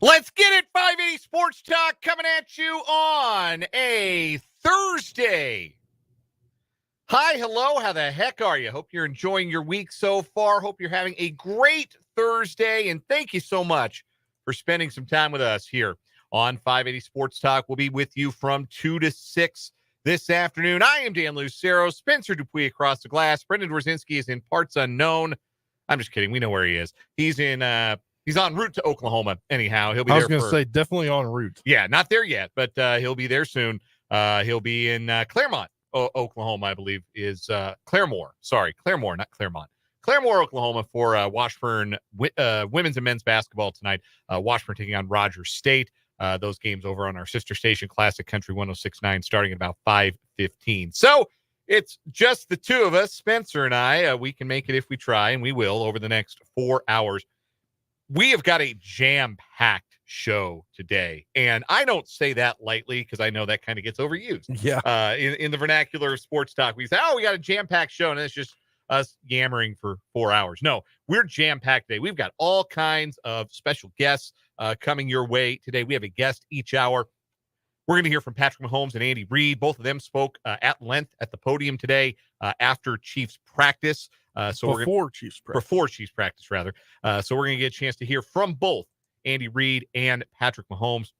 Let's get it. 580 Sports Talk coming at you on a Thursday. Hi, hello. How the heck are you? Hope you're enjoying your week so far. Hope you're having a great Thursday. And thank you so much for spending some time with us here on 580 Sports Talk. We'll be with you from 2 to 6 this afternoon. I am Dan Lucero. Spencer Dupuis across the glass. Brendan Dworzinski is in parts unknown. I'm just kidding. We know where he is. He's en route to Oklahoma. Anyhow, he'll be there. I was going to say definitely en route. Yeah, not there yet, but he'll be there soon. He'll be in Claremont, Oklahoma, I believe, is Claremore. Sorry, Claremore, not Claremont. Claremore, Oklahoma for Washburn women's and men's basketball tonight. Washburn taking on Rogers State. Those games over on our sister station, Classic Country 106.9, starting at about 5:15. So it's just the two of us, Spencer and I. We can make it if we try, and we will over the next 4 hours. We have got a jam-packed show today, and I don't say that lightly because I know that kind of gets overused. Yeah. In the vernacular of sports talk, we say, oh, we got a jam-packed show, and it's just us yammering for 4 hours. No, we're jam-packed today. We've got all kinds of special guests coming your way today. We have a guest each hour. We're going to hear from Patrick Mahomes and Andy Reid. Both of them spoke at length at the podium today after Chiefs practice. Before Chiefs practice, rather. So we're going to get a chance to hear from both Andy Reid and Patrick Mahomes.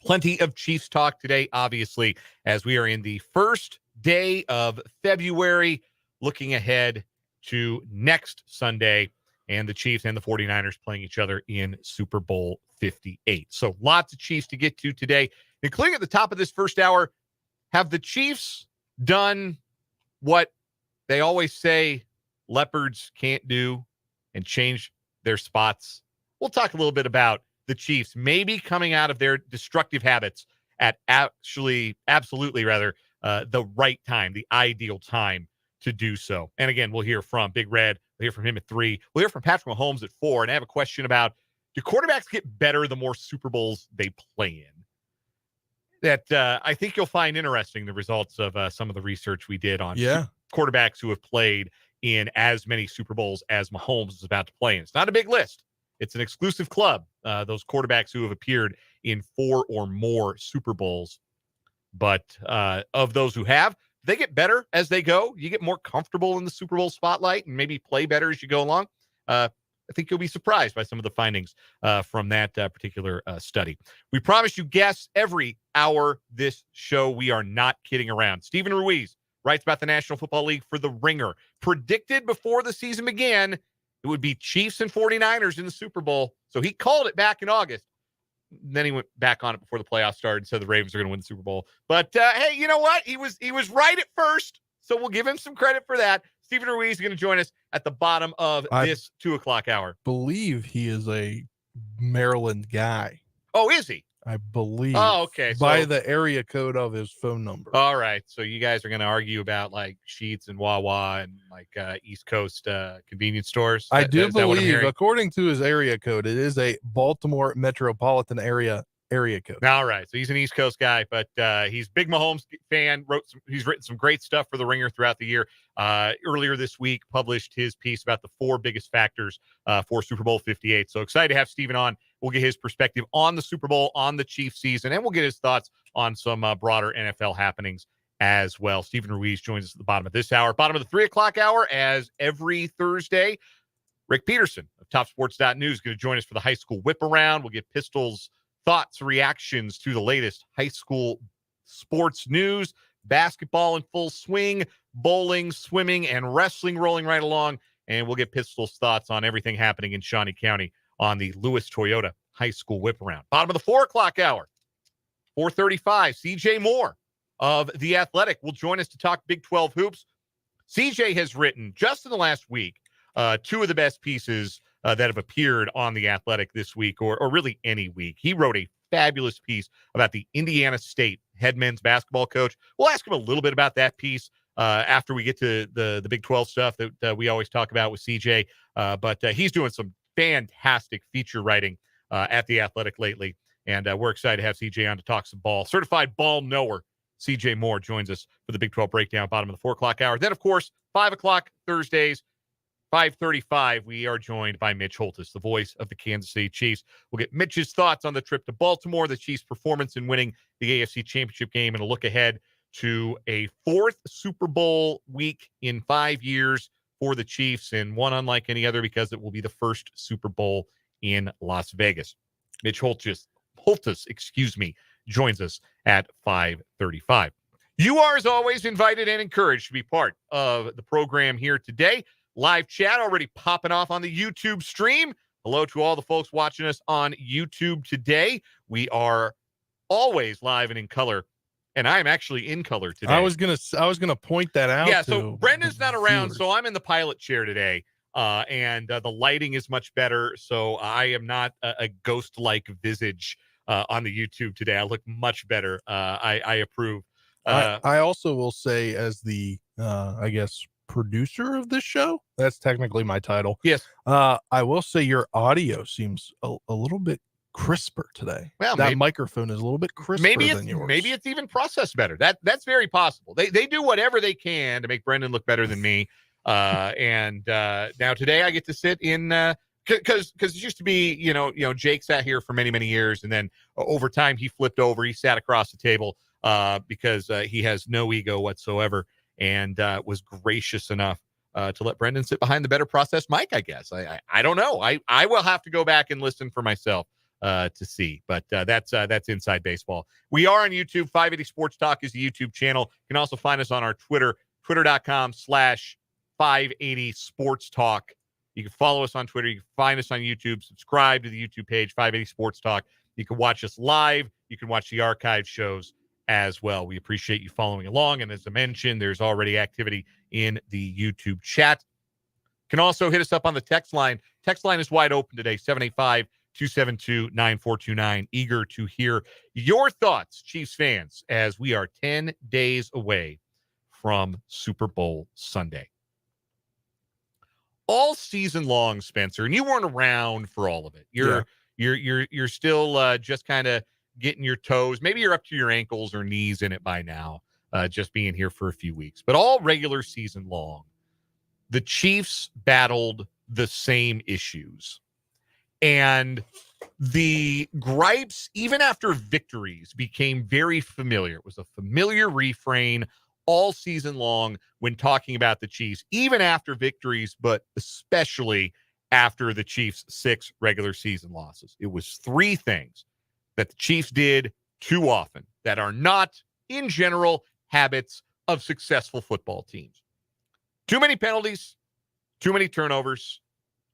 Plenty of Chiefs talk today, obviously, as we are in the first day of February, looking ahead to next Sunday, and the Chiefs and the 49ers playing each other in Super Bowl 58. So lots of Chiefs to get to today, including at the top of this first hour. Have the Chiefs done what they always say leopards can't do and change their spots? We'll talk a little bit about the Chiefs maybe coming out of their destructive habits at the right time, the ideal time to do so. And again, we'll hear from Big Red. We'll hear from him at 3. We'll hear from Patrick Mahomes at 4. And I have a question about, do quarterbacks get better the more Super Bowls they play in? That I think you'll find interesting, the results of some of the research we did on quarterbacks who have played in as many Super Bowls as Mahomes is about to play in. It's not a big list. It's an exclusive club, those quarterbacks who have appeared in 4 or more Super Bowls. But of those who have, they get better as they go. You get more comfortable in the Super Bowl spotlight and maybe play better as you go along. I think you'll be surprised by some of the findings from that particular study. We promise you guests every hour this show. We are not kidding around. Stephen Ruiz writes about the National Football League for The Ringer. Predicted before the season began, it would be Chiefs and 49ers in the Super Bowl. So he called it back in August. Then he went back on it before the playoffs started and said the Ravens are going to win the Super Bowl. But, hey, you know what? He was right at first, so we'll give him some credit for that. Stephen Ruiz is going to join us at the bottom of this 2 o'clock hour. Believe he is a Maryland guy. Oh, is he? I believe. Oh, okay. By the area code of his phone number. All right. So you guys are going to argue about like Sheetz and Wawa and like East Coast convenience stores. I do believe, according to his area code, it is a Baltimore metropolitan area code. All right. So he's an East Coast guy, but he's a big Mahomes fan. He's written some great stuff for The Ringer throughout the year. Earlier this week, published his piece about the 4 biggest factors for Super Bowl 58. So excited to have Stephen on. We'll get his perspective on the Super Bowl, on the Chiefs season, and we'll get his thoughts on some broader NFL happenings as well. Stephen Ruiz joins us at the bottom of this hour. Bottom of the 3 o'clock hour, as every Thursday, Rick Peterson of TopSports.News is going to join us for the high school whip around. We'll get Pistols thoughts, reactions to the latest high school sports news, basketball in full swing, bowling, swimming, and wrestling rolling right along. And we'll get Pistols thoughts on everything happening in Shawnee County on the Lewis Toyota High School Whip Around. Bottom of the 4 o'clock hour, 4:35, CJ Moore of The Athletic will join us to talk Big 12 hoops. CJ has written, just in the last week, 2 of the best pieces that have appeared on The Athletic this week, or really any week. He wrote a fabulous piece about the Indiana State head men's basketball coach. We'll ask him a little bit about that piece after we get to the Big 12 stuff that we always talk about with CJ. But he's doing some fantastic feature writing at The Athletic lately, and we're excited to have CJ on to talk some ball. Certified ball knower CJ Moore joins us for the Big 12 breakdown, bottom of the 4 o'clock hour. Then, of course, 5 o'clock Thursdays, 5:35, we are joined by Mitch Holthus, the voice of the Kansas City Chiefs. We'll get Mitch's thoughts on the trip to Baltimore, the Chiefs' performance in winning the AFC Championship game, and a look ahead to a fourth Super Bowl week in 5 years for the Chiefs, and one unlike any other because it will be the first Super Bowl in Las Vegas. Mitch Holthus, joins us at 5:35. You are, as always, invited and encouraged to be part of the program here today. Live chat already popping off on the YouTube stream. Hello to all the folks watching us on YouTube today. We are always live and in color, and I'm actually in color today. I was gonna point that out. Yeah, so Brendan's not around, so I'm in the pilot chair today, and the lighting is much better, so I am not a ghost-like visage on the YouTube today. I look much better. I approve. I also will say, as the I guess producer of this show, that's technically my title. Yes. I will say your audio seems a little bit crisper today. Well, that microphone is a little bit crisper than yours. Maybe it's even processed better. That's very possible. They do whatever they can to make Brendan look better than me. And now today I get to sit in because it used to be, Jake sat here for many years, and then over time he flipped over. He sat across the table because he has no ego whatsoever, and was gracious enough to let Brendan sit behind the better processed mic, I guess. I don't know. I will have to go back and listen for myself to see, but that's inside baseball. We are on YouTube. 580 Sports Talk is the YouTube channel. You can also find us on our Twitter, twitter.com/580 Sports Talk. You can follow us on Twitter. You can find us on YouTube. Subscribe to the YouTube page, 580 Sports Talk. You can watch us live. You can watch the archive shows as well. We appreciate you following along. And as I mentioned, there's already activity in the YouTube chat. You can also hit us up on the text line. Text line is wide open today, 785-272-9429. Eager to hear your thoughts, Chiefs fans, as we are 10 days away from Super Bowl Sunday. All season long, Spencer, and you weren't around for all of it. You're still just kind of getting your toes. Maybe you're up to your ankles or knees in it by now, just being here for a few weeks. But all regular season long, the Chiefs battled the same issues. And the gripes, even after victories, became very familiar. It was a familiar refrain all season long when talking about the Chiefs, even after victories, but especially after the Chiefs' 6 regular season losses. It was 3 things that the Chiefs did too often that are not, in general, habits of successful football teams. Too many penalties, too many turnovers,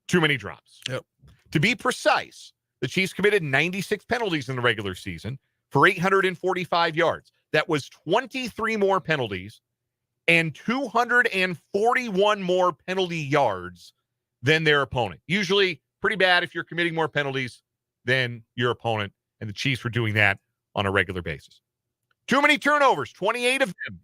too many drops. Yep. To be precise, the Chiefs committed 96 penalties in the regular season for 845 yards. That was 23 more penalties and 241 more penalty yards than their opponent. Usually pretty bad if you're committing more penalties than your opponent, and the Chiefs were doing that on a regular basis. Too many turnovers, 28 of them.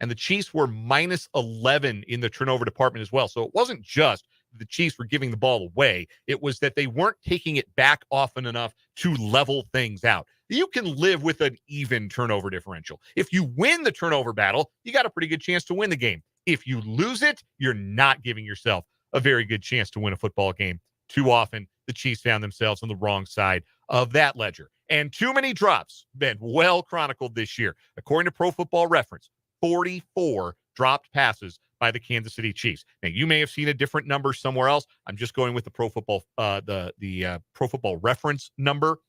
And the Chiefs were minus 11 in the turnover department as well. So it wasn't just the Chiefs were giving the ball away. It was that they weren't taking it back often enough to level things out. You can live with an even turnover differential. If you win the turnover battle, you got a pretty good chance to win the game. If you lose it, you're not giving yourself a very good chance to win a football game. Too often, the Chiefs found themselves on the wrong side of that ledger. And too many drops, been well chronicled this year. According to Pro Football Reference, 44 dropped passes by the Kansas City Chiefs. Now, you may have seen a different number somewhere else. I'm just going with the Pro Football Pro Football Reference number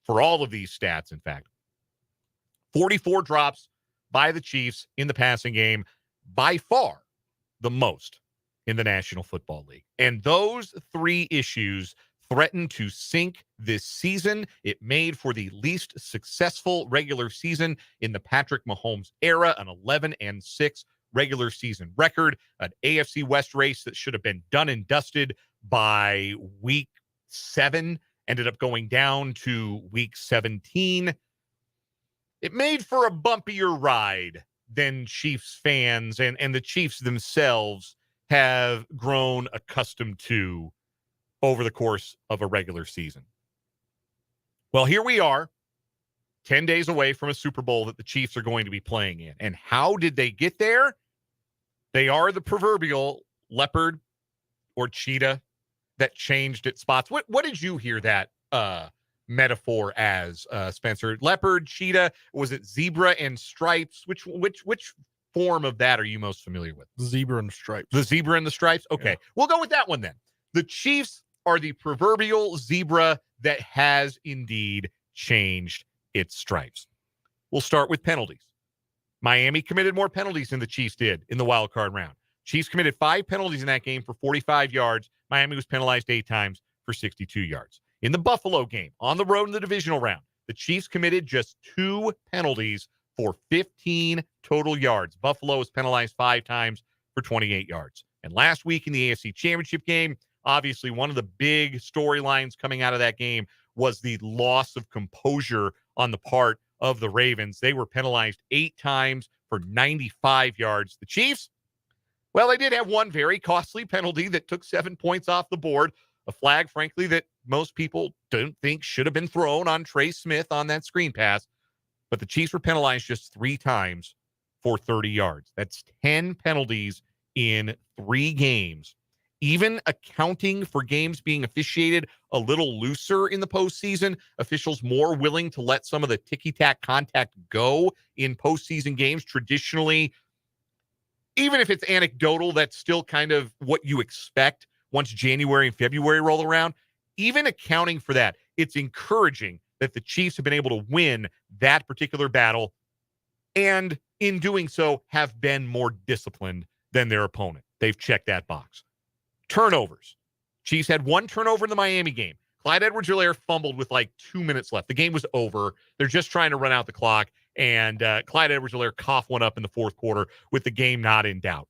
for all of these stats. In fact, 44 drops by the Chiefs in the passing game, by far the most in the National Football League. And those 3 issues threatened to sink this season. It made for the least successful regular season in the Patrick Mahomes era, an 11-6 regular season record, an AFC West race that should have been done and dusted by week 7, ended up going down to week 17. It made for a bumpier ride than Chiefs fans and the Chiefs themselves have grown accustomed to over the course of a regular season. Well, here we are, 10 days away from a Super Bowl that the Chiefs are going to be playing in. And how did they get there? They are the proverbial leopard or cheetah that changed its spots. What did you hear that metaphor as, Spencer? Leopard, cheetah? Was it zebra and stripes? Which form of that are you most familiar with? Zebra and stripes. The zebra and the stripes? Okay. Yeah. We'll go with that one then. The Chiefs are the proverbial zebra that has indeed changed its stripes. We'll start with penalties. Miami committed more penalties than the Chiefs did in the wild card round. Chiefs committed 5 penalties in that game for 45 yards. Miami was penalized 8 times for 62 yards. In the Buffalo game, on the road in the divisional round, the Chiefs committed just 2 penalties for 15 total yards. Buffalo was penalized 5 times for 28 yards. And last week in the AFC Championship game, obviously one of the big storylines coming out of that game was the loss of composure on the part of the Ravens. They were penalized 8 times for 95 yards. The Chiefs, well, they did have one very costly penalty that took 7 points off the board. A flag, frankly, that most people don't think should have been thrown on Trey Smith on that screen pass. But the Chiefs were penalized just 3 times for 30 yards. That's 10 penalties in 3 games. Even accounting for games being officiated a little looser in the postseason, officials more willing to let some of the ticky-tack contact go in postseason games. Traditionally, even if it's anecdotal, that's still kind of what you expect once January and February roll around. Even accounting for that, it's encouraging that the Chiefs have been able to win that particular battle, and in doing so have been more disciplined than their opponent. They've checked that box. Turnovers. Chiefs had 1 turnover in the Miami game. Clyde Edwards-Helaire fumbled with like 2 minutes left. The game was over. They're just trying to run out the clock, and Clyde Edwards-Helaire coughed one up in the fourth quarter with the game not in doubt.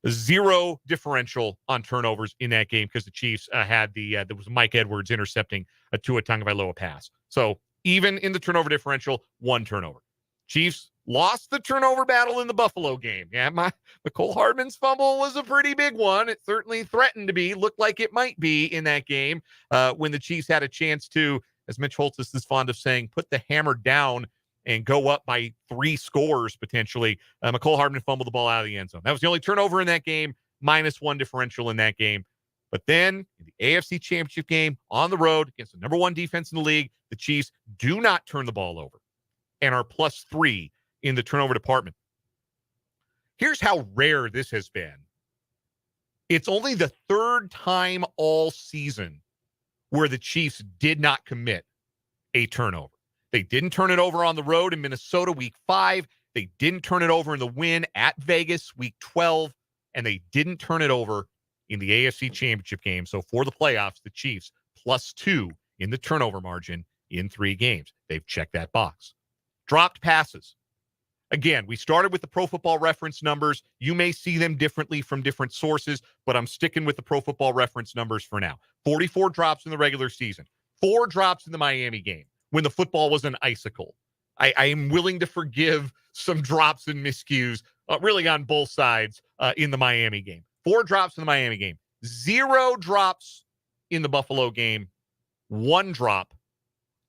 0 differential on turnovers in that game because the Chiefs had there was Mike Edwards intercepting a Tua Tagovailoa pass. So even in the turnover differential, 1 turnover. Chiefs lost the turnover battle in the Buffalo game. Yeah, Mecole Hardman's fumble was a pretty big one. It certainly threatened to be, looked like it might be in that game when the Chiefs had a chance to, as Mitch Holthus is fond of saying, put the hammer down and go up by 3 scores potentially. Mecole Hardman fumbled the ball out of the end zone. That was the only turnover in that game, -1 differential in that game. But then in the AFC Championship game on the road against the number 1 defense in the league, the Chiefs do not turn the ball over and are +3 in the turnover department. Here's how rare this has been. It's only the 3rd time all season where the Chiefs did not commit a turnover. They didn't turn it over on the road in Minnesota week 5. They didn't turn it over in the win at Vegas week 12. And they didn't turn it over in the AFC Championship game. So for the playoffs, the Chiefs +2 in the turnover margin in 3 games. They've checked that box. Dropped passes. Again, we started with the Pro Football Reference numbers. You may see them differently from different sources, but I'm sticking with the Pro Football Reference numbers for now. 44 drops in the regular season. 4 drops in the Miami game when the football was an icicle. I am willing to forgive some drops and miscues, really on both sides in the Miami game. 4 drops in the Miami game. 0 drops in the Buffalo game. 1 drop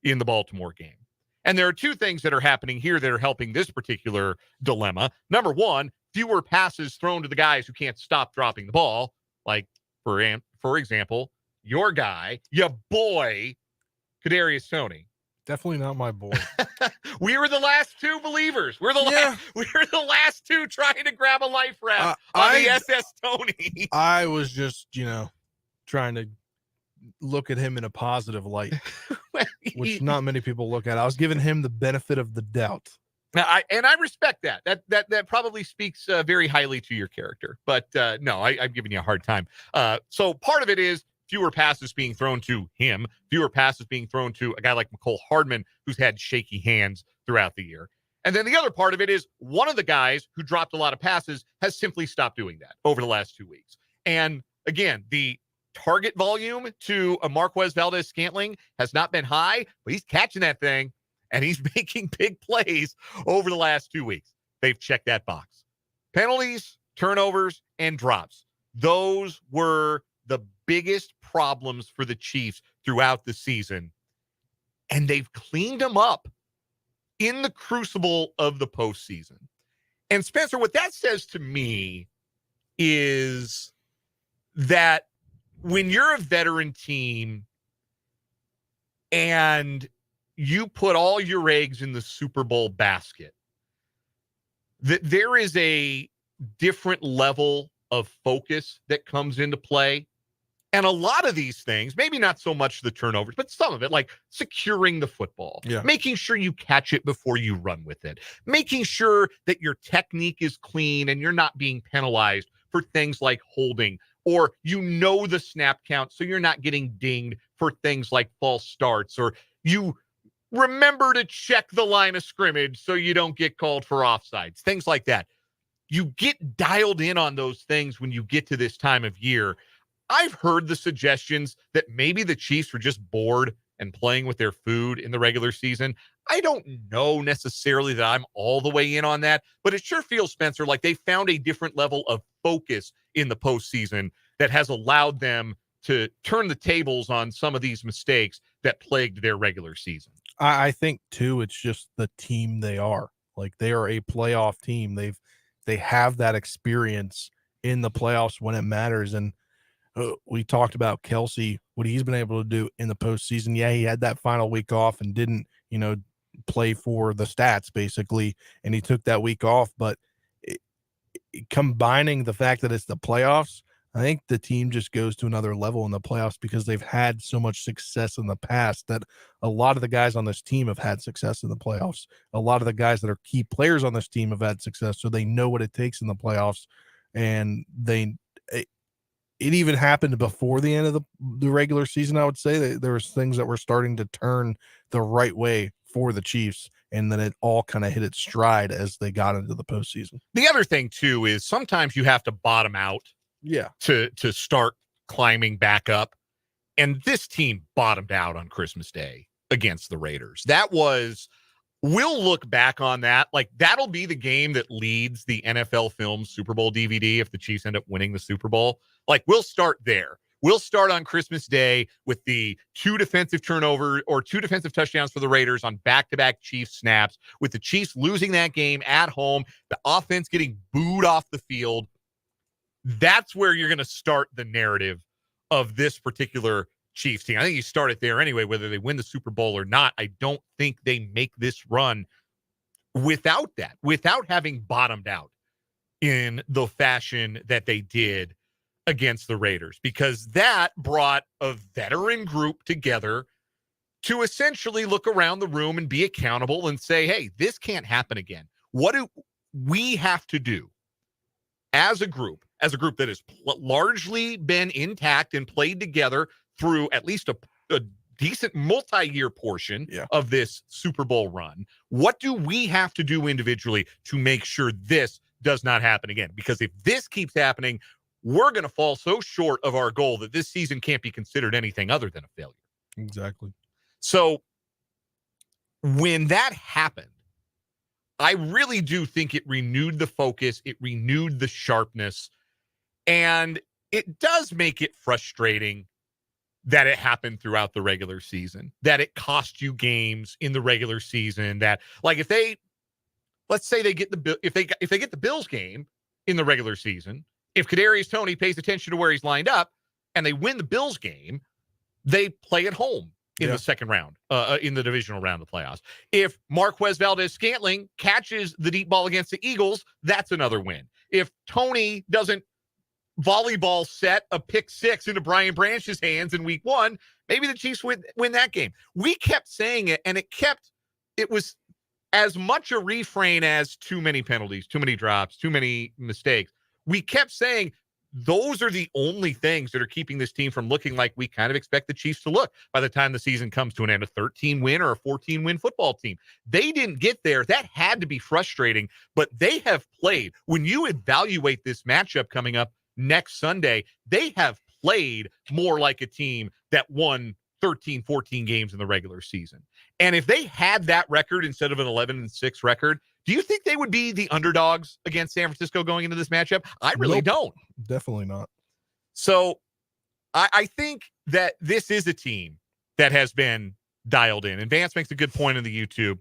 in the Baltimore game. And there are 2 things that are happening here that are helping this particular dilemma. Number 1, fewer passes thrown to the guys who can't stop dropping the ball. Like, for example, your guy, your boy, Kadarius Toney. Definitely not my boy. We were the last 2 believers. We were the last 2 trying to grab a life raft on the SS Toney. I was just, trying to look at him in a positive light, which not many people look at. I was giving him the benefit of the doubt. I respect that. That probably speaks very highly to your character. But no, I'm giving you a hard time. So part of it is fewer passes being thrown to him, fewer passes being thrown to a guy like Mecole Hardman, who's had shaky hands throughout the year. And then the other part of it is one of the guys who dropped a lot of passes has simply stopped doing that over the last 2 weeks. And again, the target volume to a Marquez Valdez-Scantling has not been high, but he's catching that thing, and he's making big plays over the last 2 weeks. They've checked that box. Penalties, turnovers, and drops. Those were the biggest problems for the Chiefs throughout the season, and they've cleaned them up in the crucible of the postseason. And Spencer, what that says to me is that when you're a veteran team and you put all your eggs in the Super Bowl basket, that there is a different level of focus that comes into play. And a lot of these things, maybe not so much the turnovers, but some of it, like securing the football, making sure you catch it before you run with it, making sure that your technique is clean and you're not being penalized for things like holding, or the snap count so you're not getting dinged for things like false starts, or you remember to check the line of scrimmage so you don't get called for offsides, things like that. You get dialed in on those things when you get to this time of year. I've heard the suggestions that maybe the Chiefs were just bored and playing with their food in the regular season. I don't know necessarily that I'm all the way in on that, but it sure feels, Spencer, like they found a different level of focus in the postseason that has allowed them to turn the tables on some of these mistakes that plagued their regular season. I think, too, it's just the team they are. Like, they are a playoff team. They have that experience in the playoffs when it matters. And we talked about Kelsey, what he's been able to do in the postseason. Yeah, he had that final week off and didn't, play for the stats, basically, and he took that week off. But combining the fact that it's the playoffs, I think the team just goes to another level in the playoffs because they've had so much success in the past that a lot of the guys on this team have had success in the playoffs. A lot of the guys that are key players on this team have had success, so they know what it takes in the playoffs. And it even happened before the end of the regular season. I would say that there was things that were starting to turn the right way for the Chiefs, and then it all kind of hit its stride as they got into the postseason. The other thing, too, is sometimes you have to bottom out to start climbing back up. And this team bottomed out on Christmas Day against the Raiders. We'll look back on that. Like, that'll be the game that leads the NFL Films Super Bowl DVD if the Chiefs end up winning the Super Bowl. Like, we'll start there. We'll start on Christmas Day with the two defensive touchdowns for the Raiders on back-to-back Chiefs snaps, with the Chiefs losing that game at home, the offense getting booed off the field. That's where you're going to start the narrative of this particular Chiefs team. I think you start it there anyway, whether they win the Super Bowl or not. I don't think they make this run without having bottomed out in the fashion that they did against the Raiders, because that brought a veteran group together to essentially look around the room and be accountable and say, hey, this can't happen again. What do we have to do as a group that has largely been intact and played together through at least a decent multi-year portion of this Super Bowl run? What do we have to do individually to make sure this does not happen again? Because if this keeps happening, we're going to fall so short of our goal that this season can't be considered anything other than a failure. Exactly. So when that happened, I really do think it renewed the focus, it renewed the sharpness, and it does make it frustrating that it happened throughout the regular season, that it cost you games in the regular season, that, like, let's say they get if they get the Bills game in the regular season, if Kadarius Toney pays attention to where he's lined up and they win the Bills game, they play at home in the second round, in the divisional round of the playoffs. If Marquez Valdez-Scantling catches the deep ball against the Eagles, that's another win. If Toney doesn't volleyball set a pick six into Brian Branch's hands in week one, maybe the Chiefs win that game. We kept saying it, and it was as much a refrain as too many penalties, too many drops, too many mistakes. We kept saying those are the only things that are keeping this team from looking like we kind of expect the Chiefs to look by the time the season comes to an end, a 13-win or a 14-win football team. They didn't get there. That had to be frustrating, but they have played. When you evaluate this matchup coming up next Sunday, they have played more like a team that won 13, 14 games in the regular season. And if they had that record instead of an 11-6 record, do you think they would be the underdogs against San Francisco going into this matchup? I really don't. Definitely not. So I think that this is a team that has been dialed in. And Vance makes a good point in the YouTube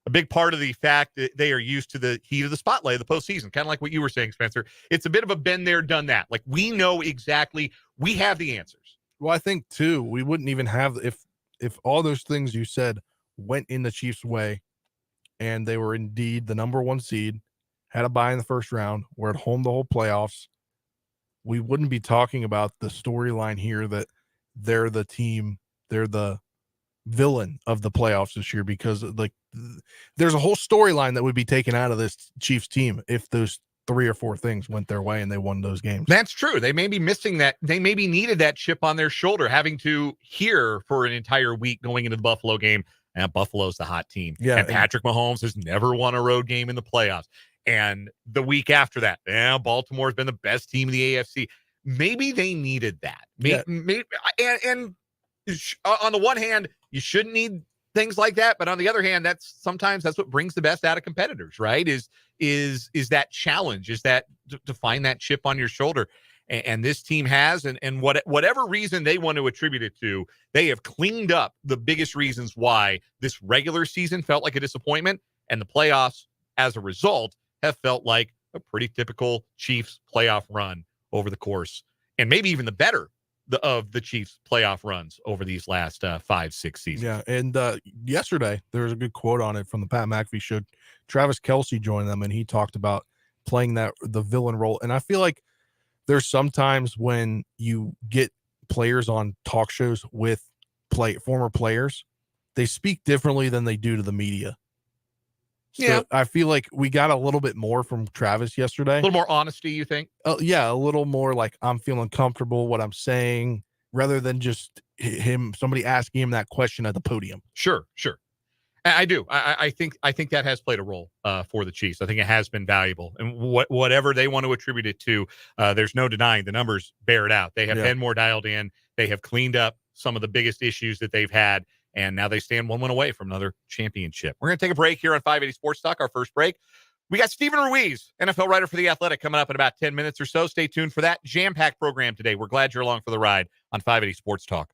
a big part of the fact that they are used to the heat of the spotlight of the postseason, kind of like what you were saying, Spencer. It's a bit of a been there, done that. Like, we know exactly, we have the answers. Well, I think too, we wouldn't even have if all those things you said went in the Chiefs' way, and they were indeed the number 1 seed, had a bye in the first round, were at home the whole playoffs. We wouldn't be talking about the storyline here that they're the team, they're the villain of the playoffs this year, because like there's a whole storyline that would be taken out of this Chiefs team if those 3 or 4 things went their way and they won those games. That's true. They may be missing that. They maybe needed that chip on their shoulder, having to hear for an entire week going into the Buffalo game. And Buffalo's the hot team. Yeah, and Patrick Mahomes has never won a road game in the playoffs. And the week after that, Baltimore's been the best team in the AFC. Maybe they needed that. Maybe, and on the one hand, you shouldn't need things like that, but on the other hand, sometimes that's what brings the best out of competitors, right? Is that challenge, is that to find that chip on your shoulder. And this team has, and whatever reason they want to attribute it to, they have cleaned up the biggest reasons why this regular season felt like a disappointment, and the playoffs, as a result, have felt like a pretty typical Chiefs playoff run over the course, and maybe even the better of the Chiefs playoff runs over these last 5-6 seasons. Yeah, and yesterday there was a good quote on it from the Pat McAfee show. Travis Kelce joined them, and he talked about playing the villain role. And I feel like there's sometimes when you get players on talk shows with former players, they speak differently than they do to the media. So yeah, I feel like we got a little bit more from Travis yesterday. A little more honesty, you think? Yeah, a little more like I'm feeling comfortable what I'm saying, rather than just somebody asking him that question at the podium. Sure. I do. I think that has played a role for the Chiefs. I think it has been valuable, and whatever they want to attribute it to, there's no denying the numbers bear it out. They have been more dialed in. They have cleaned up some of the biggest issues that they've had, and now they stand 1 win away from another championship. We're going to take a break here on 580 Sports Talk. Our first break. We got Stephen Ruiz, NFL writer for The Athletic, coming up in about 10 minutes or so. Stay tuned for that jam-packed program today. We're glad you're along for the ride on 580 Sports Talk.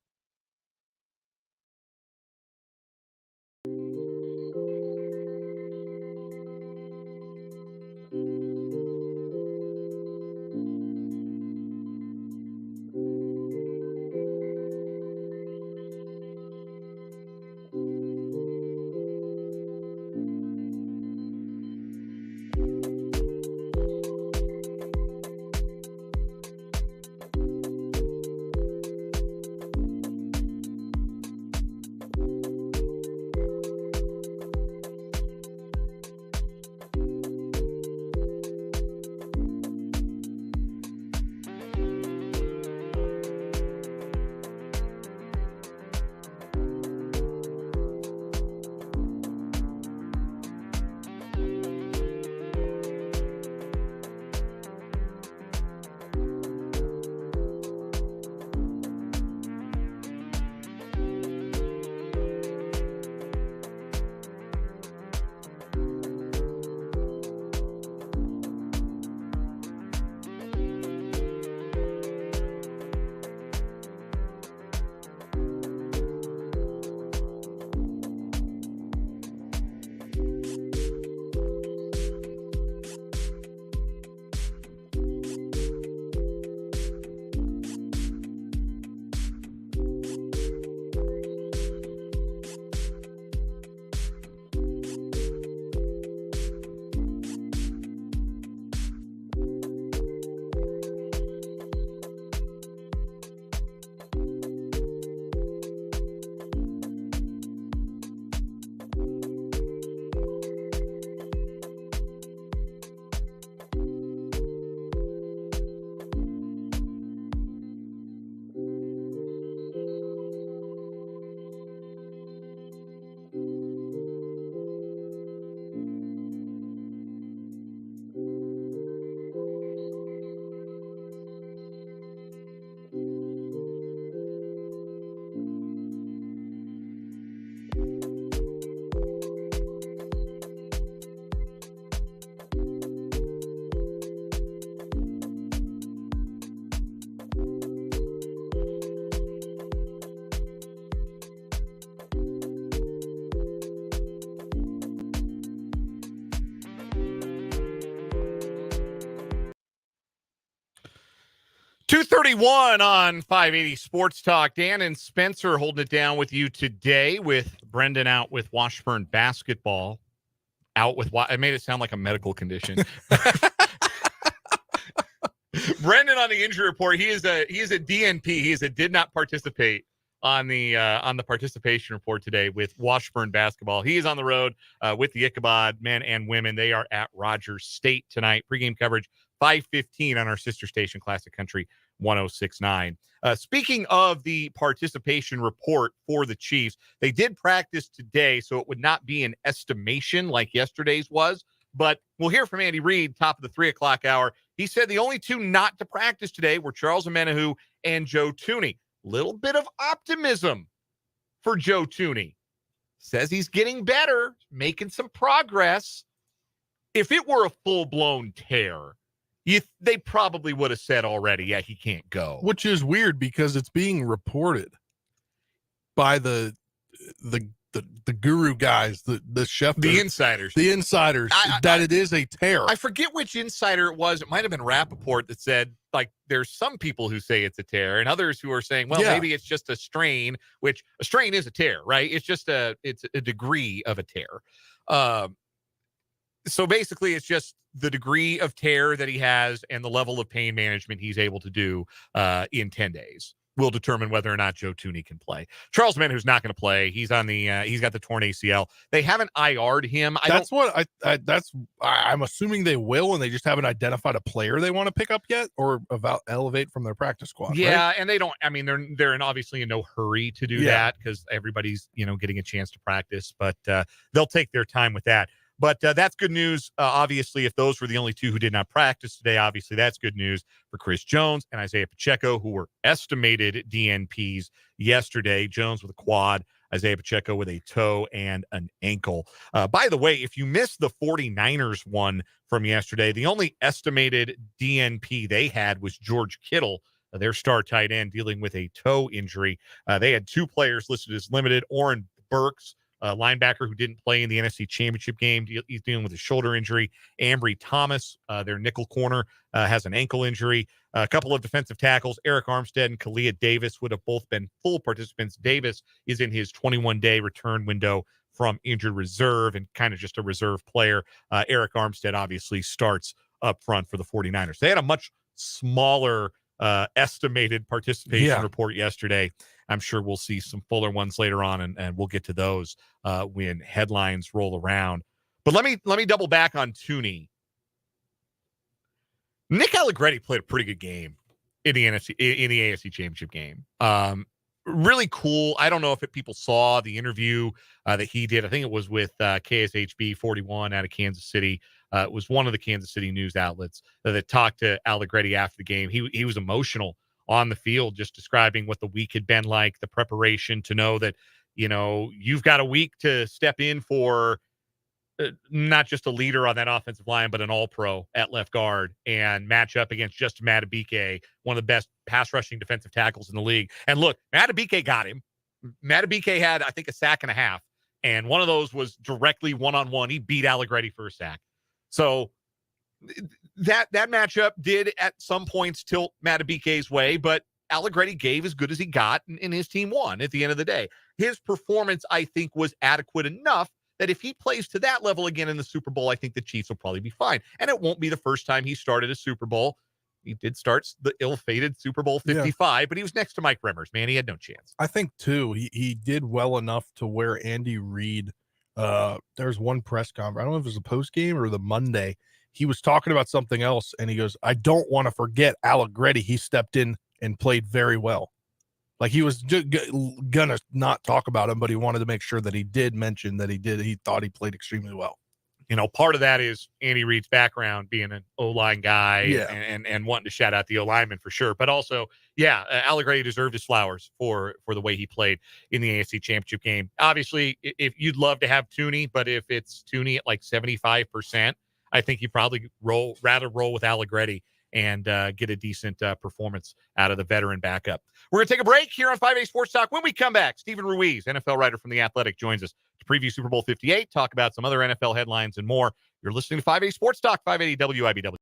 2:31 on 580 Sports Talk. Dan and Spencer holding it down with you today, with Brendan out with Washburn basketball. I made it sound like a medical condition. Brendan on the injury report. He is a DNP. He did not participate on the participation report today with Washburn basketball. He is on the road with the Ichabod men and women. They are at Rogers State tonight. Pregame coverage 5:15 on our sister station, Classic Country 106.9. Speaking of the participation report for the Chiefs, they did practice today, so it would not be an estimation like yesterday's was. But we'll hear from Andy Reid, top of the 3 o'clock hour. He said the only two not to practice today were Charles Omenihu and Joe Thuney. Little bit of optimism for Joe Thuney. Says he's getting better, making some progress. If it were a full-blown tear, they probably would have said already, yeah, he can't go. Which is weird because it's being reported by the guru guys, the chef, the insiders, that it is a tear. I forget which insider it was. It might have been Rappaport that said, like, there's some people who say it's a tear and others who are saying, well, maybe it's just a strain, which a strain is a tear, right? It's just it's a degree of a tear. So basically it's just the degree of tear that he has and the level of pain management he's able to do in 10 days will determine whether or not Joe Thuney can play. Charles Omenihu, who's not going to play. He's on he's got the torn ACL. They haven't IR'd him. I'm assuming they will, and they just haven't identified a player they want to pick up yet or elevate from their practice squad. Yeah, right? And they don't. I mean, they're obviously in no hurry to do that because everybody's getting a chance to practice, but they'll take their time with that. But that's good news. Obviously, if those were the only two who did not practice today, obviously that's good news for Chris Jones and Isaiah Pacheco, who were estimated DNPs yesterday. Jones with a quad, Isaiah Pacheco with a toe and an ankle. By the way, if you missed the 49ers one from yesterday, the only estimated DNP they had was George Kittle, their star tight end, dealing with a toe injury. They had two players listed as limited. Oren Burks, linebacker who didn't play in the NFC Championship game. He's dealing with a shoulder injury. Ambry Thomas, their nickel corner, has an ankle injury. A couple of defensive tackles, Eric Armstead and Kalia Davis, would have both been full participants. Davis is in his 21-day return window from injured reserve and kind of just a reserve player. Eric Armstead obviously starts up front for the 49ers. They had a much smaller estimated participation report yesterday. I'm sure we'll see some fuller ones later on, and we'll get to those when headlines roll around. But let me double back on Thuney. Nick Allegretti played a pretty good game in the AFC Championship game. Really cool. I don't know if people saw the interview that he did. I think it was with KSHB 41 out of Kansas City. It was one of the Kansas City news outlets that talked to Allegretti after the game. He was emotional on the field, just describing what the week had been like, the preparation to know that, you've got a week to step in for not just a leader on that offensive line, but an all-pro at left guard and match up against Justin Madubuike, one of the best pass rushing defensive tackles in the league. And look, Madubuike got him. Madubuike had, I think, a sack and a half, and one of those was directly one-on-one. He beat Allegretti for a sack. So that matchup did at some points tilt Madubuike's way, but Allegretti gave as good as he got, and his team won at the end of the day. His performance, I think, was adequate enough that if he plays to that level again in the Super Bowl, I think the Chiefs will probably be fine. And it won't be the first time he started a Super Bowl. He did start the ill-fated Super Bowl 55, but he was next to Mike Remmers, man. He had no chance. I think, too, he did well enough to where Andy Reid, there's one press conference, I don't know if it was the post-game or the Monday, he was talking about something else, and he goes, I don't want to forget Allegretti. He stepped in and played very well. Like, he was gonna not talk about him, but he wanted to make sure that he did mention that he thought he played extremely well. Part of that is Andy Reid's background, being an O-line guy and wanting to shout out the O-lineman for sure. But also, Allegretti deserved his flowers for the way he played in the AFC Championship game. Obviously, if you'd love to have Thuney, but if it's Thuney at like 75%, I think you probably rather roll with Allegretti and get a decent performance out of the veteran backup. We're going to take a break here on 580 Sports Talk. When we come back, Stephen Ruiz, NFL writer from The Athletic, joins us to preview Super Bowl 58, talk about some other NFL headlines and more. You're listening to 580 Sports Talk, 580 WIBW.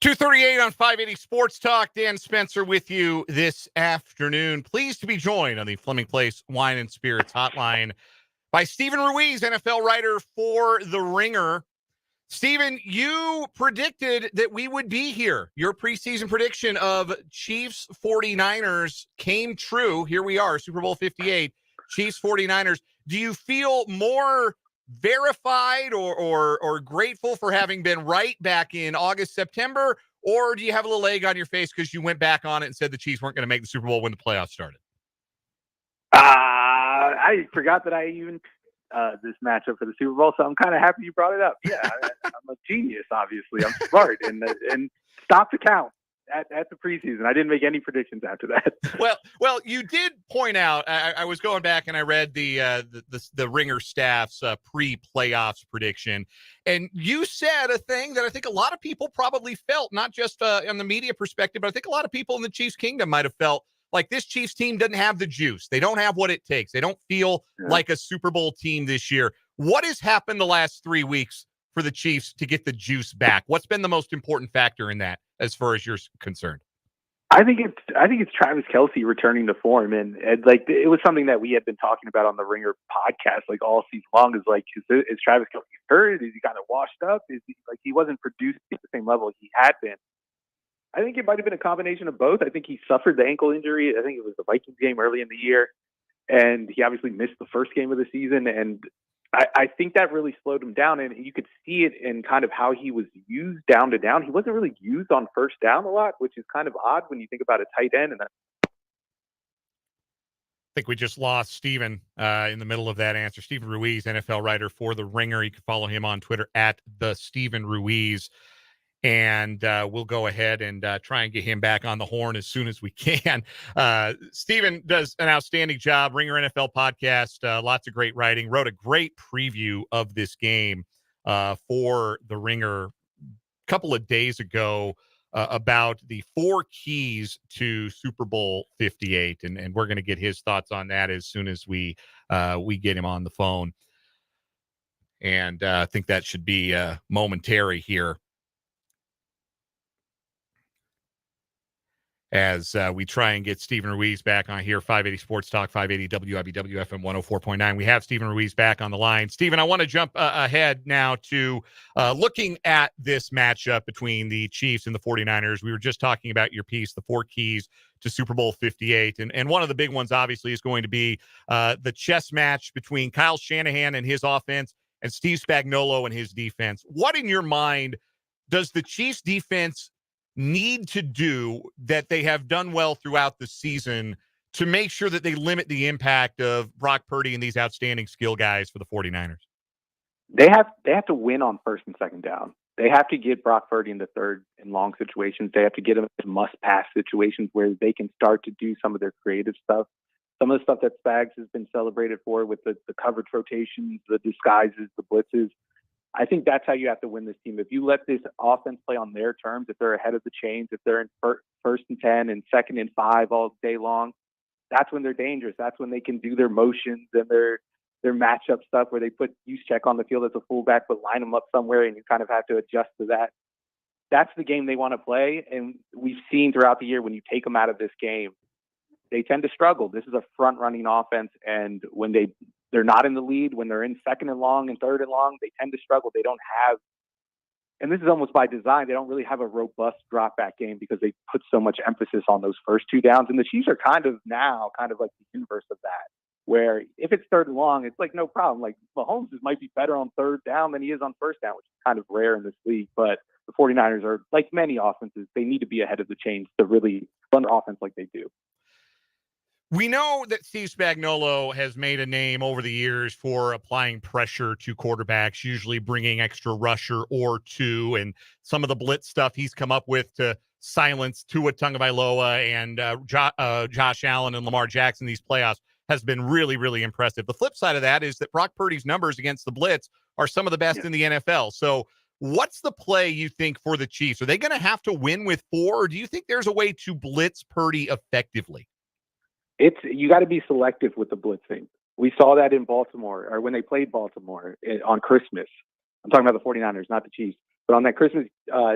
2:38 on 580 Sports Talk. Dan Spencer with you this afternoon. Pleased to be joined on the Fleming Place Wine and Spirits Hotline by Stephen Ruiz, NFL writer for The Ringer. Stephen, you predicted that we would be here. Your preseason prediction of Chiefs 49ers came true. Here we are, Super Bowl 58, Chiefs 49ers. Do you feel more verified or grateful for having been right back in August, September, or do you have a little egg on your face because you went back on it and said the Chiefs weren't going to make the Super Bowl when the playoffs started? I forgot that I even this matchup for the Super Bowl, so I'm kind of happy you brought it up. Yeah, I'm a genius, obviously. I'm smart, and stop the count at the preseason. I didn't make any predictions after that. Well, you did point out. I was going back and I read the Ringer staff's pre-playoffs prediction, and you said a thing that I think a lot of people probably felt, not just on the media perspective, but I think a lot of people in the Chiefs kingdom might have felt like this Chiefs team doesn't have the juice. They don't have what it takes. They don't feel like a Super Bowl team this year. What has happened the last 3 weeks for the Chiefs to get the juice back? What's been the most important factor in that as far as you're concerned? I think it's Travis Kelce returning to form, and like it was something that we had been talking about on the Ringer podcast like all season long. Is like is Travis Kelce hurt? Is he kind of washed up? Is he like he wasn't producing at the same level he had been? I think it might have been a combination of both. I think he suffered the ankle injury. I think it was the Vikings game early in the year, and he obviously missed the first game of the season. And I think that really slowed him down, and you could see it in kind of how he was used down to down. He wasn't really used on first down a lot, which is kind of odd when you think about a tight end. And I think we just lost Stephen in the middle of that answer. Stephen Ruiz, NFL writer for The Ringer. You can follow him on Twitter at the Stephen Ruiz. And we'll go ahead and try and get him back on the horn as soon as we can. Stephen does an outstanding job. Ringer NFL podcast, lots of great writing. Wrote a great preview of this game for the Ringer a couple of days ago about the 4 keys to Super Bowl 58, and we're going to get his thoughts on that as soon as we get him on the phone. And I think that should be momentary here, as we try and get Stephen Ruiz back on here, 580 Sports Talk, 580 WIBW FM 104.9. We have Stephen Ruiz back on the line. Stephen, I want to jump ahead now to looking at this matchup between the Chiefs and the 49ers. We were just talking about your piece, the 4 keys to Super Bowl 58. And one of the big ones, obviously, is going to be the chess match between Kyle Shanahan and his offense and Steve Spagnuolo and his defense. What, in your mind, does the Chiefs defense need to do that they have done well throughout the season to make sure that they limit the impact of Brock Purdy and these outstanding skill guys for the 49ers? They have to win on first and second down. They have to get Brock Purdy into third and long situations. They have to get him in must-pass situations where they can start to do some of their creative stuff. Some of the stuff that Spags has been celebrated for with the coverage rotations, the disguises, the blitzes. I think that's how you have to win this team. If you let this offense play on their terms, if they're ahead of the chains, if they're in first and 10 and second and 5 all day long, that's when they're dangerous. That's when they can do their motions and their matchup stuff where they put Juszczyk on the field as a fullback, but line them up somewhere and you kind of have to adjust to that. That's the game they want to play. And we've seen throughout the year when you take them out of this game, they tend to struggle. This is a front-running offense, and when they're not in the lead, when they're in second and long and third and long, they tend to struggle. They don't have, and this is almost by design, they don't really have a robust drop-back game because they put so much emphasis on those first 2 downs. And the Chiefs are kind of like the inverse of that, where if it's third and long, it's like no problem. Like Mahomes might be better on third down than he is on first down, which is kind of rare in this league. But the 49ers are, like many offenses, they need to be ahead of the chains to really run the offense like they do. We know that Steve Spagnuolo has made a name over the years for applying pressure to quarterbacks, usually bringing extra rusher or 2, and some of the blitz stuff he's come up with to silence Tua Tagovailoa and Josh Allen and Lamar Jackson these playoffs has been really, really impressive. The flip side of that is that Brock Purdy's numbers against the blitz are some of the best in the NFL. So what's the play you think for the Chiefs? Are they going to have to win with 4, or do you think there's a way to blitz Purdy effectively? You got to be selective with the blitzing. We saw that in Baltimore, or when they played Baltimore on Christmas. I'm talking about the 49ers, not the Chiefs. But on that Christmas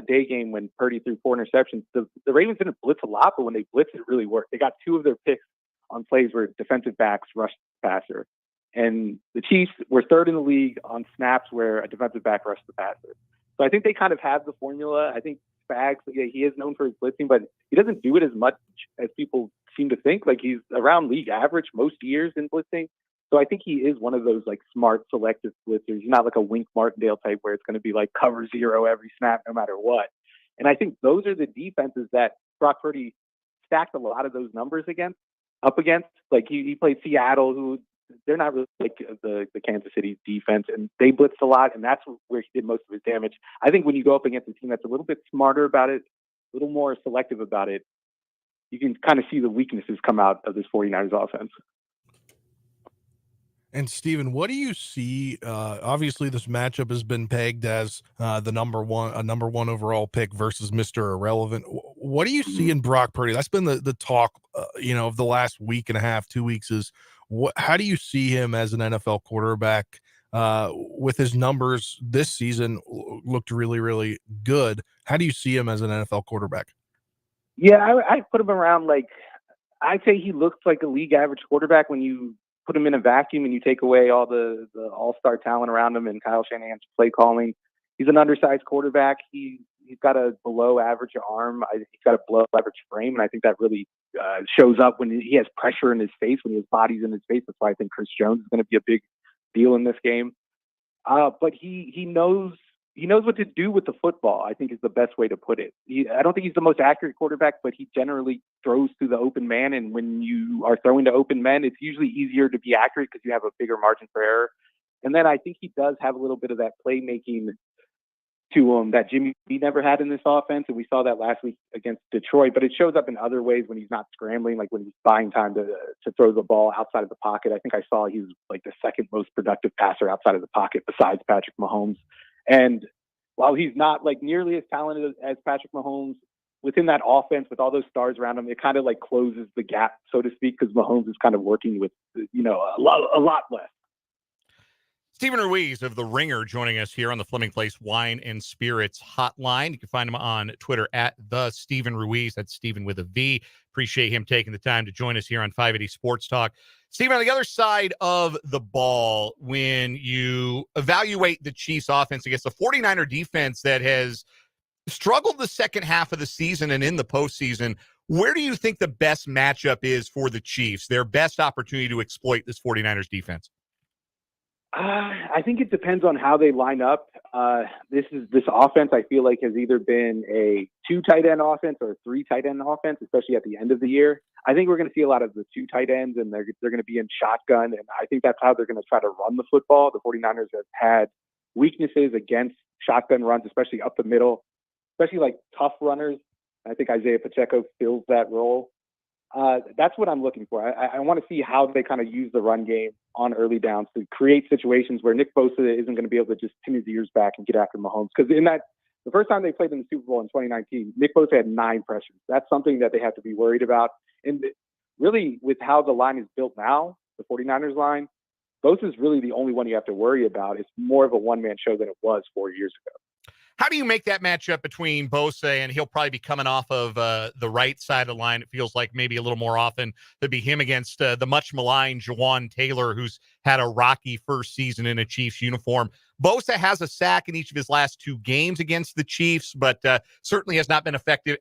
Day game when Purdy threw 4 interceptions, the Ravens didn't blitz a lot, but when they blitzed, it really worked. They got 2 of their picks on plays where defensive backs rushed the passer. And the Chiefs were 3rd in the league on snaps where a defensive back rushed the passer. So I think they kind of have the formula. I think Spags, yeah, he is known for his blitzing, but he doesn't do it as much as people seem to think. Like, he's around league average most years in blitzing. So I think he is one of those like smart, selective blitzers. He's not like a Wink Martindale type where it's going to be like cover 0 every snap, no matter what. And I think those are the defenses that Brock Purdy stacked a lot of those numbers up against. Like, he played Seattle, who they're not really like the Kansas City defense, and they blitzed a lot, and that's where he did most of his damage. I think when you go up against a team that's a little bit smarter about it, a little more selective about it, you can kind of see the weaknesses come out of this 49ers offense. And Steven, what do you see? Obviously, this matchup has been pegged as the number one overall pick versus Mr. Irrelevant. What do you see in Brock Purdy? That's been the talk, of the last week and a half, 2 weeks. Is how do you see him as an NFL quarterback? With his numbers this season looked really, really good. How do you see him as an NFL quarterback? Yeah, I put him around like, I'd say he looks like a league average quarterback when you put him in a vacuum and you take away all the all-star talent around him and Kyle Shanahan's play calling. He's an undersized quarterback. He's got a below average arm. He's got a below average frame. And I think that really shows up when he has pressure in his face, when his body's in his face. That's why I think Chris Jones is going to be a big deal in this game. But he knows what to do with the football, I think is the best way to put it. I don't think he's the most accurate quarterback, but he generally throws to the open man. And when you are throwing to open men, it's usually easier to be accurate because you have a bigger margin for error. And then I think he does have a little bit of that playmaking to him that Jimmy B never had in this offense. And we saw that last week against Detroit, but it shows up in other ways when he's not scrambling, like when he's buying time to throw the ball outside of the pocket. I think I saw he was like the 2nd most productive passer outside of the pocket besides Patrick Mahomes. And while he's not like nearly as talented as Patrick Mahomes, within that offense with all those stars around him, it kind of like closes the gap, so to speak, because Mahomes is kind of working with, a lot less. Stephen Ruiz of The Ringer joining us here on the Fleming Place Wine and Spirits Hotline. You can find him on Twitter at the Stephen Ruiz. That's Stephen with a V. Appreciate him taking the time to join us here on 580 Sports Talk. Stephen, on the other side of the ball, when you evaluate the Chiefs offense against the 49er defense that has struggled the second half of the season and in the postseason, where do you think the best matchup is for the Chiefs, their best opportunity to exploit this 49ers defense? I think it depends on how they line up. This offense, I feel like, has either been a 2 tight end offense or a 3 tight end offense, especially at the end of the year. I think we're going to see a lot of the 2 tight ends, and they're going to be in shotgun, and I think that's how they're going to try to run the football. The 49ers have had weaknesses against shotgun runs, especially up the middle, especially like tough runners. I think Isaiah Pacheco fills that role. That's what I'm looking for. I want to see how they kind of use the run game on early downs to create situations where Nick Bosa isn't going to be able to just pin his ears back and get after Mahomes. Because the first time they played in the Super Bowl in 2019, Nick Bosa had 9 pressures. That's something that they have to be worried about. And really, with how the line is built now, the 49ers line, Bosa is really the only one you have to worry about. It's more of a one-man show than it was 4 years ago. How do you make that matchup between Bosa, and he'll probably be coming off of the right side of the line? It feels like maybe a little more often to be him against the much maligned Jawan Taylor, who's had a rocky first season in a Chiefs uniform. Bosa has a sack in each of his last 2 games against the Chiefs, but certainly has not been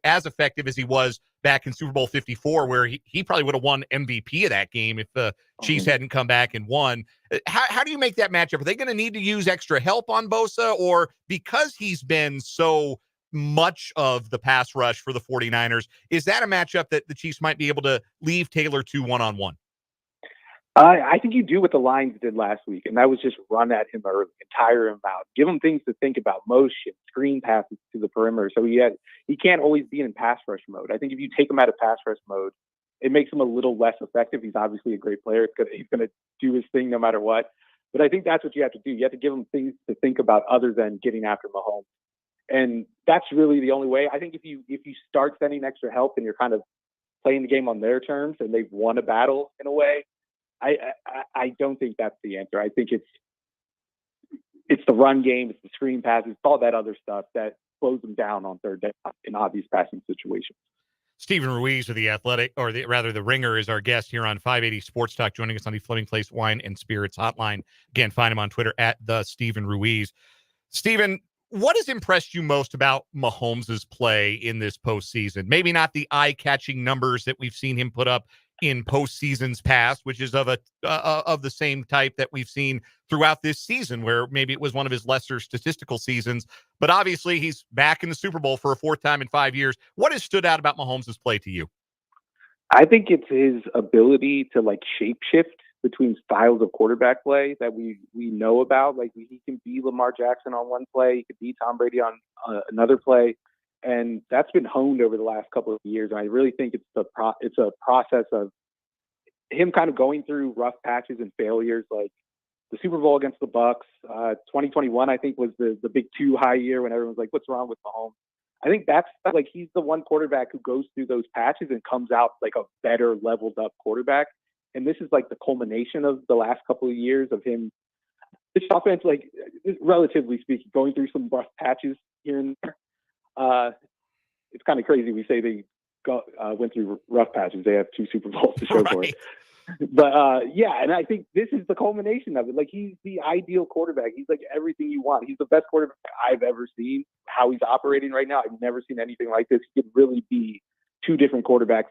as effective as he was back in Super Bowl 54, where he probably would have won MVP of that game if the Chiefs hadn't come back and won. How do you make that matchup? Are they going to need to use extra help on Bosa, or because he's been so much of the pass rush for the 49ers, is that a matchup that the Chiefs might be able to leave Taylor to one-on-one? I think you do what the Lions did last week, and that was just run at him early and tire him out. Give him things to think about, motion, screen passes to the perimeter. So he can't always be in pass rush mode. I think if you take him out of pass rush mode, it makes him a little less effective. He's obviously a great player. He's going to do his thing no matter what. But I think that's what you have to do. You have to give him things to think about other than getting after Mahomes. And that's really the only way. I think if you start sending extra help and you're kind of playing the game on their terms and they've won a battle in a way, I don't think that's the answer. I think it's the run game, it's the screen passes, it's all that other stuff that slows them down on third down in obvious passing situations. Stephen Ruiz of The Athletic, or the Ringer, is our guest here on 580 Sports Talk, joining us on the Floating Place Wine and Spirits Hotline. Again, find him on Twitter at the Stephen Ruiz. Stephen, what has impressed you most about Mahomes' play in this postseason? Maybe not the eye-catching numbers that we've seen him put up in postseasons past, which is of the same type that we've seen throughout this season, where maybe it was one of his lesser statistical seasons. But obviously, he's back in the Super Bowl for a fourth time in 5 years. What has stood out about Mahomes' play to you? I think it's his ability to shapeshift between styles of quarterback play that we know about. Like, he can be Lamar Jackson on one play, he could be Tom Brady on another play, and that's been honed over the last couple of years. And I really think it's a process of him kind of going through rough patches and failures, like the Super Bowl against the Bucks. 2021, I think, was the big too high year when everyone's like, "What's wrong with Mahomes?" I think that's he's the one quarterback who goes through those patches and comes out like a better leveled up quarterback. And this is the culmination of the last couple of years of him. This offense, relatively speaking, going through some rough patches here and there. It's kind of crazy. We say they went through rough patches. They have 2 Super Bowls to show for it. But and I think this is the culmination of it. He's the ideal quarterback. He's everything you want. He's the best quarterback I've ever seen. How he's operating right now, I've never seen anything like this. He could really be 2 different quarterbacks,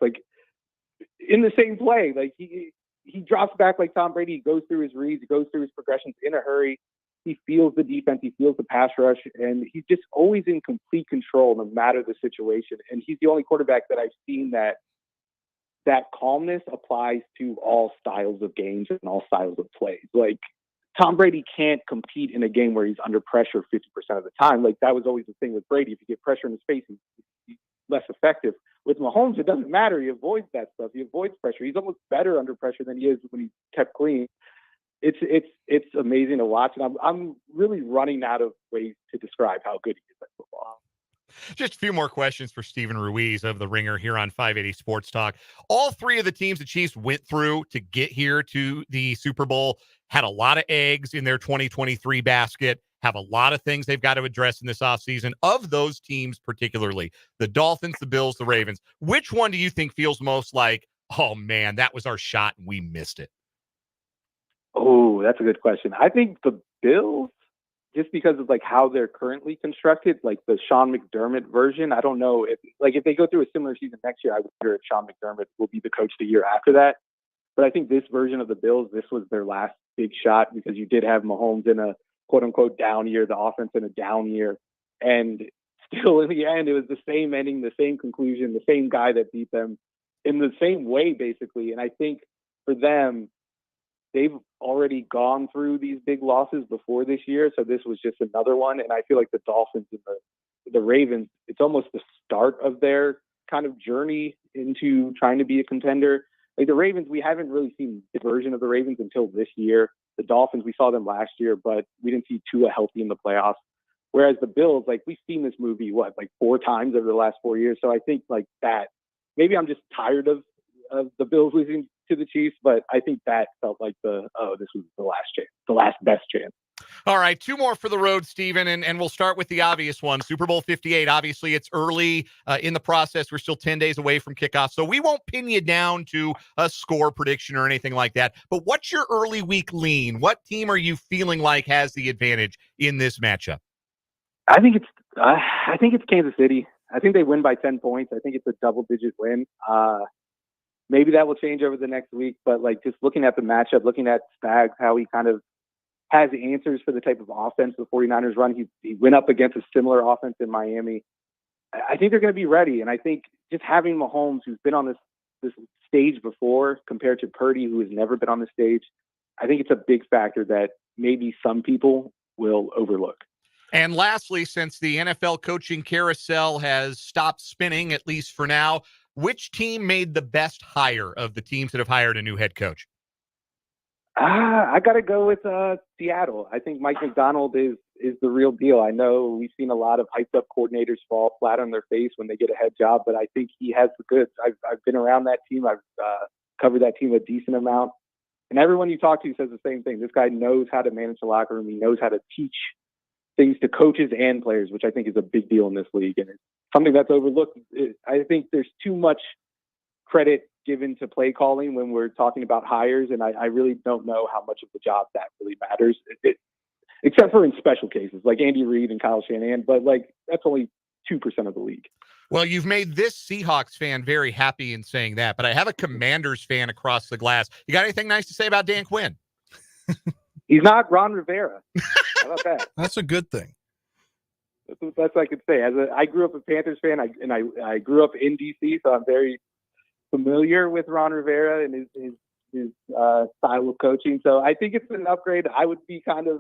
in the same play. He drops back like Tom Brady. He goes through his reads. He goes through his progressions in a hurry. He feels the defense. He feels the pass rush. And he's just always in complete control no matter the situation. And he's the only quarterback that I've seen that calmness applies to all styles of games and all styles of plays. Tom Brady can't compete in a game where he's under pressure 50% of the time. That was always the thing with Brady. If you get pressure in his face, he's less effective. With Mahomes, it doesn't matter. He avoids that stuff. He avoids pressure. He's almost better under pressure than he is when he's kept clean. It's amazing to watch, and I'm really running out of ways to describe how good he is at football. Just a few more questions for Stephen Ruiz of The Ringer here on 580 Sports Talk. All 3 of the teams the Chiefs went through to get here to the Super Bowl had a lot of eggs in their 2023 basket, have a lot of things they've got to address in this offseason. Of those teams particularly, the Dolphins, the Bills, the Ravens, which one do you think feels most like, oh, man, that was our shot and we missed it? Oh, that's a good question. I think the Bills, just because of how they're currently constructed, the Sean McDermott version. I don't know if they go through a similar season next year, I wonder if Sean McDermott will be the coach the year after that. But I think this version of the Bills, this was their last big shot, because you did have Mahomes in a quote unquote down year, the offense in a down year. And still in the end, it was the same ending, the same conclusion, the same guy that beat them in the same way, basically. And I think for them, they've already gone through these big losses before this year. So this was just another one. And I feel like the Dolphins and the Ravens, it's almost the start of their kind of journey into trying to be a contender. The Ravens, we haven't really seen the version of the Ravens until this year. The Dolphins, we saw them last year, but we didn't see Tua healthy in the playoffs. Whereas the Bills, we've seen this movie, 4 times over the last 4 years. So I think that, maybe I'm just tired of the Bills losing to the Chiefs, but I think that felt like this was the last chance, the last best chance. All right, 2 more for the road, Stephen, and we'll start with the obvious one, Super Bowl 58. Obviously, it's early in the process. We're still 10 days away from kickoff, so we won't pin you down to a score prediction or anything like that. But what's your early week lean? What team are you feeling like has the advantage in this matchup? I think it's Kansas City. I think they win by 10 points. I think it's a double-digit win. Maybe that will change over the next week, but just looking at the matchup, looking at Spags, how he kind of has answers for the type of offense the 49ers run. He went up against a similar offense in Miami. I think they're going to be ready. And I think just having Mahomes, who's been on this stage before, compared to Purdy, who has never been on the stage, I think it's a big factor that maybe some people will overlook. And lastly, since the NFL coaching carousel has stopped spinning, at least for now, which team made the best hire of the teams that have hired a new head coach? I got to go with Seattle. I think Mike McDonald is the real deal. I know we've seen a lot of hyped up coordinators fall flat on their face when they get a head job, but I think he has the goods. I've been around that team. I've covered that team a decent amount. And everyone you talk to says the same thing. This guy knows how to manage the locker room. He knows how to teach things to coaches and players, which I think is a big deal in this league. And it's something that's overlooked. I think there's too much credit given to play calling when we're talking about hires. And I really don't know how much of the job that really matters, except for in special cases like Andy Reid and Kyle Shanahan. But like, that's only 2% of the league. Well, you've made this Seahawks fan very happy in saying that, but I have a Commanders fan across the glass. You got anything nice to say about Dan Quinn? He's not Ron Rivera. How about that? That's a good thing. That's the best I could say. I grew up a Panthers fan, and I grew up in DC, so I'm very familiar with Ron Rivera and his style of coaching. So I think it's an upgrade. I would be kind of,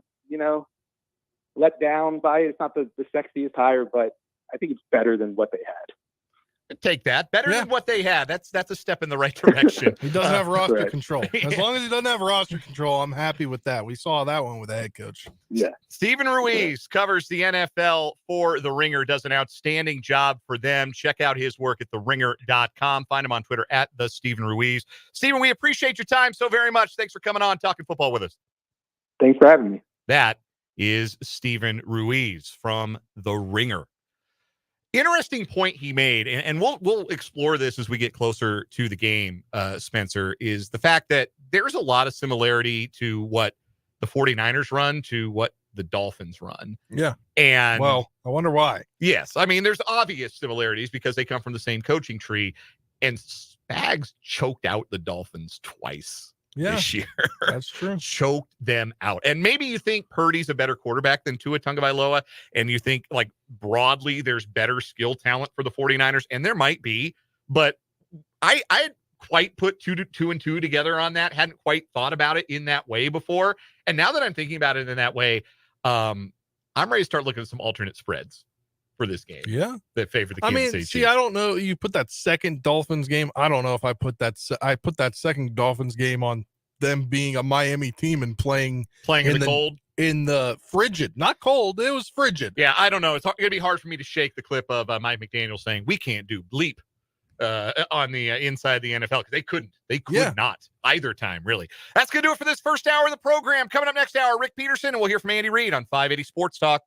let down by it. It's not the sexiest hire, but I think it's better than what they had. Take that. Better than what they had. That's a step in the right direction. He doesn't have roster correct. control. As long as he doesn't have roster control, I'm happy with that. We saw that one with the head coach. Yeah. Stephen Ruiz covers the NFL for The Ringer, does an outstanding job for them. Check out his work at theringer.com. Find him on Twitter at the Stephen Ruiz. Stephen, we appreciate your time so very much. Thanks for coming on, talking football with us. Thanks for having me. That is Stephen Ruiz from The Ringer. Interesting point he made, and we'll explore this as we get closer to the game, Spencer, is the fact that there's a lot of similarity to what the 49ers run to what the Dolphins run. Yeah. And well, I wonder why. Yes. I mean, there's obvious similarities because they come from the same coaching tree, and Spags choked out the Dolphins twice this year. That's true. Choked them out. And maybe you think Purdy's a better quarterback than Tua Tagovailoa, and you think like broadly there's better skill talent for the 49ers, and there might be, but I had quite put two and two together on that. Hadn't quite thought about it in that way before. And now that I'm thinking about it in that way, I'm ready to start looking at some alternate spreads for this game. Yeah. That favor the Kansas City Chiefs. I don't know. You put that second Dolphins game. I don't know if I put that second Dolphins game on them being a Miami team and playing in the cold. In the frigid, not cold. It was frigid. Yeah, I don't know. It's going to be hard for me to shake the clip of Mike McDaniel saying we can't do bleep on the inside the NFL because they couldn't. They could not either time, really. That's going to do it for this first hour of the program. Coming up next hour, Rick Peterson, and we'll hear from Andy Reid on 580 Sports Talk.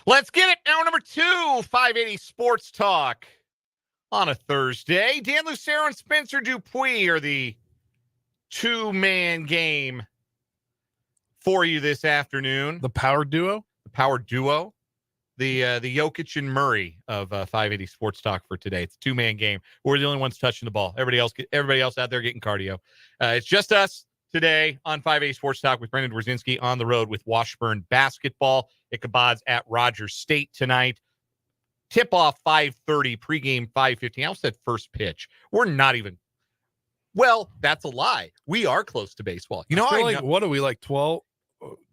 Let's get it. Hour number 2, 580 Sports Talk on a Thursday. Dan Lucero and Spencer Dupuis are the two-man game for you this afternoon. The power duo? The power duo. The Jokic and Murray of 580 Sports Talk for today. It's a two-man game. We're the only ones touching the ball. Everybody else out there getting cardio. It's just us today on 580 Sports Talk with Brendan Wierzinski on the road with Washburn basketball. Ichabod's at Rogers State tonight. Tip-off 5:30, pregame 5:15. I almost said first pitch. We're not even. Well, that's a lie. We are close to baseball. You know, what are we, like 12?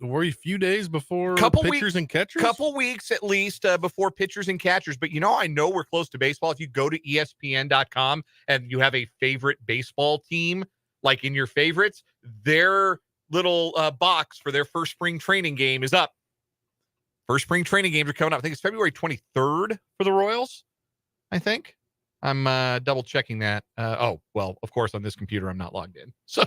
Were we a few days before pitchers and catchers? Couple weeks at least before pitchers and catchers. But, I know we're close to baseball. If you go to ESPN.com and you have a favorite baseball team, like in your favorites, their little box for their first spring training game is up. First spring training games are coming up. I think it's February 23rd for the Royals, I think. I'm double checking that. Of course, on this computer, I'm not logged in. So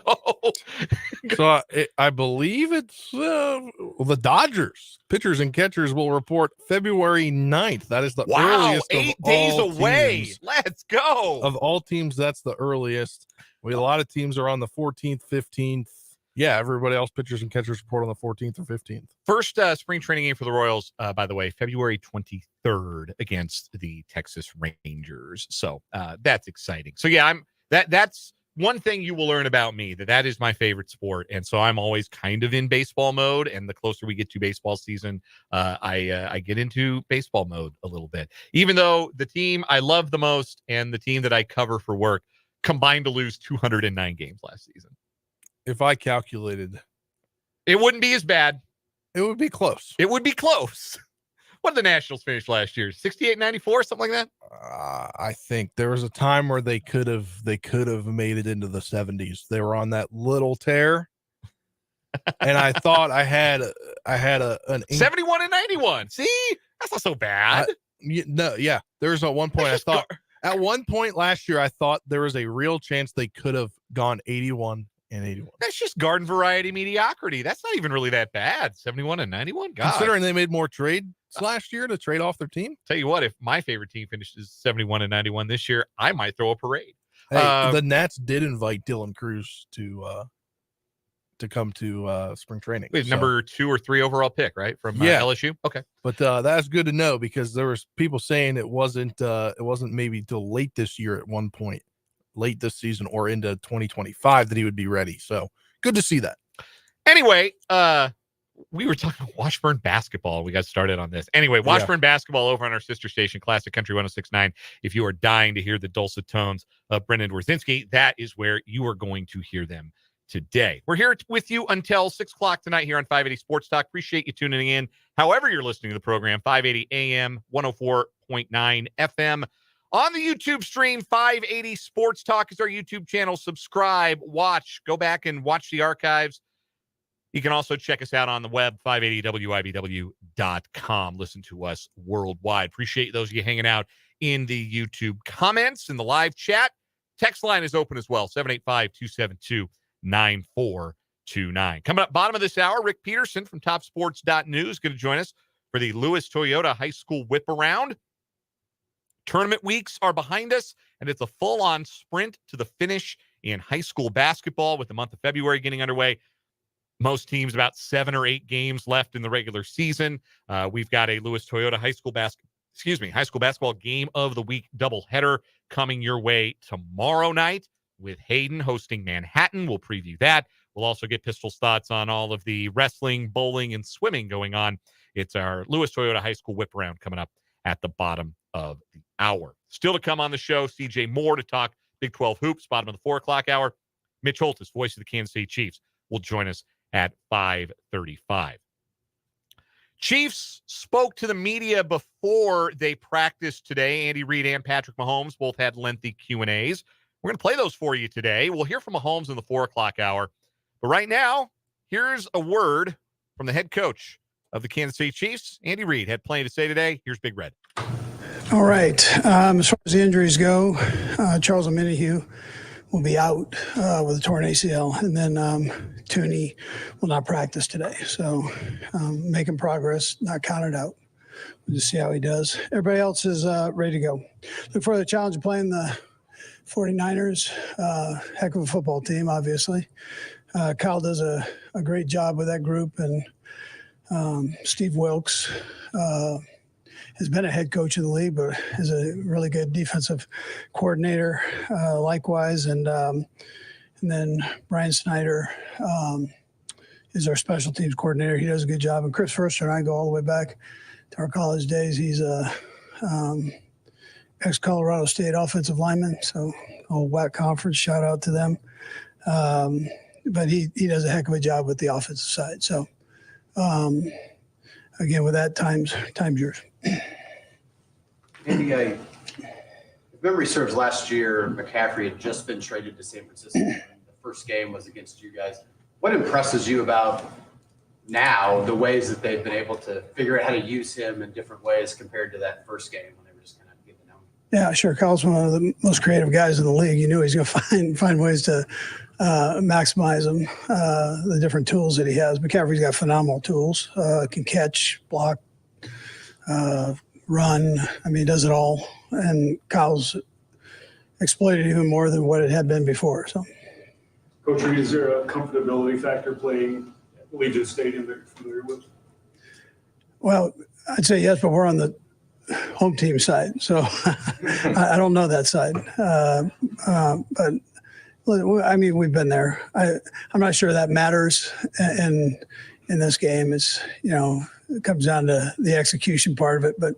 I believe it's the Dodgers. Pitchers and catchers will report February 9th. That is the earliest. 8 days away. Teams. Let's go. Of all teams, that's the earliest. A lot of teams are on the 14th, 15th. Yeah, everybody else, pitchers and catchers, report on the 14th or 15th. First spring training game for the Royals, by the way, February 23rd against the Texas Rangers. So that's exciting. So yeah, that's one thing you will learn about me, that is my favorite sport. And so I'm always kind of in baseball mode. And the closer we get to baseball season, I get into baseball mode a little bit. Even though the team I love the most and the team that I cover for work combined to lose 209 games last season. If I calculated, it wouldn't be as bad. It would be close. It would be close. What did the Nationals finish last year? 68-94, something like that? I think there was a time where they could have made it into the 70s. They were on that little tear. And I thought I had an 71-91. See? That's not so bad. There's at one point at one point last year I thought there was a real chance they could have gone 81. And 81. That's just garden variety mediocrity. That's not even really that bad. 71-91. God. Considering they made more trades last year to trade off their team. Tell you what, if my favorite team finishes 71-91 this year, I might throw a parade. Hey, the Nats did invite Dylan Cruz to come to spring training. Wait, number 2 or 3 overall pick, right? From LSU. Okay. But that's good to know because there was people saying it wasn't maybe till late this year at one point. Late this season or into 2025 that he would be ready. So good to see that. Anyway, we were talking Washburn basketball. We got started on this. Anyway, Washburn basketball over on our sister station, Classic Country 106.9. If you are dying to hear the dulcet tones of Brendan Wierzinski, that is where you are going to hear them today. We're here with you until 6 o'clock tonight here on 580 Sports Talk. Appreciate you tuning in. However you're listening to the program, 580 AM, 104.9 FM. On the YouTube stream, 580 Sports Talk is our YouTube channel. Subscribe, watch, go back and watch the archives. You can also check us out on the web, 580wibw.com. Listen to us worldwide. Appreciate those of you hanging out in the YouTube comments, in the live chat. Text line is open as well, 785-272-9429. Coming up bottom of this hour, Rick Peterson from TopSports.News going to join us for the Lewis Toyota High School Whip Around. Tournament weeks are behind us, and it's a full-on sprint to the finish in high school basketball with the month of February getting underway. Most teams about 7 or 8 games left in the regular season. We've got a Lewis Toyota high school basketball game of the week doubleheader coming your way tomorrow night with Hayden hosting Manhattan. We'll preview that. We'll also get Pistol's thoughts on all of the wrestling, bowling, and swimming going on. It's our Lewis Toyota High School Whip Around coming up at the bottom of the hour. Still to come on the show, CJ Moore to talk Big 12 hoops, bottom of the 4 o'clock hour. Mitch Holthus, voice of the Kansas City Chiefs, will join us at 5:35. Chiefs spoke to the media before they practiced today. Andy Reid and Patrick Mahomes both had lengthy Q&As. We're going to play those for you today. We'll hear from Mahomes in the 4 o'clock hour. But right now, here's a word from the head coach of the Kansas City Chiefs. Andy Reid had plenty to say today. Here's Big Red. All right. As far as the injuries go, Charles Omenihu will be out with a torn ACL, and then Tooney will not practice today. So making progress, not counted out. we'll just see how he does. Everybody else is ready to go. Look for the challenge of playing the 49ers. Heck of a football team, obviously. Kyle does a great job with that group, and Steve Wilkes has been a head coach in the league, but is a really good defensive coordinator likewise. And then Brian Snyder is our special teams coordinator. He does a good job. And Chris Firster and I go all the way back to our college days. He's a ex-Colorado State offensive lineman, so whole WAC conference, shout out to them. But he does a heck of a job with the offensive side. So, again, with that, time's yours. Andy, if memory serves, last year McCaffrey had just been traded to San Francisco, and the first game was against you guys. What impresses you about now the ways that they've been able to figure out how to use him in different ways compared to that first game when they were just kind of getting him? Yeah, sure. Kyle's one of the most creative guys in the league. You knew he's going to find ways to maximize them, the different tools that he has. McCaffrey's got phenomenal tools. Can catch, block, run. I mean, he does it all. And Kyle's exploited even more than what it had been before. So, Coach Reid, is there a comfortability factor playing at Allegiant Stadium that you're familiar with? Well, I'd say yes, but we're on the home team side, so I don't know that side. But I mean, we've been there. I'm not sure that matters in this game. It's, it comes down to the execution part of it. But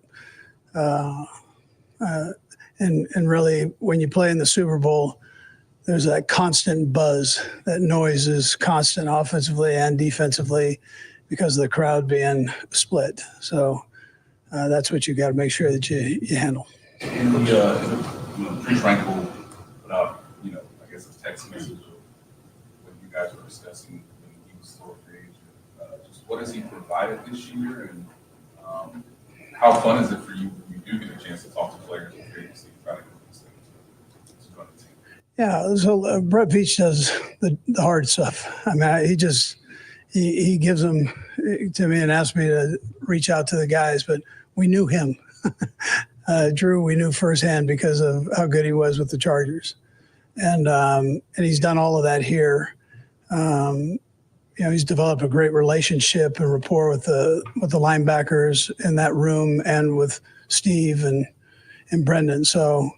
and really, when you play in the Super Bowl, there's that constant buzz. That noise is constant offensively and defensively because of the crowd being split. So that's what you got to make sure that you handle. In the pre-Frankel put out, I guess a text message of what you guys were discussing when he was still a free agent. Just what has he provided this year, and how fun is it for you when you do get a chance to talk to players and free agency, try to get these things to run the team? Yeah, so Brett Veach does the hard stuff. I mean, he gives them to me and asks me to reach out to the guys, but we knew him. Drew, we knew firsthand because of how good he was with the Chargers. And he's done all of that here. He's developed a great relationship and rapport with the linebackers in that room and with Steve and Brendan. So,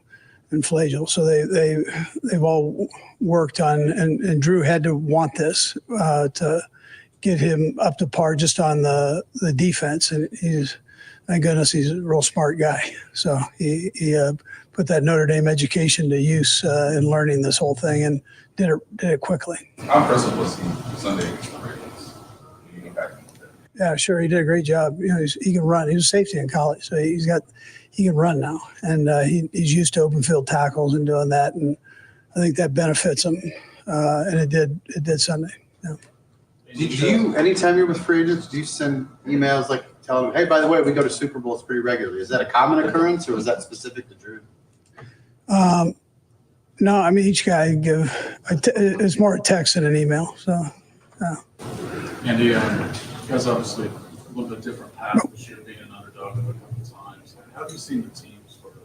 and Flagel. So they've all worked on, and Drew had to want this to get him up to par just on the defense. And thank goodness he's a real smart guy. So he put that Notre Dame education to use in learning this whole thing and did it quickly. How impressive was he Sunday against the Ravens? Yeah, sure. He did a great job. He can run. He was safety in college, so he can run now, and he's used to open field tackles and doing that, and I think that benefits him. And it did Sunday. Yeah. Do you, anytime you're with free agents, do you send emails like telling them, hey, by the way, we go to Super Bowls pretty regularly? Is that a common occurrence, or is that specific to Drew? No, I mean, each guy it's more a text than an email. So, yeah. Andy, you guys obviously a little bit different path this year, being an underdog a couple of times. How have you seen the team sort of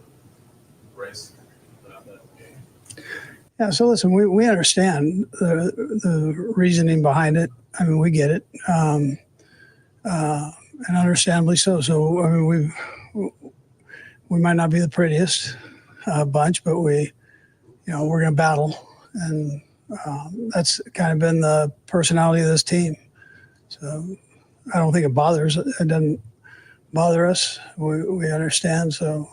embrace that game? Yeah, so listen, we understand the reasoning behind it. I mean, we get it, and understandably so. So, I mean, we might not be the prettiest bunch, but we're going to battle, and that's kind of been the personality of this team. So, I don't think it bothers. It doesn't bother us. We understand. So,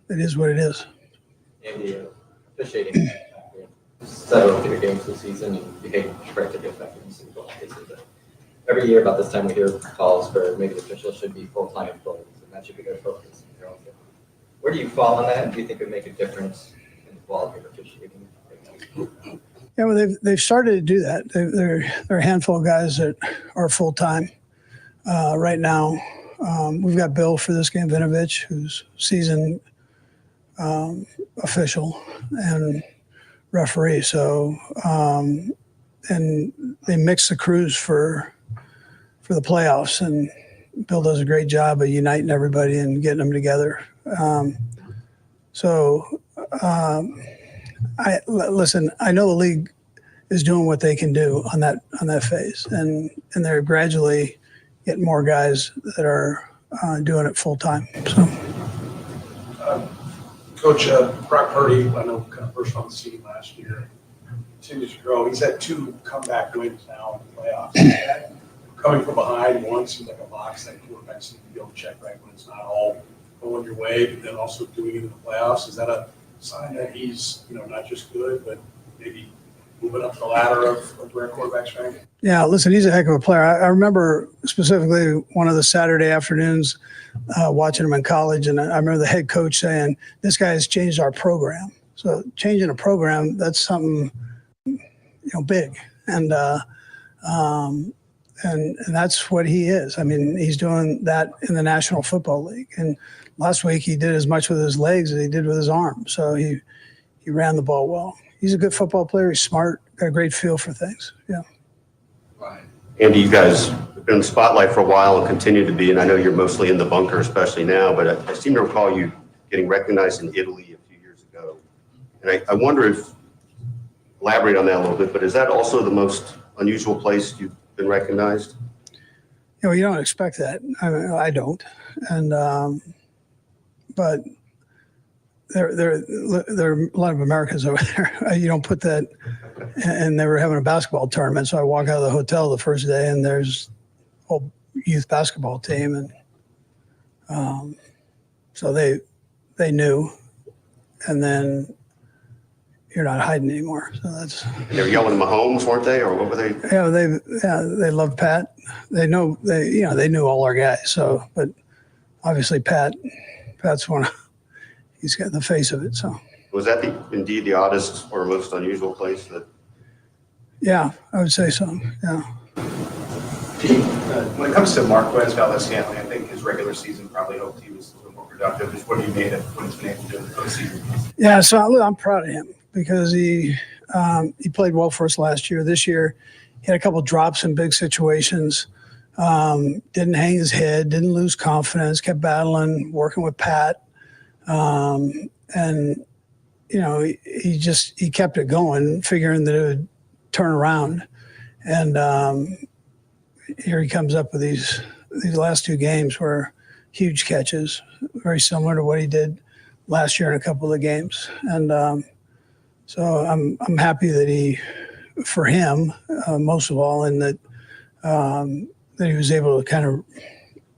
it is what it is. Andy, officiating several of your games this season, and became correctly effective in Super Bowl cases. Every year about this time we hear calls for maybe the officials should be full-time employees, and that should be their focus. Where do you fall on that? Do you think it would make a difference in the quality of officiating? Yeah, well, they've started to do that. There are a handful of guys that are full-time right now. We've got Bill for this game, Vinovich, who's season official and referee. So, and they mix the crews for the playoffs, and Bill does a great job of uniting everybody and getting them together. Listen, I know the league is doing what they can do on that phase, and they're gradually getting more guys that are doing it full time. So, Coach, Brock Purdy, I know kind of burst on the scene last year, continues to grow. He's had 2 comeback wins now in the playoffs. Coming from behind, one seems like a box that quarterbacks seem to be able to check right when it's not all going your way, but then also doing it in the playoffs. Is that a sign that he's, not just good, but maybe moving up the ladder of where quarterbacks rank? Yeah, listen, he's a heck of a player. I remember specifically one of the Saturday afternoons watching him in college, and I remember the head coach saying, "This guy has changed our program." So changing a program, that's something, big. And that's what he is. I mean, he's doing that in the National Football League. And last week he did as much with his legs as he did with his arms. So he ran the ball well. He's a good football player. He's smart, got a great feel for things. Yeah. Andy, you guys have been in the spotlight for a while and continue to be, and I know you're mostly in the bunker, especially now, but I seem to recall you getting recognized in Italy a few years ago. And I wonder if, elaborate on that a little bit, but is that also the most unusual place you've been recognized? You don't expect that. I don't. And but there are a lot of Americans over there. You don't put that. And they were having a basketball tournament, so I walk out of the hotel the first day, and there's a whole youth basketball team, and so they knew, and then you're not hiding anymore. So that's. They were yelling Mahomes, weren't they, or what were they? Yeah, they love Pat. They knew all our guys. So, but obviously Pat's he's got the face of it. So. Was that indeed the oddest or most unusual place that? Yeah, I would say so. Yeah. Pete, when it comes to Marquez Valdes-Scantling, I think his regular season probably hoped he was a little more productive. Just what he made of what he's been able to do in the postseason. Yeah, so I'm proud of him because he played well for us last year. This year, he had a couple drops in big situations. Didn't hang his head, didn't lose confidence, kept battling, working with Pat, and. He kept it going, figuring that it would turn around. And here he comes up with these last 2 games were huge catches, very similar to what he did last year in a couple of games. And so I'm happy that for him, most of all, and that he was able to kind of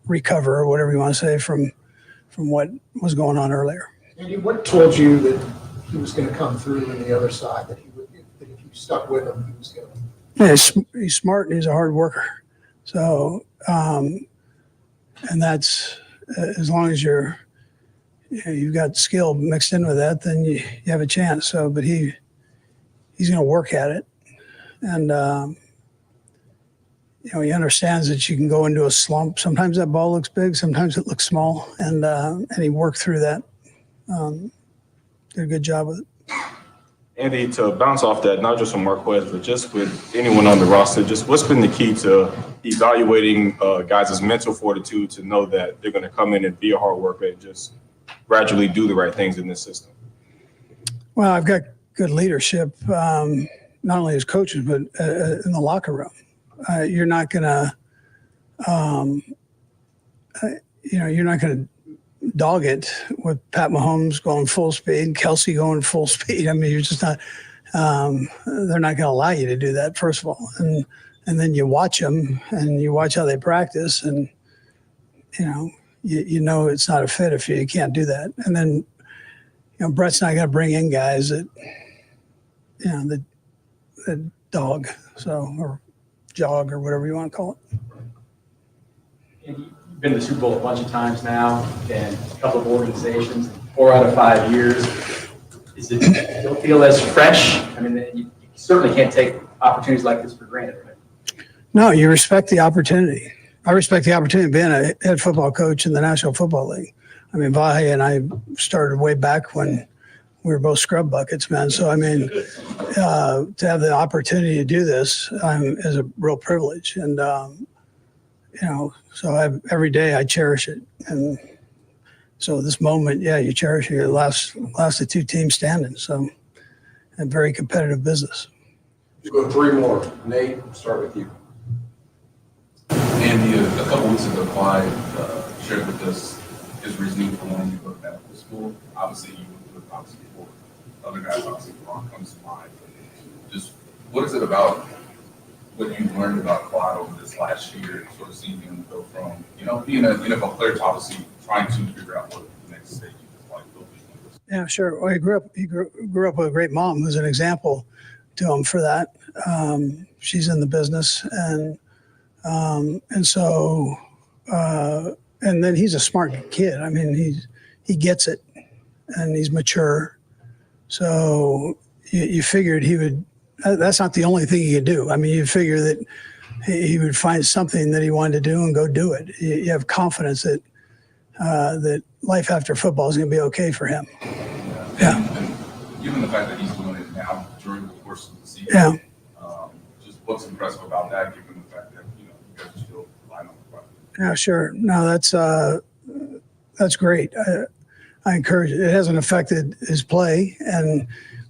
recover, or whatever you want to say, from what was going on earlier. Andy, what told you that he was going to come through on the other side, that if you stuck with him, he was going to? Yeah, he's smart and he's a hard worker. So, and that's as long as you've got skill mixed in with that, then you have a chance. So, but he's going to work at it, and he understands that you can go into a slump. Sometimes that ball looks big, sometimes it looks small, and he worked through that. Did a good job with it. Andy, to bounce off that, not just from Marquez, but just with anyone on the roster, just what's been the key to evaluating guys' mental fortitude to know that they're going to come in and be a hard worker and just gradually do the right things in this system? Well, I've got good leadership, not only as coaches, but in the locker room. You're not going to dog it with Pat Mahomes going full speed, Kelsey going full speed. I mean, you're just not. They're not going to allow you to do that, first of all, and then you watch them and you watch how they practice, and you know it's not a fit if you can't do that. And then Brett's not going to bring in guys that that dog, or jog, or whatever you want to call it. You've been to the Super Bowl a bunch of times now, and a couple of organizations, 4 out of 5 years. Is it still feel as fresh? I mean, you certainly can't take opportunities like this for granted, right? No, you respect the opportunity. I respect the opportunity of being a head football coach in the National Football League. I mean, Vahe and I started way back when we were both scrub buckets, man. So, I mean, to have the opportunity to do this is a real privilege. And, So every day I cherish it. And so this moment, you cherish it. It lasts the two teams standing. So, a very competitive business. You go 3 more. Nate, start with you. Andy, a couple weeks ago, Clyde shared with us his reasoning for wanting to go to medical school. Obviously, you went through it, obviously, before. Other guys, obviously, Ron comes to mind. Just what is it about what you've learned about Clyde over this last year, sort of seeing him go from, being an NFL player to obviously trying to figure out what the next stage of his life will be? Yeah, sure. Well, he grew up with a great mom who's an example to him for that. She's in the business, and so and then he's a smart kid. I mean, he gets it, and he's mature. So you figured he would. That's not the only thing he could do. I mean, you figure that he would find something that he wanted to do and go do it. You have confidence that that life after football is going to be okay for him. And given the fact that he's doing it now during the course of the season, just what's impressive about that, given the fact that you guys are still relying on the front? Yeah, sure. No, that's great. I encourage it. It hasn't affected his play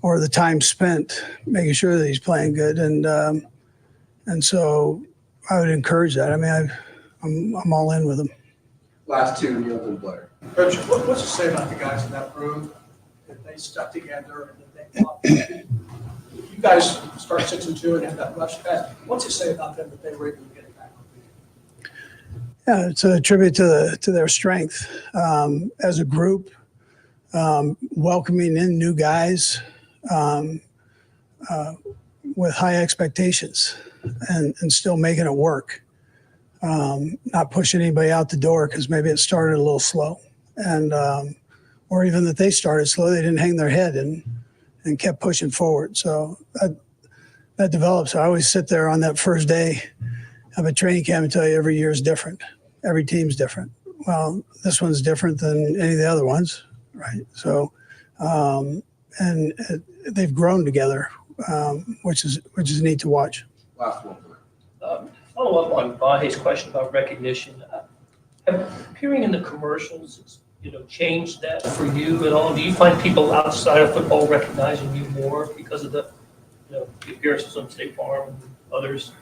or the time spent making sure that he's playing good, and so I would encourage that. I mean, I'm all in with him. Last 2, Neil and Blair. Coach, what's to say about the guys in that room, that they stuck together and that they fought? You guys start 6-2 and have that rush back. What's it say about them that they were able to get it back? Yeah, it's a tribute to their strength as a group, welcoming in new guys with high expectations and still making it work. Not pushing anybody out the door because maybe it started a little slow, and or even that they started slow, they didn't hang their head and kept pushing forward. So that develops. I always sit there on that first day of a training camp and tell you every year is different. Every team's different. Well, this one's different than any of the other ones, right? So, and they've grown together, which is neat to watch. Last one. Follow up on Vahe's question about recognition. Appearing in the commercials, changed that for you at all? Do you find people outside of football recognizing you more because of the appearances on State Farm and others?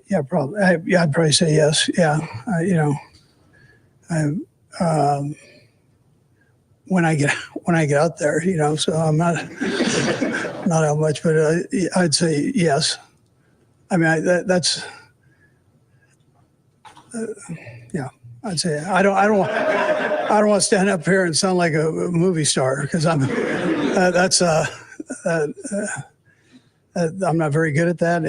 Yeah, probably. I'd probably say yes. Yeah, when I get out there, so I'm not how much, but I'd say yes. I mean, that's yeah. I'd say I don't want to stand up here and sound like a movie star because I'm not very good at that,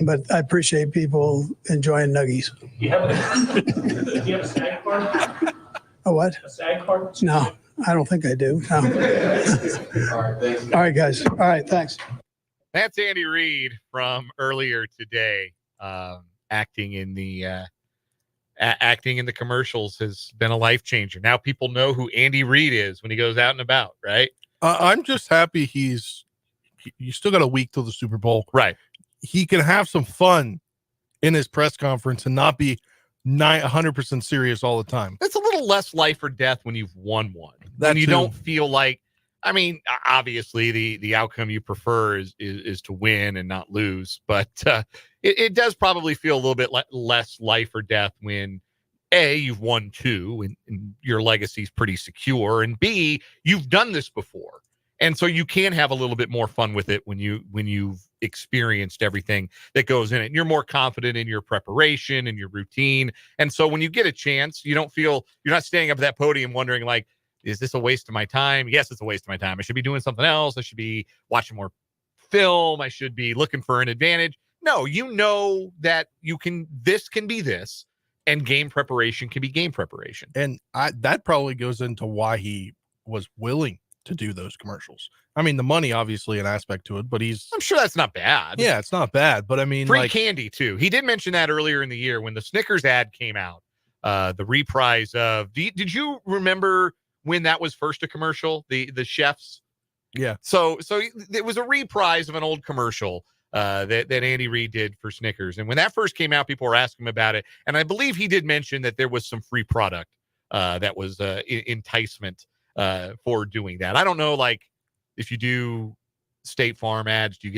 but I appreciate people enjoying nuggies. Do you have a SAG card? A what? A SAG card? No, I don't think I do. No. All right, thanks. All right, guys. All right, thanks. That's Andy Reid from earlier today. Acting in the commercials has been a life changer. Now people know who Andy Reid is when he goes out and about, right? I'm just happy you still got a week till the Super Bowl. Right. He can have some fun in his press conference and not be 100% serious all the time. It's a little less life or death when you've won one. That you too. Don't feel like, I mean, obviously the outcome you prefer is to win and not lose, but it does probably feel a little bit less life or death when A, you've won 2 and your legacy is pretty secure, and B, you've done this before. And so you can have a little bit more fun with it when you've experienced everything that goes in it. And you're more confident in your preparation and your routine. And so when you get a chance, you're not standing up at that podium wondering like, is this a waste of my time? Yes, it's a waste of my time. I should be doing something else. I should be watching more film. I should be looking for an advantage. No, you know that this can be this, and game preparation can be game preparation. And that probably goes into why he was willing to do those commercials. I mean, the money obviously an aspect to it, but I'm sure that's not bad. Yeah, it's not bad, but I mean, free candy too. He did mention that earlier in the year when the Snickers ad came out. The reprise of did you remember when that was first a commercial? The chefs. Yeah. So it was a reprise of an old commercial that Andy Reid did for Snickers. And when that first came out, people were asking him about it. And I believe he did mention that there was some free product that was enticement for doing that. I don't know, like, if you do State Farm ads, do you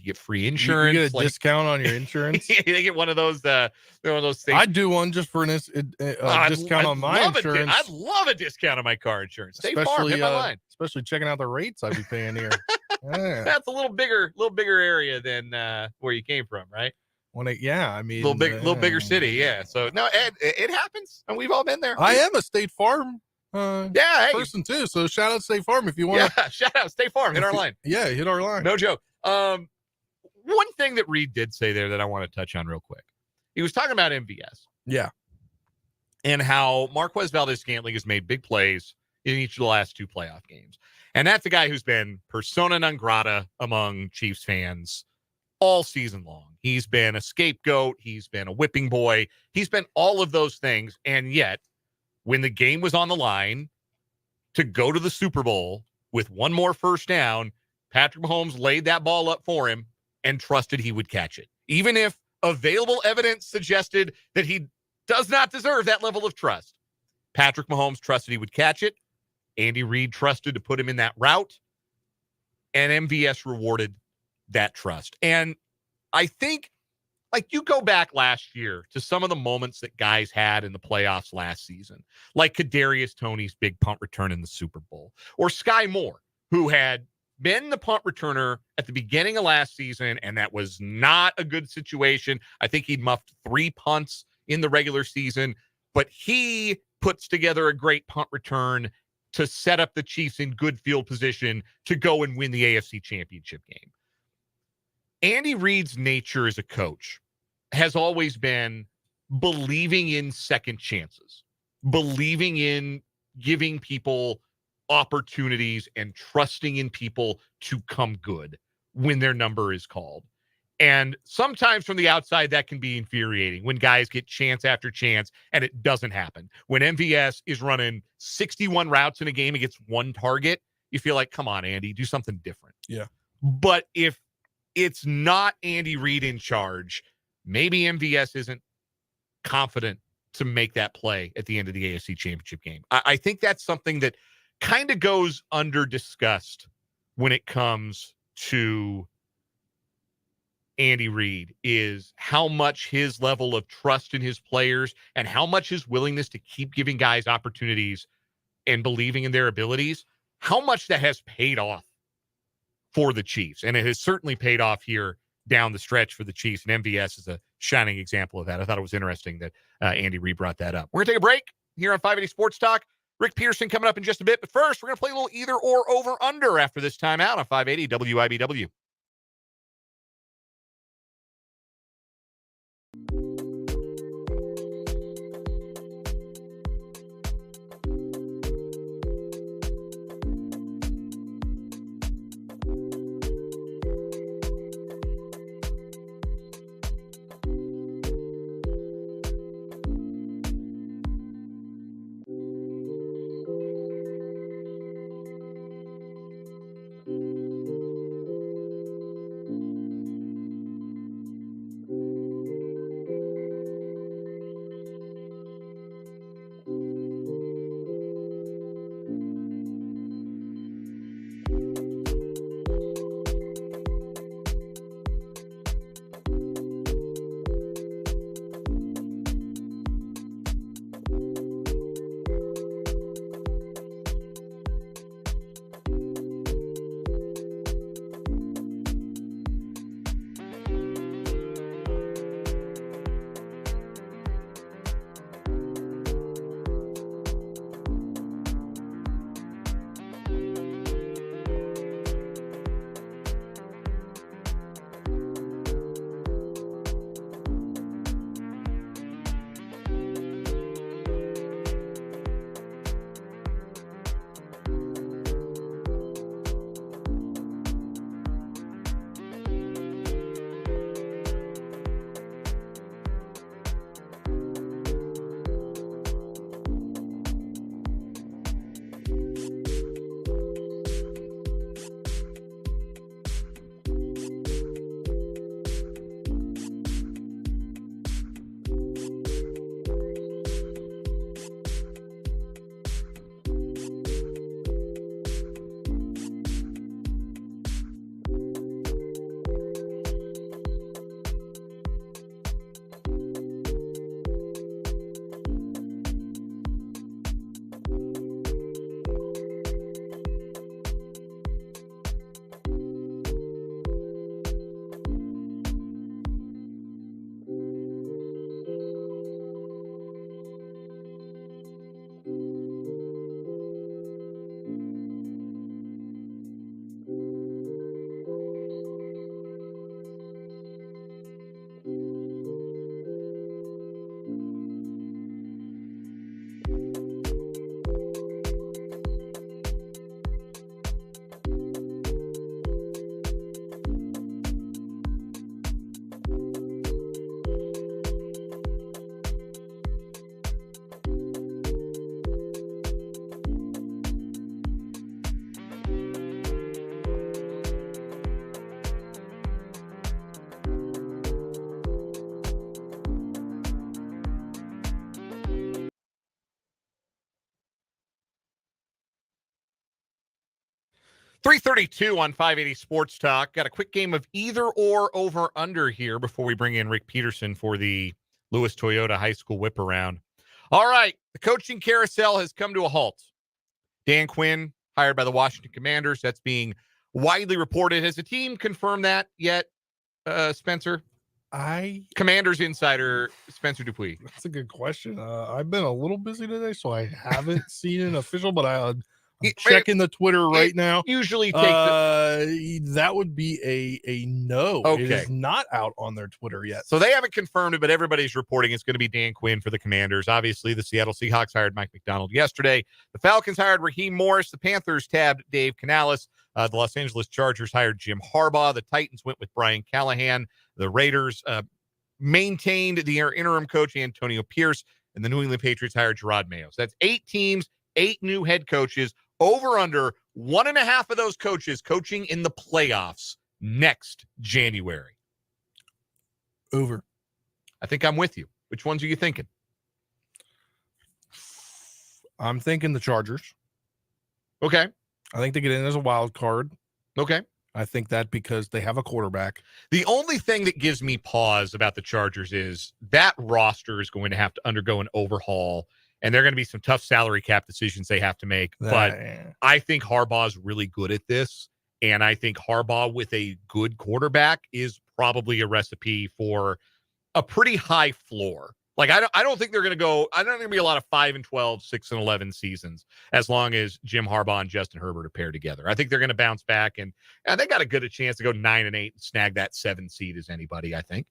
get free insurance? You get a discount on your insurance? They get one of those things. I'd do one just for a discount on my insurance. I'd love a discount on my car insurance. State Farm, hit my line. Especially checking out the rates I'd be paying here. Yeah. That's a little bigger area than where you came from, right? I mean, little bigger city, yeah. So no, it happens, and we've all been there. I am a State Farm person too. So shout out State Farm if you want. Yeah, shout out State Farm. Hit our line. Yeah, hit our line. No joke. One thing that Reid did say there that I want to touch on real quick. He was talking about MVS. Yeah. And how Marquez Valdes-Scantling has made big plays in each of the last 2 playoff games. And that's a guy who's been persona non grata among Chiefs fans all season long. He's been a scapegoat. He's been a whipping boy. He's been all of those things. And yet, when the game was on the line to go to the Super Bowl with one more first down, Patrick Mahomes laid that ball up for him and trusted he would catch it. Even if available evidence suggested that he does not deserve that level of trust, Patrick Mahomes trusted he would catch it. Andy Reid trusted to put him in that route, and MVS rewarded that trust. And I think, like, you go back last year to some of the moments that guys had in the playoffs last season, like Kadarius Toney's big punt return in the Super Bowl, or Sky Moore, who had been the punt returner at the beginning of last season, and that was not a good situation. I think he'd muffed 3 punts in the regular season, but he puts together a great punt return to set up the Chiefs in good field position to go and win the AFC Championship game. Andy Reid's nature as a coach has always been believing in second chances, believing in giving people opportunities and trusting in people to come good when their number is called. And sometimes from the outside, that can be infuriating when guys get chance after chance and it doesn't happen. When MVS is running 61 routes in a game and gets 1 target, you feel like, come on, Andy, do something different. Yeah. But if it's not Andy Reid in charge, maybe MVS isn't confident to make that play at the end of the AFC Championship game. I think that's something that kind of goes under discussed when it comes to Andy Reid, is how much his level of trust in his players and how much his willingness to keep giving guys opportunities and believing in their abilities, how much that has paid off for the Chiefs. And it has certainly paid off here down the stretch for the Chiefs, and MVS is a shining example of that. I thought it was interesting that Andy Reid brought that up. We're going to take a break here on 580 Sports Talk. Rick Peterson coming up in just a bit, but first we're going to play a little either or over under after this timeout on 580 WIBW. 3:32 on 580 Sports Talk. Got a quick game of either or over under here before we bring in Rick Peterson for the Lewis Toyota High School whip around. All right, the coaching carousel has come to a halt. Dan Quinn hired by the Washington Commanders. That's being widely reported. Has the team confirmed that yet, Spencer? Commanders insider Spencer Dupuis. That's a good question. I've been a little busy today, so I haven't seen an official, but I'm checking the Twitter right now. Usually take that would be a no. Okay. It is not out on their Twitter yet. So they haven't confirmed it, but everybody's reporting it's going to be Dan Quinn for the Commanders. Obviously, the Seattle Seahawks hired Mike McDonald yesterday. The Falcons hired Raheem Morris. The Panthers tabbed Dave Canales. The Los Angeles Chargers hired Jim Harbaugh. The Titans went with Brian Callahan. The Raiders maintained the interim coach, Antonio Pierce. And the New England Patriots hired Gerard Mayo. So that's 8 teams, 8 new head coaches. Over under 1.5 of those coaches coaching in the playoffs next January. Over. I think I'm with you. Which ones are you thinking? I'm thinking the Chargers. Okay. I think they get in as a wild card. Okay. I think that because they have a quarterback. The only thing that gives me pause about the Chargers is that roster is going to have to undergo an overhaul, and there are going to be some tough salary cap decisions they have to make. But I think Harbaugh's really good at this, and I think Harbaugh with a good quarterback is probably a recipe for a pretty high floor. Like, I don't think they're going to go – I don't think there's going to be a lot of 5-12, 6-11 seasons as long as Jim Harbaugh and Justin Herbert are paired together. I think they're going to bounce back, and they got a good chance to go 9-8 and snag that 7 seed as anybody, I think.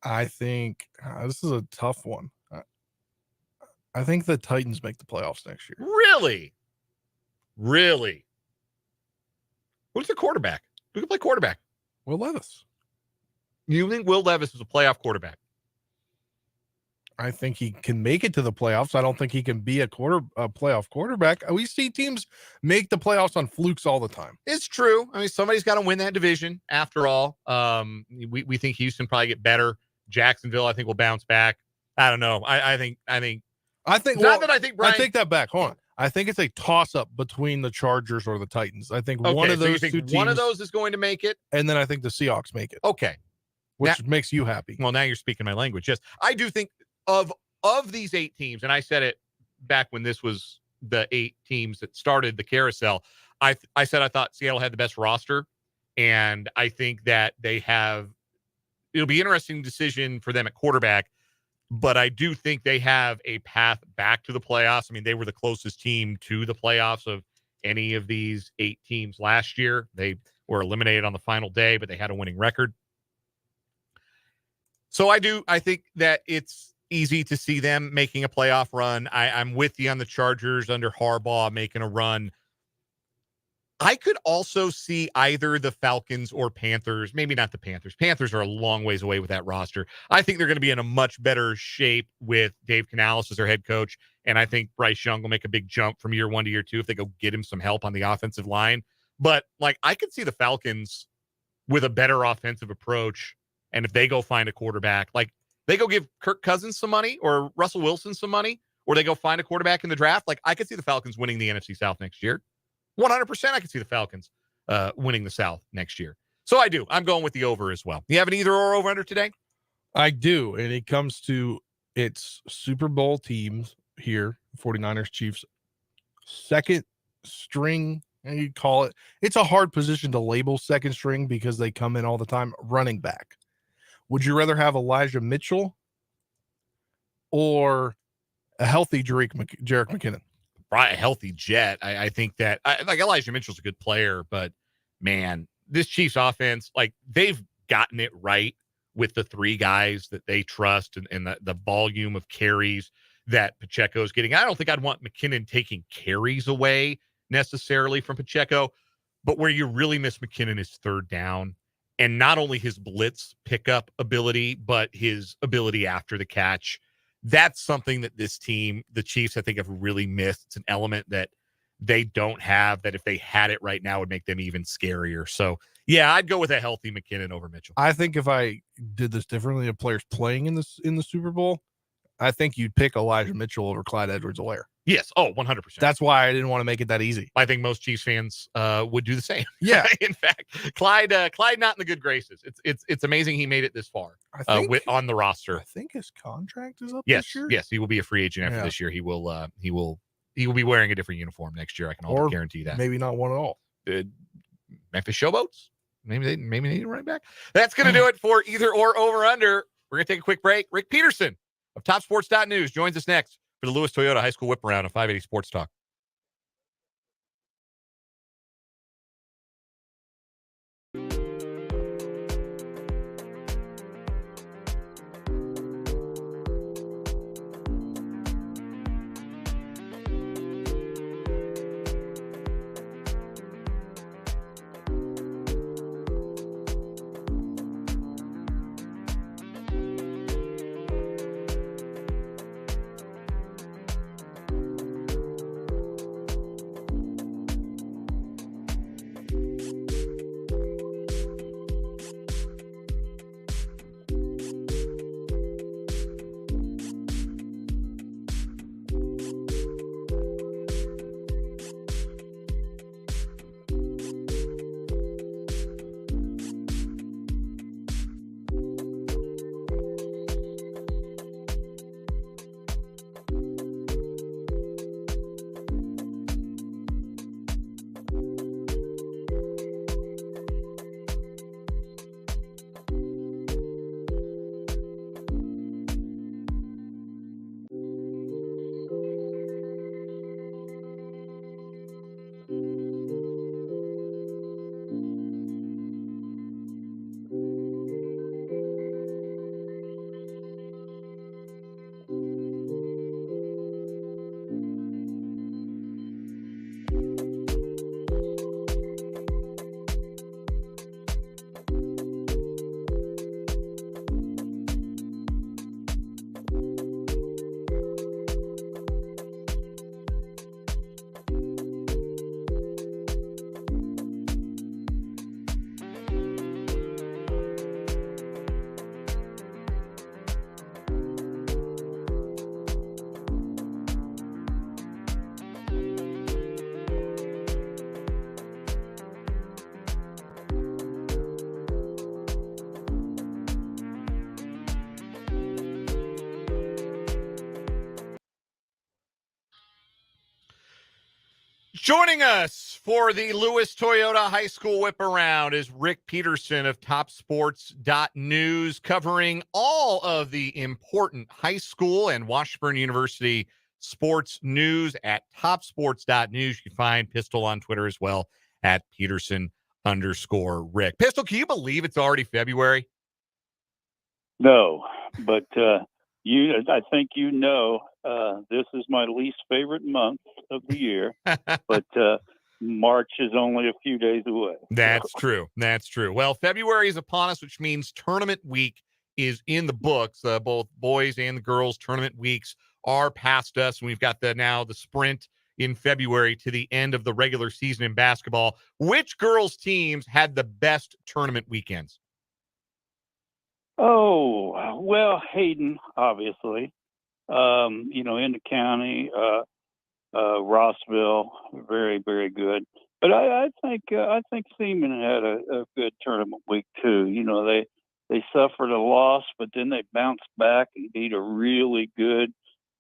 I think this is a tough one. I think the Titans make the playoffs next year. Really? Really? Who's the quarterback? Who can play quarterback? Will Levis. You think Will Levis is a playoff quarterback? I think he can make it to the playoffs. I don't think he can be a playoff quarterback. We see teams make the playoffs on flukes all the time. It's true. I mean, somebody's got to win that division after all. We think Houston probably get better. Jacksonville, I think, will bounce back. I don't know. I think not that I think Brian, I take that back. Hold on. I think it's a toss-up between the Chargers or the Titans. I think one of those two teams. One of those is going to make it, and then I think the Seahawks make it. Okay, which makes you happy. Well, now you're speaking my language. Yes, I do think of these 8 teams, and I said it back when this was the 8 teams that started the carousel. I said I thought Seattle had the best roster, and I think that they have. It'll be an interesting decision for them at quarterback. But I do think they have a path back to the playoffs. I mean, they were the closest team to the playoffs of any of these 8 teams last year. They were eliminated on the final day, but they had a winning record. So I think that it's easy to see them making a playoff run. I'm with you on the Chargers under Harbaugh making a run. I could also see either the Falcons or Panthers, maybe not the Panthers. Panthers are a long ways away with that roster. I think they're going to be in a much better shape with Dave Canales as their head coach, and I think Bryce Young will make a big jump from year 1 to year 2 if they go get him some help on the offensive line. But, I could see the Falcons with a better offensive approach, and if they go find a quarterback, they go give Kirk Cousins some money or Russell Wilson some money, or they go find a quarterback in the draft, I could see the Falcons winning the NFC South next year. 100% I can see the Falcons winning the South next year. So I do. I'm going with the over as well. You have an either or over under today? I do. And it comes to its Super Bowl teams here, 49ers, Chiefs, second string, and you call it. It's a hard position to label second string because they come in all the time. Running back. Would you rather have Elijah Mitchell or a healthy Jerick McKinnon? A healthy Jet. I think that Elijah Mitchell's a good player, but man, this Chiefs offense, they've gotten it right with the 3 guys that they trust and the volume of carries that Pacheco's getting. I don't think I'd want McKinnon taking carries away necessarily from Pacheco, but where you really miss McKinnon is third down, and not only his blitz pickup ability, but his ability after the catch. That's something that this team, the Chiefs, I think have really missed. It's an element that they don't have that if they had it right now would make them even scarier. So, yeah, I'd go with a healthy McKinnon over Mitchell. I think if I did this differently of players playing in the Super Bowl, I think you'd pick Elijah Mitchell over Clyde Edwards-Helaire. Yes. Oh, 100%. That's why I didn't want to make it that easy. I think most Chiefs fans would do the same. Yeah. In fact, Clyde not in the good graces. It's amazing he made it this far on the roster. I think his contract is up Yes. this year. Yes, he will be a free agent after this year. He will be wearing a different uniform next year. I can almost guarantee that. Maybe not one at all. Memphis Showboats. Maybe they need a running back. That's going to do it for either or over under. We're going to take a quick break. Rick Peterson of TopSports.News joins us next for the Lewis Toyota High School Whip Around on 580 Sports Talk. Joining us for the Lewis Toyota High School Whip Around is Rick Peterson of TopSports.News, covering all of the important high school and Washburn University sports news at TopSports.News. You can find Pistol on Twitter as well at Peterson_Rick. Pistol, can you believe it's already February? No, but I think this is my least favorite month of the year, but March is only a few days away. That's true. That's true. Well, February is upon us, which means tournament week is in the books. Both boys and the girls tournament weeks are past us. And we've got the sprint in February to the end of the regular season in basketball. Which girls teams had the best tournament weekends? Oh, well, Hayden, obviously, in the county, Rossville, very, very good. But I think Seaman had a good tournament week too. They suffered a loss, but then they bounced back and beat a really good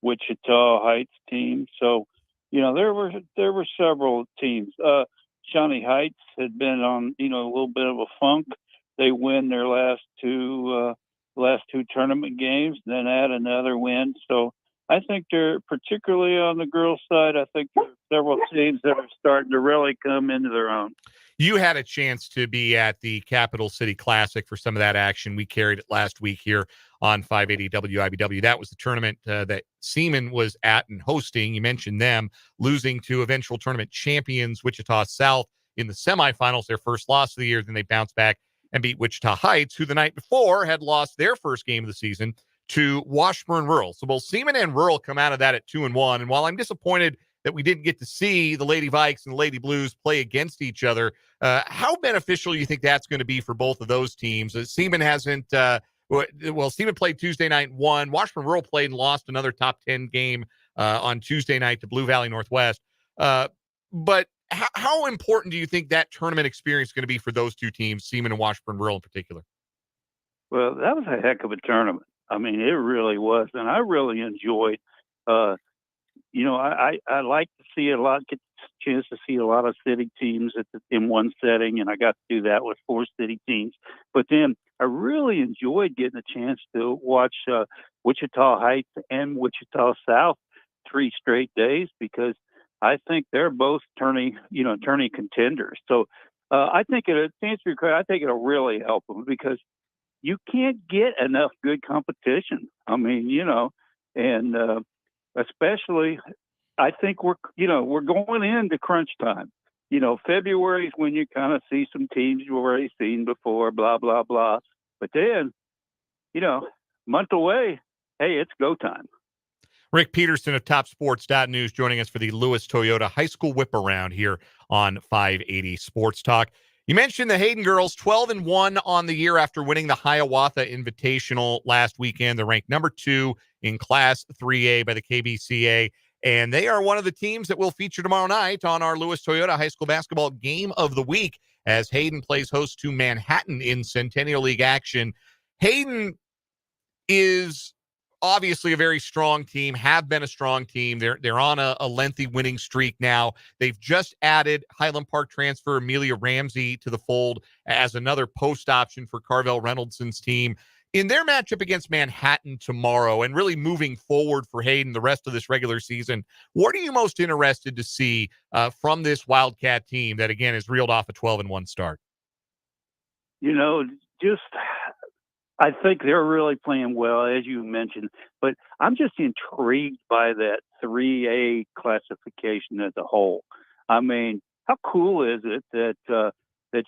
Wichita Heights team. So, there were several teams. Shawnee Heights had been on, a little bit of a funk. They win their last two tournament games, then add another win. So I think they're, particularly on the girls' side, I think there are several teams that are starting to really come into their own. You had a chance to be at the Capital City Classic for some of that action. We carried it last week here on 580 WIBW. That was the tournament that Seaman was at and hosting. You mentioned them losing to eventual tournament champions Wichita South in the semifinals, their first loss of the year. Then they bounced back and beat Wichita Heights, who the night before had lost their first game of the season to Washburn Rural. So both Seaman and Rural come out of that at 2-1. And while I'm disappointed that we didn't get to see the Lady Vikes and the Lady Blues play against each other, how beneficial do you think that's going to be for both of those teams? Seaman hasn't, Well, Seaman played Tuesday night and won. Washburn Rural played and lost another top 10 game on Tuesday night to Blue Valley Northwest. But how important do you think that tournament experience is going to be for those two teams, Seaman and Washburn Rural in particular? Well, that was a heck of a tournament. I mean, it really was. And I really enjoyed, I like to see get a chance to see a lot of city teams in one setting. And I got to do that with 4 city teams. But then I really enjoyed getting a chance to watch Wichita Heights and Wichita South 3 straight days, because I think they're both tourney contenders. So I think to answer your question, I think it'll really help them, because you can't get enough good competition. I mean, and especially I think we're going into crunch time. February is when you kind of see some teams you've already seen before, blah, blah, blah. But then, month away, hey, it's go time. Rick Peterson of TopSports.News joining us for the Lewis Toyota High School Whip Around here on 580 Sports Talk. You mentioned the Hayden girls, 12-1 on the year after winning the Hiawatha Invitational last weekend. They're ranked number 2 in Class 3A by the KBCA, and they are one of the teams that will feature tomorrow night on our Lewis Toyota High School Basketball Game of the Week as Hayden plays host to Manhattan in Centennial League action. Hayden is obviously a very strong team, have been a strong team. They're on a lengthy winning streak now. They've just added Highland Park transfer Amelia Ramsey to the fold as another post option for Carvel Reynoldson's team. In their matchup against Manhattan tomorrow, and really moving forward for Hayden the rest of this regular season, what are you most interested to see from this Wildcat team that, again, has reeled off a 12-1 start? I think they're really playing well, as you mentioned, but I'm just intrigued by that 3A classification as a whole. I mean, how cool is it that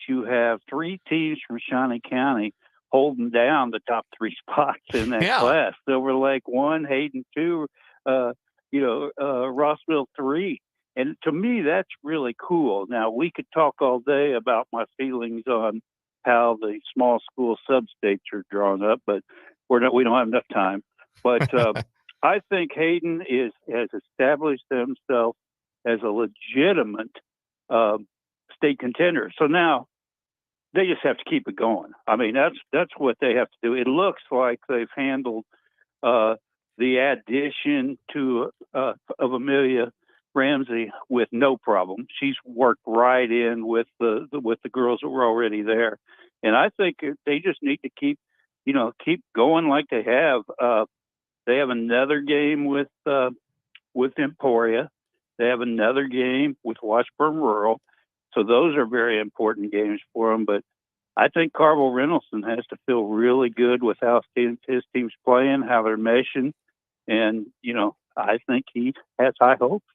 you have 3 teams from Shawnee County holding down the top 3 spots in that class? Silver Lake 1, Hayden 2, Rossville 3. And to me, that's really cool. Now, we could talk all day about my feelings on how the small school sub-states are drawn up, but we don't have enough time. But I think Hayden has established themselves as a legitimate state contender. So now they just have to keep it going. I mean, that's what they have to do. It looks like they've handled the addition of Amelia Ramsey with no problem. She's worked right in with the girls that were already there, and I think they just need to keep going like they have. They have another game with Emporia. They have another game with Washburn Rural, so those are very important games for them. But I think Carvel Reynoldsson has to feel really good with how his team's playing, how they're meshing, and I think he has high hopes.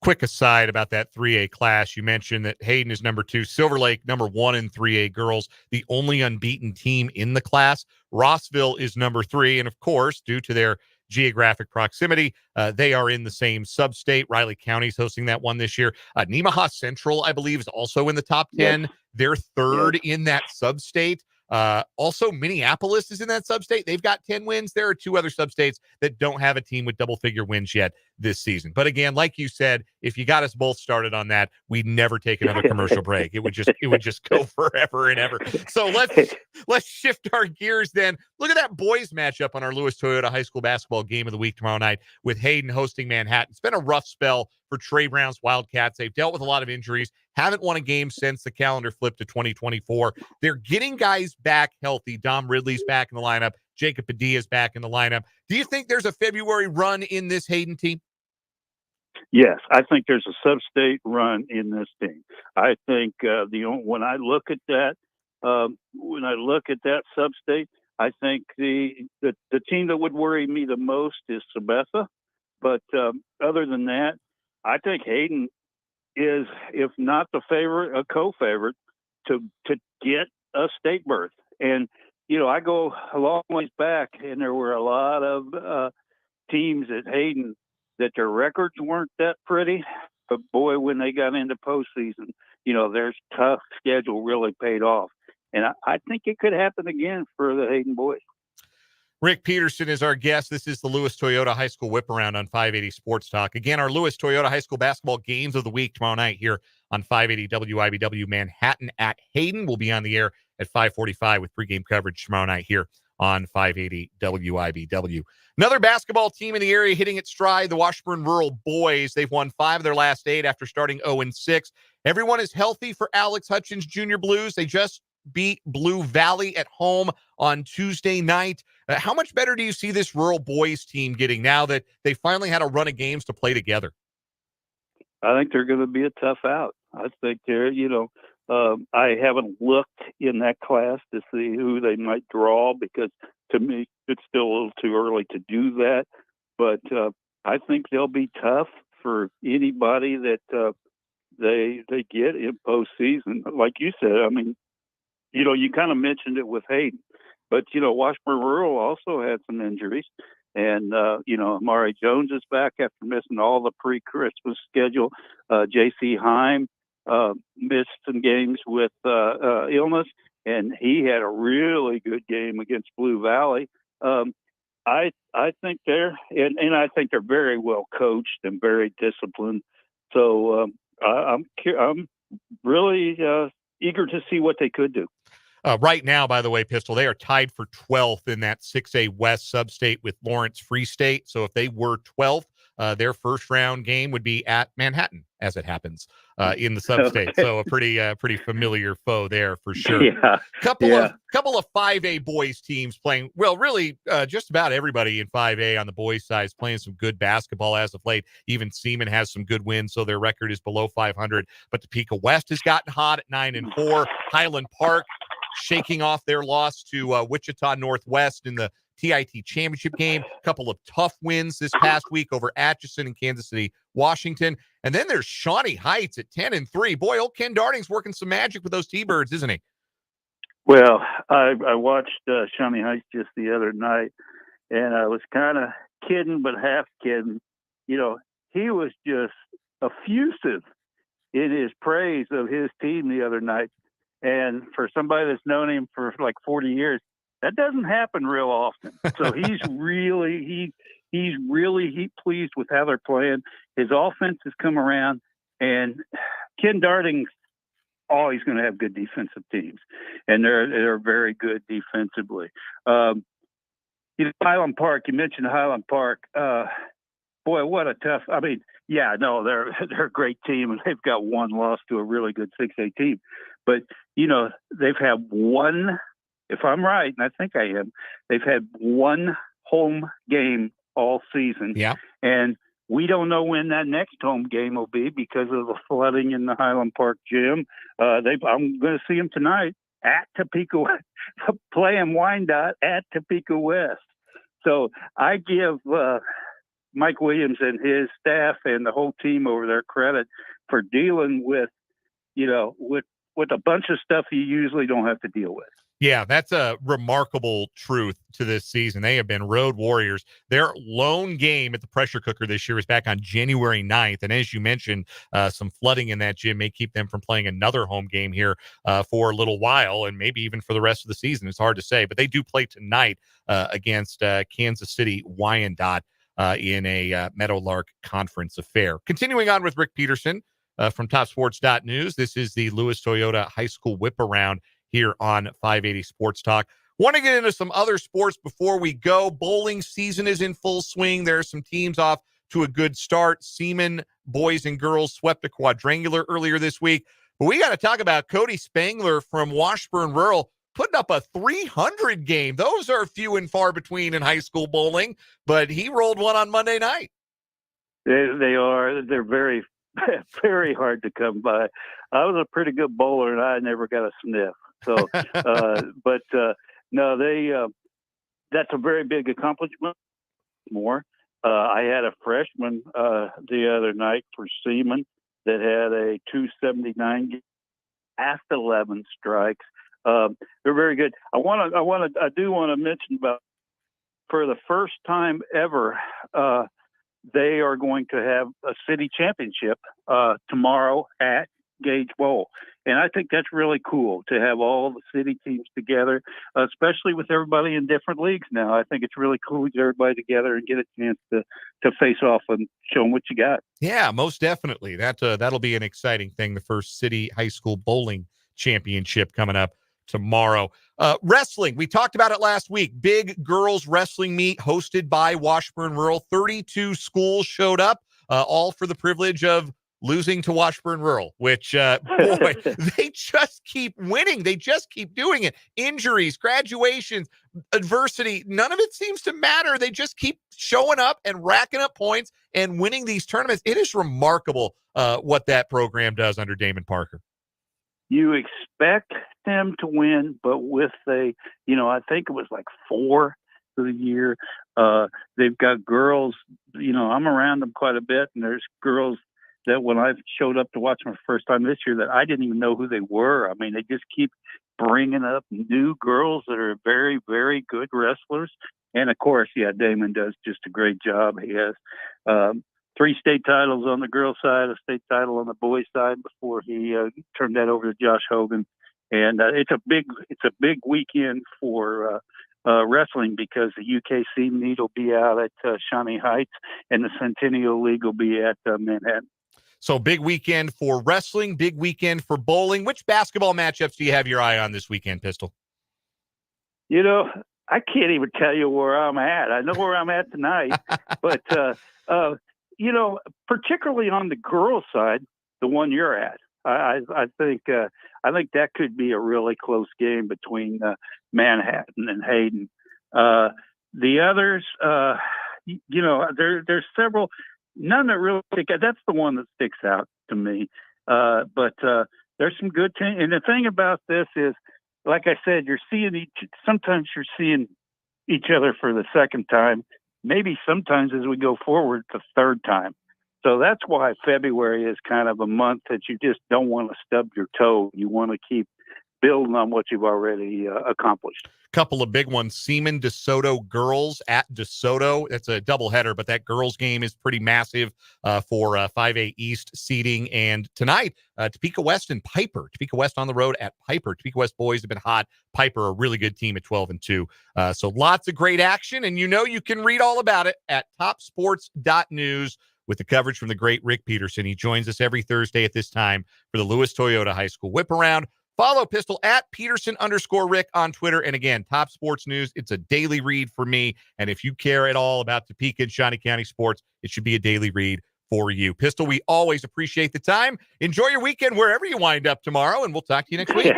Quick aside about that 3A class. You mentioned that Hayden is number 2, Silver Lake number 1 in 3A girls, the only unbeaten team in the class. Rossville is number 3. And of course, due to their geographic proximity, they are in the same sub-state. Riley County's hosting that one this year. Nemaha Central, I believe, is also in the top 10. Yes. They're 3rd in that sub-state. Also, Minneapolis is in that sub-state. They've got 10 wins. There are 2 other sub-states that don't have a team with double-figure wins yet this season. But again, like you said, if you got us both started on that, we'd never take another commercial break. It would just go forever and ever. So let's shift our gears then. Look at that boys matchup on our Lewis Toyota High School Basketball Game of the Week tomorrow night with Hayden hosting Manhattan. It's been a rough spell for Trey Brown's Wildcats. They've dealt with a lot of injuries, haven't won a game since the calendar flipped to 2024. They're getting guys back healthy. Dom Ridley's back in the lineup. Jacob Padilla's back in the lineup. Do you think there's a February run in this Hayden team? Yes, I think there's a sub-state run in this team. I think when I look at that sub-state, I think the team that would worry me the most is Sabetha. But other than that, I think Hayden is, if not the favorite, a co-favorite to get a state berth. And I go a long ways back, and there were a lot of teams at Hayden that their records weren't that pretty. But boy, when they got into postseason, their tough schedule really paid off. And I think it could happen again for the Hayden boys. Rick Peterson is our guest. This is the Lewis Toyota High School Whip Around on 580 Sports Talk. Again, our Lewis Toyota High School basketball games of the week tomorrow night here on 580 WIBW. Manhattan at Hayden will be on the air at 5:45 with pregame coverage tomorrow night here on 580 WIBW. Another basketball team in the area hitting its stride, the Washburn Rural Boys. They've won 5 of their last 8 after starting 0-6. Everyone is healthy for Alex Hutchins Junior Blues. They just beat Blue Valley at home on Tuesday night. How much better do you see this Rural Boys team getting now that they finally had a run of games to play together? I think they're going to be a tough out. I think they're, I haven't looked in that class to see who they might draw because to me, it's still a little too early to do that. But I think they'll be tough for anybody that they get in postseason. Like you said, I mean, you kind of mentioned it with Hayden, but, Washburn Rural also had some injuries. And, Amari Jones is back after missing all the pre-Christmas schedule. J.C. Heim missed some games with illness, and he had a really good game against Blue Valley. I think and I think they're very well coached and very disciplined. So I'm really eager to see what they could do. Right now, by the way, Pistol, they are tied for 12th in that 6A West substate with Lawrence Free State. So if they were 12th, their first round game would be at Manhattan, as it happens, in the substate. Okay. So a pretty familiar foe there for sure. Yeah. Couple of 5A boys teams playing. Well, really, just about everybody in 5A on the boys' side is playing some good basketball as of late. Even Seaman has some good wins, so their record is below 500. But Topeka West has gotten hot at 9-4. Highland Park shaking off their loss to Wichita Northwest in the TIT championship game. A couple of tough wins this past week over Atchison and Kansas City, Washington. And then there's Shawnee Heights at 10-3. Boy, old Ken Darting's working some magic with those T-Birds, isn't he? Well, I watched Shawnee Heights just the other night, and I was kind of kidding, but half kidding. He was just effusive in his praise of his team the other night. And for somebody that's known him for like 40 years, that doesn't happen real often. So he's really pleased with how they're playing. His offense has come around, and Ken Darting's always going to have good defensive teams, and they're very good defensively. Highland Park. You mentioned Highland Park. Boy, what a tough. I mean, yeah, no, they're a great team, and they've got one loss to a really good 6A team. But, they've had one, if I'm right, and I think I am, they've had one home game all season. Yeah. And we don't know when that next home game will be because of the flooding in the Highland Park gym. I'm going to see them tonight at Topeka West, playing Wyandotte at Topeka West. So I give Mike Williams and his staff and the whole team over there credit for dealing with a bunch of stuff you usually don't have to deal with. Yeah, that's a remarkable truth to this season. They have been road warriors. Their lone game at the pressure cooker this year is back on January 9th. And as you mentioned, some flooding in that gym may keep them from playing another home game here for a little while and maybe even for the rest of the season. It's hard to say, but they do play tonight against Kansas City Wyandotte in a Meadowlark Conference affair. Continuing on with Rick Peterson from TopSports.News. This is the Lewis Toyota High School Whip Around here on 580 Sports Talk. Want to get into some other sports before we go. Bowling season is in full swing. There are some teams off to a good start. Seaman boys and girls swept a quadrangular earlier this week. But we got to talk about Cody Spangler from Washburn Rural putting up a 300 game. Those are few and far between in high school bowling, but he rolled one on Monday night. They are. They're very, very hard to come by. I was a pretty good bowler, and I never got a sniff. So, no, that's a very big accomplishment. I had a freshman the other night for Seaman that had a 279 past 11 strikes. They're very good. I do want to mention about for the first time ever, they are going to have a city championship tomorrow at Gage Bowl. And I think that's really cool to have all the city teams together, especially with everybody in different leagues now. I think it's really cool to get everybody together and get a chance to face off and show them what you got. Yeah, most definitely. That'll be an exciting thing. The first city high school bowling championship coming up tomorrow. Wrestling, we talked about it last week. Big girls wrestling meet hosted by Washburn Rural. 32 schools showed up, all for the privilege of losing to Washburn Rural, which, boy, they just keep winning. They just keep doing it. Injuries, graduations, adversity, none of it seems to matter. They just keep showing up and racking up points and winning these tournaments. It is remarkable what that program does under Damon Parker. You expect them to win, but with I think it was like 4 for the year. They've got girls, I'm around them quite a bit, and there's girls that when I showed up to watch them for the first time this year that I didn't even know who they were. I mean, they just keep bringing up new girls that are very, very good wrestlers. And, of course, Damon does just a great job. He has 3 state titles on the girls' side, a state title on the boys' side before he turned that over to Josh Hogan. And it's a big weekend for wrestling because the UKC meet will be out at Shawnee Heights and the Centennial League will be at Manhattan. So big weekend for wrestling, big weekend for bowling. Which basketball matchups do you have your eye on this weekend, Pistol? I can't even tell you where I'm at. I know where I'm at tonight, but particularly on the girls' side, the one you're at, I think that could be a really close game between Manhattan and Hayden. The others, there's several. None that really that's the one that sticks out to me. But there's some good teams. And the thing about this is, like I said, sometimes you're seeing each other for the second time, maybe sometimes as we go forward, the third time. So that's why February is kind of a month that you just don't want to stub your toe. You want to keep building on what you've already accomplished. Couple of big ones. Seaman DeSoto girls at DeSoto. That's a doubleheader, but that girls game is pretty massive for 5A East seeding. And tonight, Topeka West and Piper. Topeka West on the road at Piper. Topeka West boys have been hot. Piper, a really good team at 12-2. So lots of great action, and you can read all about it at TopSports.News with the coverage from the great Rick Peterson. He joins us every Thursday at this time for the Lewis Toyota High School Whip Around. Follow Pistol at Peterson_Rick on Twitter. And again, Top Sports News. It's a daily read for me. And if you care at all about Topeka and Shawnee County sports, it should be a daily read for you. Pistol, we always appreciate the time. Enjoy your weekend wherever you wind up tomorrow, and we'll talk to you next week.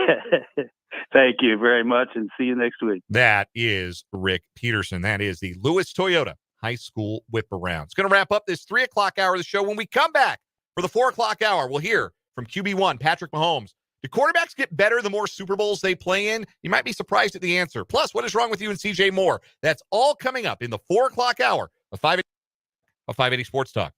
Thank you very much, and see you next week. That is Rick Peterson. That is the Lewis Toyota High School Whip Around. It's going to wrap up this 3 o'clock hour of the show. When we come back for the 4 o'clock hour, we'll hear from QB1, Patrick Mahomes. Do quarterbacks get better the more Super Bowls they play in? You might be surprised at the answer. Plus, what is wrong with you and CJ Moore? That's all coming up in the 4 o'clock hour of 580 Sports Talk.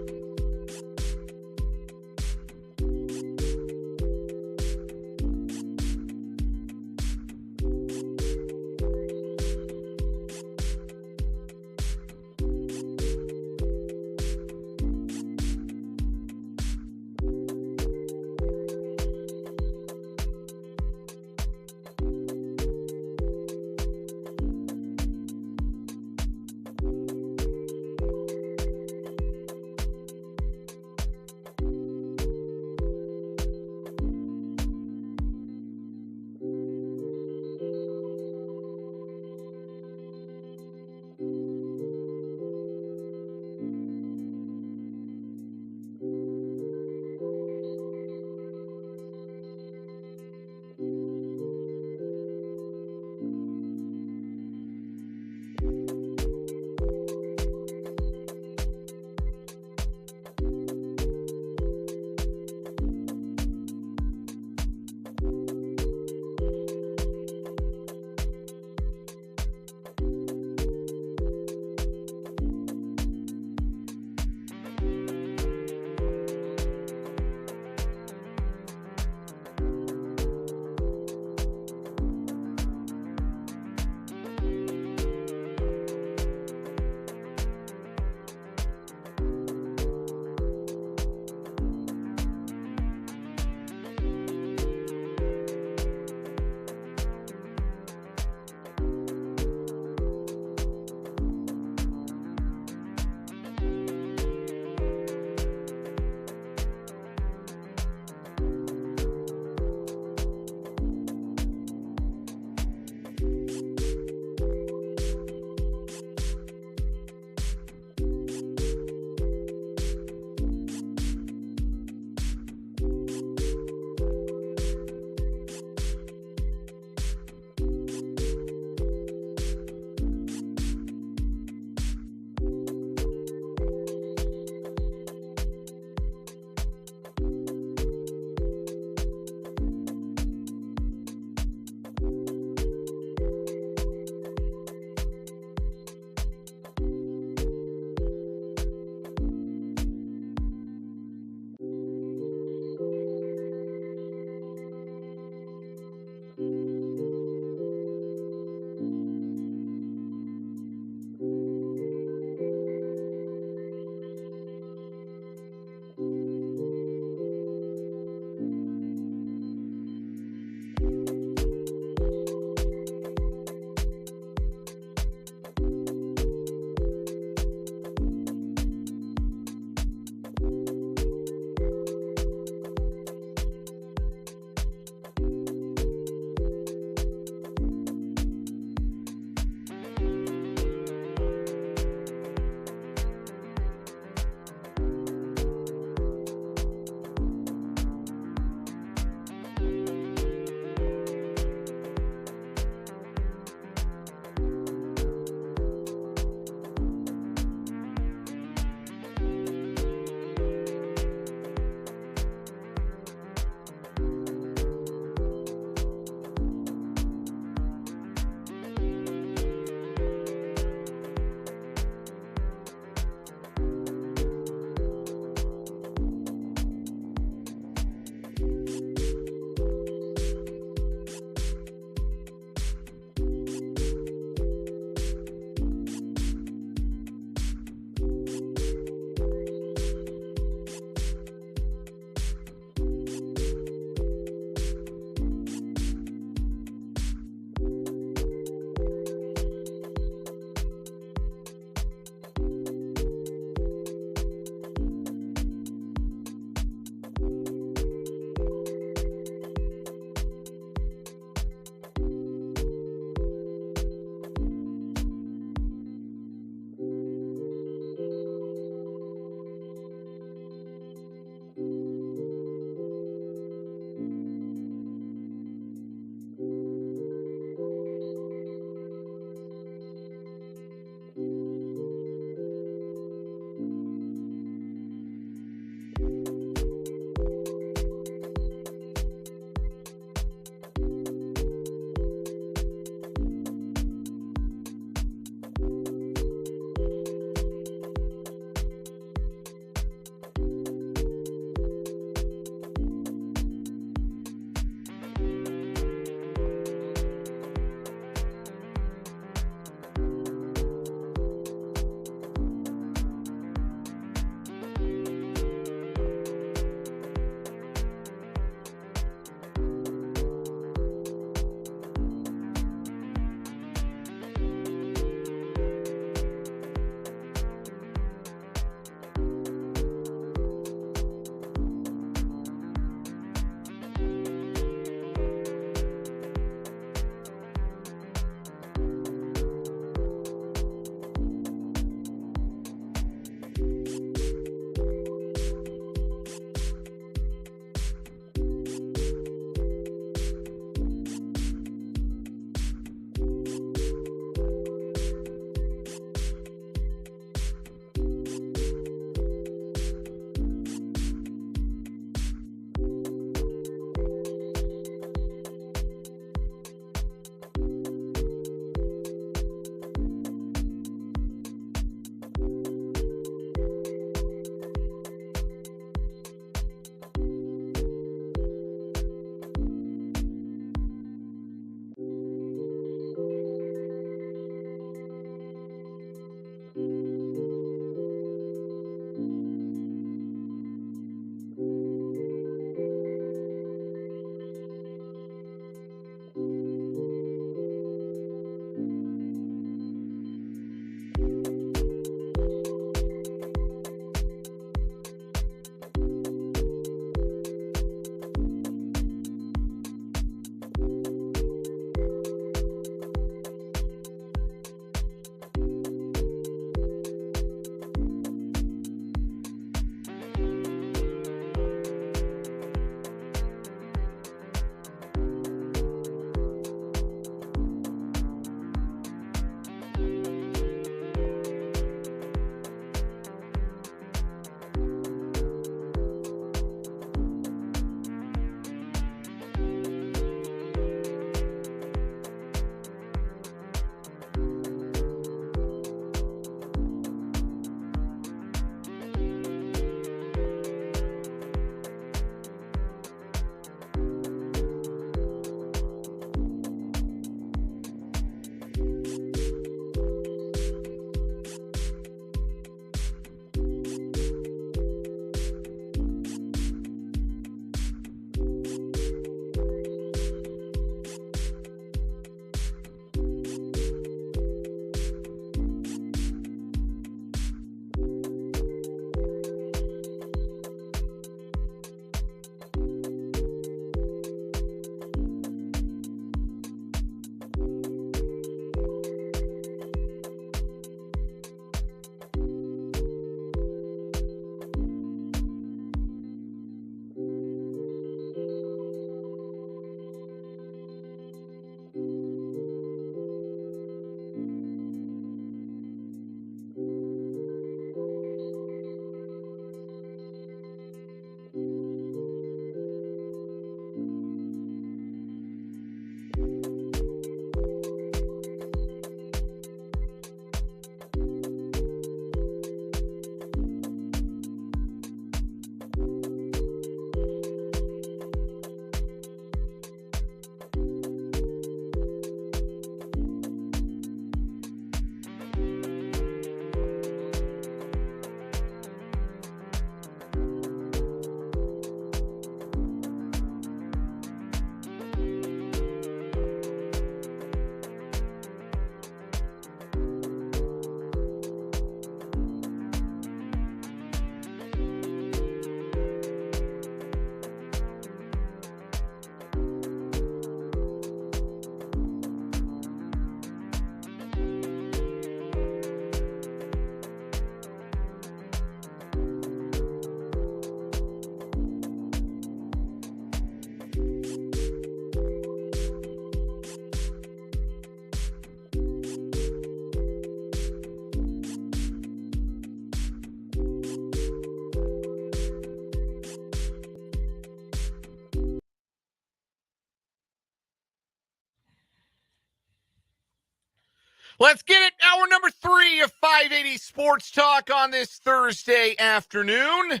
Let's get it. Hour number 3 of 580 Sports Talk on this Thursday afternoon.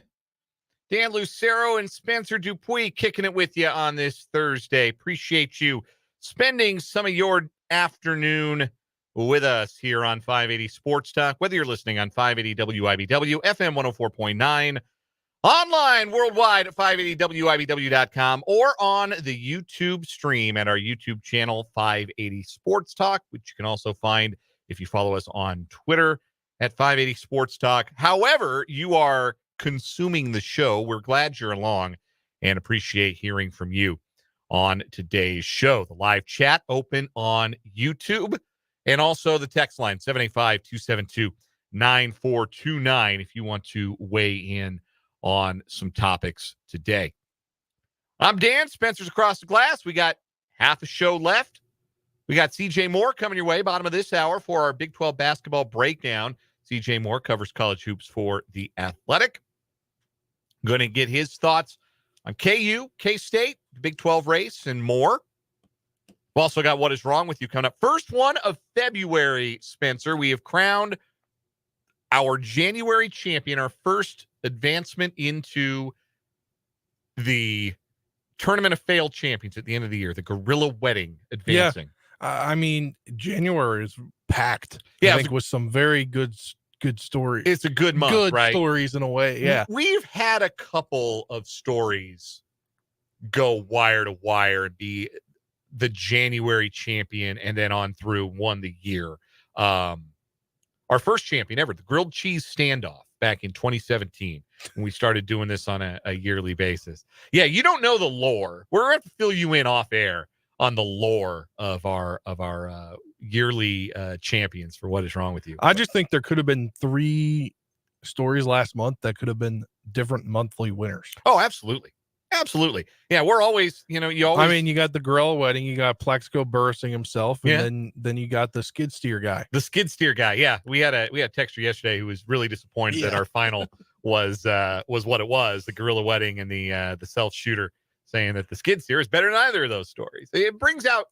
Dan Lucero and Spencer Dupuis kicking it with you on this Thursday. Appreciate you spending some of your afternoon with us here on 580 Sports Talk, whether you're listening on 580 WIBW, FM 104.9, online worldwide at 580WIBW.com, or on the YouTube stream at our YouTube channel, 580 Sports Talk, which you can also find if you follow us on Twitter at 580 Sports Talk. However you are consuming the show, we're glad you're along and appreciate hearing from you on today's show. The live chat open on YouTube, and also the text line, 785-272-9429, if you want to weigh in on some topics today. I'm Dan. Spencer's across the glass. We got half a show left. We got CJ Moore coming your way, bottom of this hour, for our Big 12 basketball breakdown. CJ Moore covers college hoops for The Athletic. Going to get his thoughts on KU, K-State, Big 12 race, and more. We've also got What Is Wrong With You coming up. First one of February, Spencer. We have crowned our January champion, our first advancement into the Tournament of Failed Champions at the end of the year, the Gorilla Wedding advancing. Yeah. I mean, January is packed. Yeah, I think with some very good stories. It's a good month, right? Stories in a way, yeah. We've had a couple of stories go wire to wire and be the January champion and then on through won the year. Our first champion ever, the grilled cheese standoff back in 2017, when we started doing this on a yearly basis. Yeah, you don't know the lore. We're going to have to fill you in off air on the lore of our yearly champions for What Is Wrong With You. I just think there could have been 3 stories last month that could have been different monthly winners. Oh, absolutely. Absolutely. Yeah, we're always, you always. I mean, you got the Gorilla Wedding, you got Plexico bursting himself, and then you got the skid steer guy. The skid steer guy, yeah. We had a texter yesterday who was really disappointed that our final was what it was, the Gorilla Wedding and the self shooter, saying that the skid steer is better than either of those stories. It brings out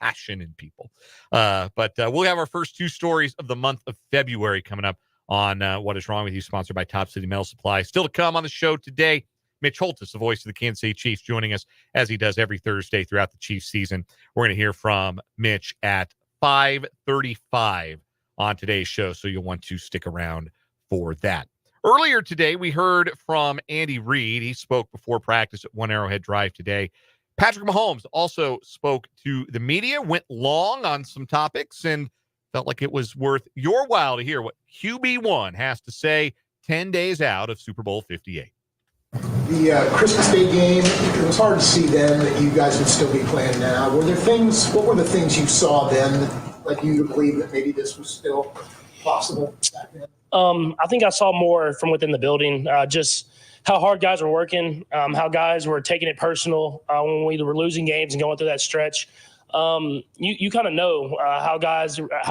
passion in people. But we'll have our first 2 stories of the month of February coming up on What Is Wrong With You, sponsored by Top City Metal Supply. Still to come on the show today, Mitch Holthus, the voice of the Kansas City Chiefs, joining us as he does every Thursday throughout the Chiefs season. We're going to hear from Mitch at 5:35 on today's show, so you'll want to stick around for that. Earlier today, we heard from Andy Reid. He spoke before practice at One Arrowhead Drive today. Patrick Mahomes also spoke to the media, went long on some topics, and felt like it was worth your while to hear what QB1 has to say 10 days out of Super Bowl 58. The Christmas Day game, it was hard to see then that you guys would still be playing now. What were the things you saw then that led you to believe that maybe this was still possible back then? I think I saw more from within the building, just how hard guys were working, how guys were taking it personal when we were losing games and going through that stretch. You kind of know how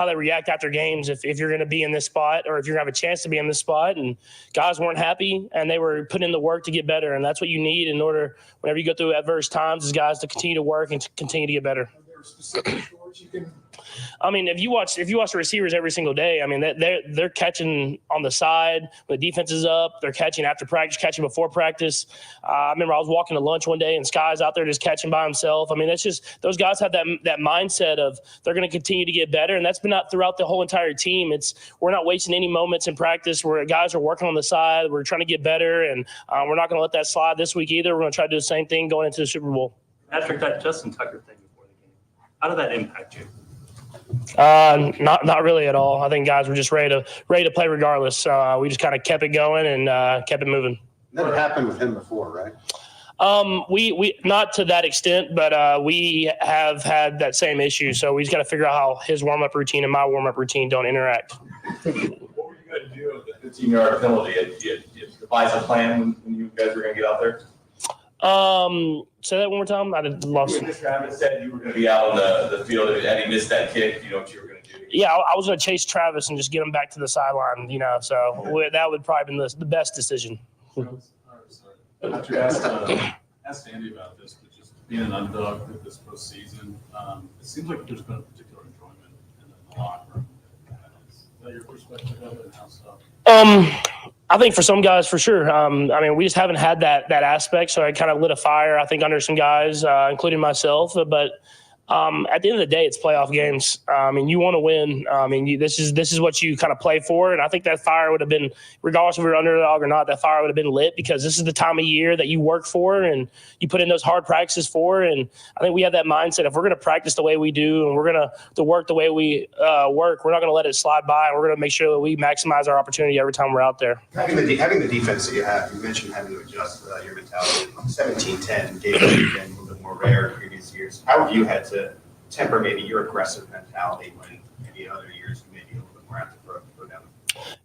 they react after games if you're going to be in this spot or if you're going to have a chance to be in this spot. And guys weren't happy and they were putting in the work to get better. And that's what you need in order, whenever you go through adverse times, is guys to continue to work and to continue to get better. Are there specific stories you can? I mean, if you watch the receivers every single day, I mean, they're catching on the side when the defense is up. They're catching after practice, catching before practice. I remember I was walking to lunch one day and Sky's out there just catching by himself. I mean, that's just those guys have that mindset of they're going to continue to get better, and that's been out throughout the whole entire team. We're not wasting any moments in practice where guys are working on the side. We're trying to get better, and we're not going to let that slide this week either. We're going to try to do the same thing going into the Super Bowl. Patrick, that Justin Tucker thing before the game, how did that impact you? Not really at all. I think guys were just ready to play regardless. We just kind of kept it going and kept it moving. That had happened with him before, right? We not to that extent, but we have had that same issue. So we just got to figure out how his warm-up routine and my warm-up routine don't interact. What were you going to do with the 15-yard penalty? Did you devise a plan when you guys were going to get out there? Say that one more time. I did lost. Mr. Travis said you were going to be out on the field and he missed that kick. You know what you were going to do? Yeah, I was going to chase Travis and just get him back to the sideline. So that would probably been the best decision. Patrick asked Andy about this, but just being an underdog with this postseason, it seems like there's been a particular enjoyment in the in the locker room. Is that your perspective of it and how so? I think for some guys, for sure. I mean, we just haven't had that aspect, so it kind of lit a fire, I think, under some guys, including myself. But at the end of the day, it's playoff games. I mean, you want to win. I mean, this is what you kind of play for, and I think that fire would have been, regardless if we were underdog or not, that fire would have been lit because this is the time of year that you work for and you put in those hard practices for. And I think we have that mindset: if we're going to practice the way we do and we're going to work the way we work, we're not going to let it slide by, and we're going to make sure that we maximize our opportunity every time we're out there. Having the defense that you have, you mentioned having to adjust your mentality. 17-10 gave you a little bit more rare in previous years. How have you had to temper maybe your aggressive mentality when maybe other years you may be a little bit more active to go down?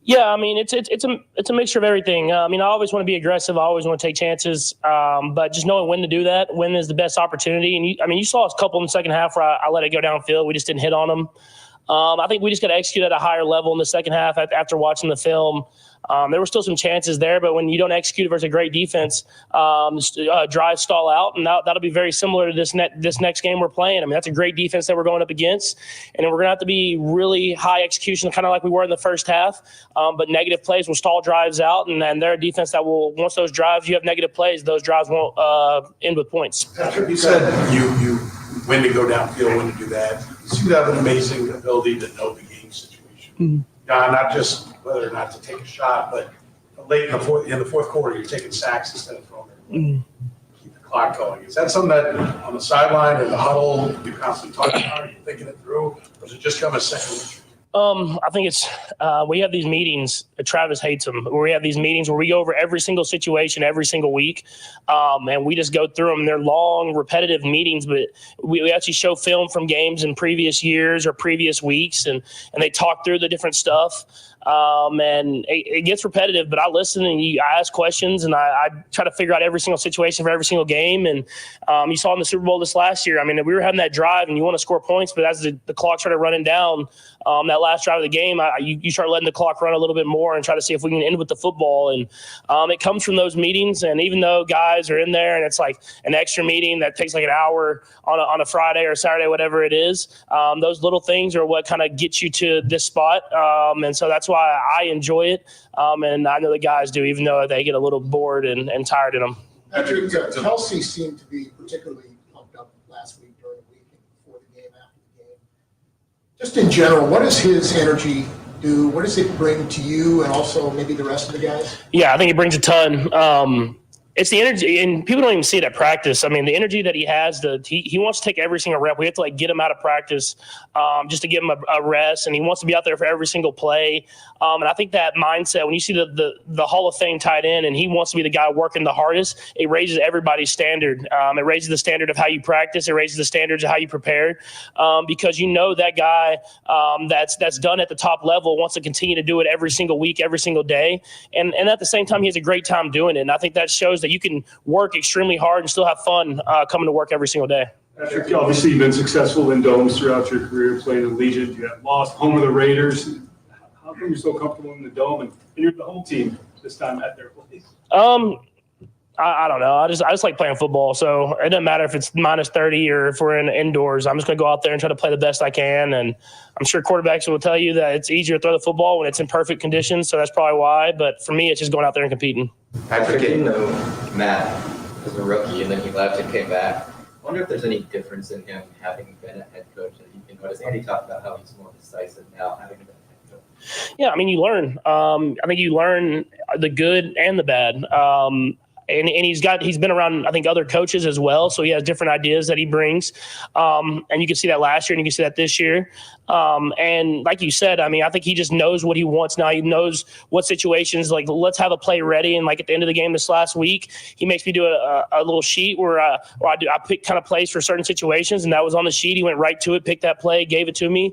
Yeah, I mean, it's a mixture of everything. I mean, I always want to be aggressive. I always want to take chances, but just knowing when to do that, when is the best opportunity. And you saw a couple in the second half where I let it go downfield. We just didn't hit on them. I think we just got to execute at a higher level in the second half after watching the film. There were still some chances there, but when you don't execute versus a great defense, drives stall out, and that'll be very similar to this next game we're playing. I mean, that's a great defense that we're going up against, and we're going to have to be really high execution, kind of like we were in the first half, but negative plays will stall drives out, and then they're a defense that will, once those drives, you have negative plays, those drives won't end with points. Patrick, you said you when to go downfield, when to do that. You have an amazing ability to know the game situation. Mm-hmm. Not just whether or not to take a shot, but late in the fourth quarter, you're taking sacks instead of throwing it. Mm-hmm. Keep the clock going. Is that something that on the sideline or the huddle you constantly talking about? Are you thinking it through, or does it just come as second nature? I think it's we have these meetings. Travis hates them. Where we have these meetings where we go over every single situation every single week, and we just go through them. They're long, repetitive meetings, but we actually show film from games in previous years or previous weeks, and they talk through the different stuff. And it gets repetitive, but I listen and I ask questions and I try to figure out every single situation for every single game. And you saw in the Super Bowl this last year, I mean, we were having that drive and you want to score points, but as the clock started running down, that last drive of the game, you start letting the clock run a little bit more and try to see if we can end with the football. And it comes from those meetings. And even though guys are in there and it's like an extra meeting that takes like an hour on a Friday or Saturday, whatever it is, those little things are what kind of gets you to this spot. And so that's why I enjoy it. And I know the guys do, even though they get a little bored and tired in them. Patrick, Kelsey seemed to be particularly pumped up last week during the week and before the game, after the game. Just in general, what does his energy do? What does it bring to you and also maybe the rest of the guys? Yeah, I think it brings a ton. It's the energy, and people don't even see it at practice. I mean, the energy that he has, he wants to take every single rep. We have to get him out of practice just to give him a rest, and he wants to be out there for every single play. And I think that mindset, when you see the Hall of Fame tight end, and he wants to be the guy working the hardest, it raises everybody's standard. It raises the standard of how you practice. It raises the standards of how you prepare, because you know that guy that's done at the top level wants to continue to do it every single week, every single day, and at the same time, he has a great time doing it. And I think that shows that you can work extremely hard and still have fun coming to work every single day. Patrick, obviously you've been successful in domes throughout your career, playing in Legion. You got lost, home of the Raiders. How come you're so comfortable in the dome and you're the home team this time at their place? I don't know. I just like playing football. So it doesn't matter if it's minus 30 or if we're indoors. I'm just going to go out there and try to play the best I can. And I'm sure quarterbacks will tell you that it's easier to throw the football when it's in perfect conditions. So that's probably why. But for me, it's just going out there and competing. Patrick, you know Matt was a rookie and then he left and came back. I wonder if there's any difference in him having been a head coach that you can notice. Andy talked about how he's more decisive now having been a head coach. Yeah, I mean, you learn. I think you learn the good and the bad. And he's been around, I think, other coaches as well. So he has different ideas that he brings. And you can see that last year and you can see that this year. And like you said, I mean, I think he just knows what he wants now. He knows what situations, let's have a play ready. And at the end of the game this last week, he makes me do a little sheet where I pick kind of plays for certain situations. And that was on the sheet. He went right to it, picked that play, gave it to me.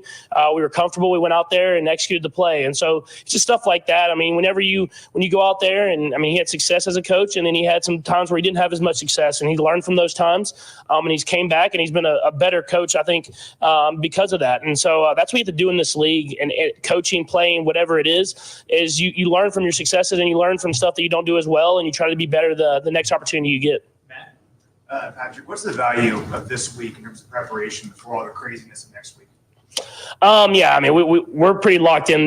We were comfortable. We went out there and executed the play. And so it's just stuff like that. I mean, when you go out there and, I mean, he had success as a coach and then he had some times where he didn't have as much success, and he learned from those times. And he's came back and he's been a better coach, I think, because of that. And so that's what you have to do in this league, and coaching, playing, whatever it is you learn from your successes and you learn from stuff that you don't do as well, and you try to be better the next opportunity you get. Patrick, what's the value of this week in terms of preparation for all the craziness of next week? Yeah, I mean, we're pretty locked in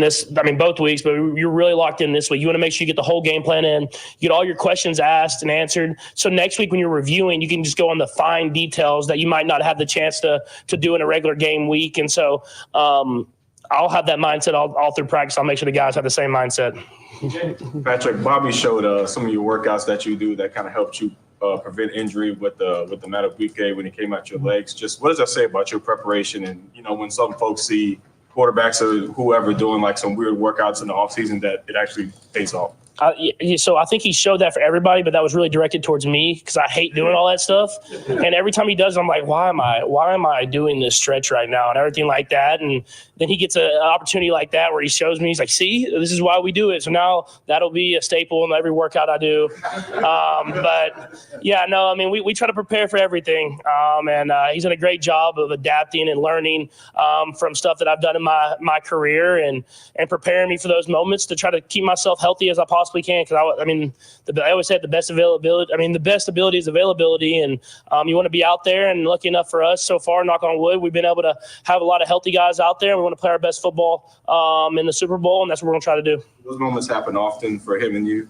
both weeks, but you're really locked in this week. You want to make sure you get the whole game plan in, you get all your questions asked and answered. So next week when you're reviewing, you can just go on the fine details that you might not have the chance to do in a regular game week. And so I'll have that mindset all through practice. I'll make sure the guys have the same mindset. Patrick, Bobby showed some of your workouts that you do that kind of helped you prevent injury with the Madubuike when he came out your legs. Just what does that say about your preparation? And, when some folks see quarterbacks or whoever doing like some weird workouts in the offseason, that it actually pays off? So I think he showed that for everybody, but that was really directed towards me because I hate doing all that stuff. And every time he does, I'm like, why am I doing this stretch right now and everything like that? And then he gets an opportunity like that where he shows me, he's like, see, this is why we do it. So now that'll be a staple in every workout I do. But yeah, no, I mean, we try to prepare for everything. And he's done a great job of adapting and learning from stuff that I've done in my career and preparing me for those moments to try to keep myself healthy as I possibly can, because I always say the best ability is availability, and you want to be out there. And lucky enough for us so far, knock on wood, we've been able to have a lot of healthy guys out there. We want to play our best football in the Super Bowl, and that's what we're going to try to do. Those moments happen often for him and you.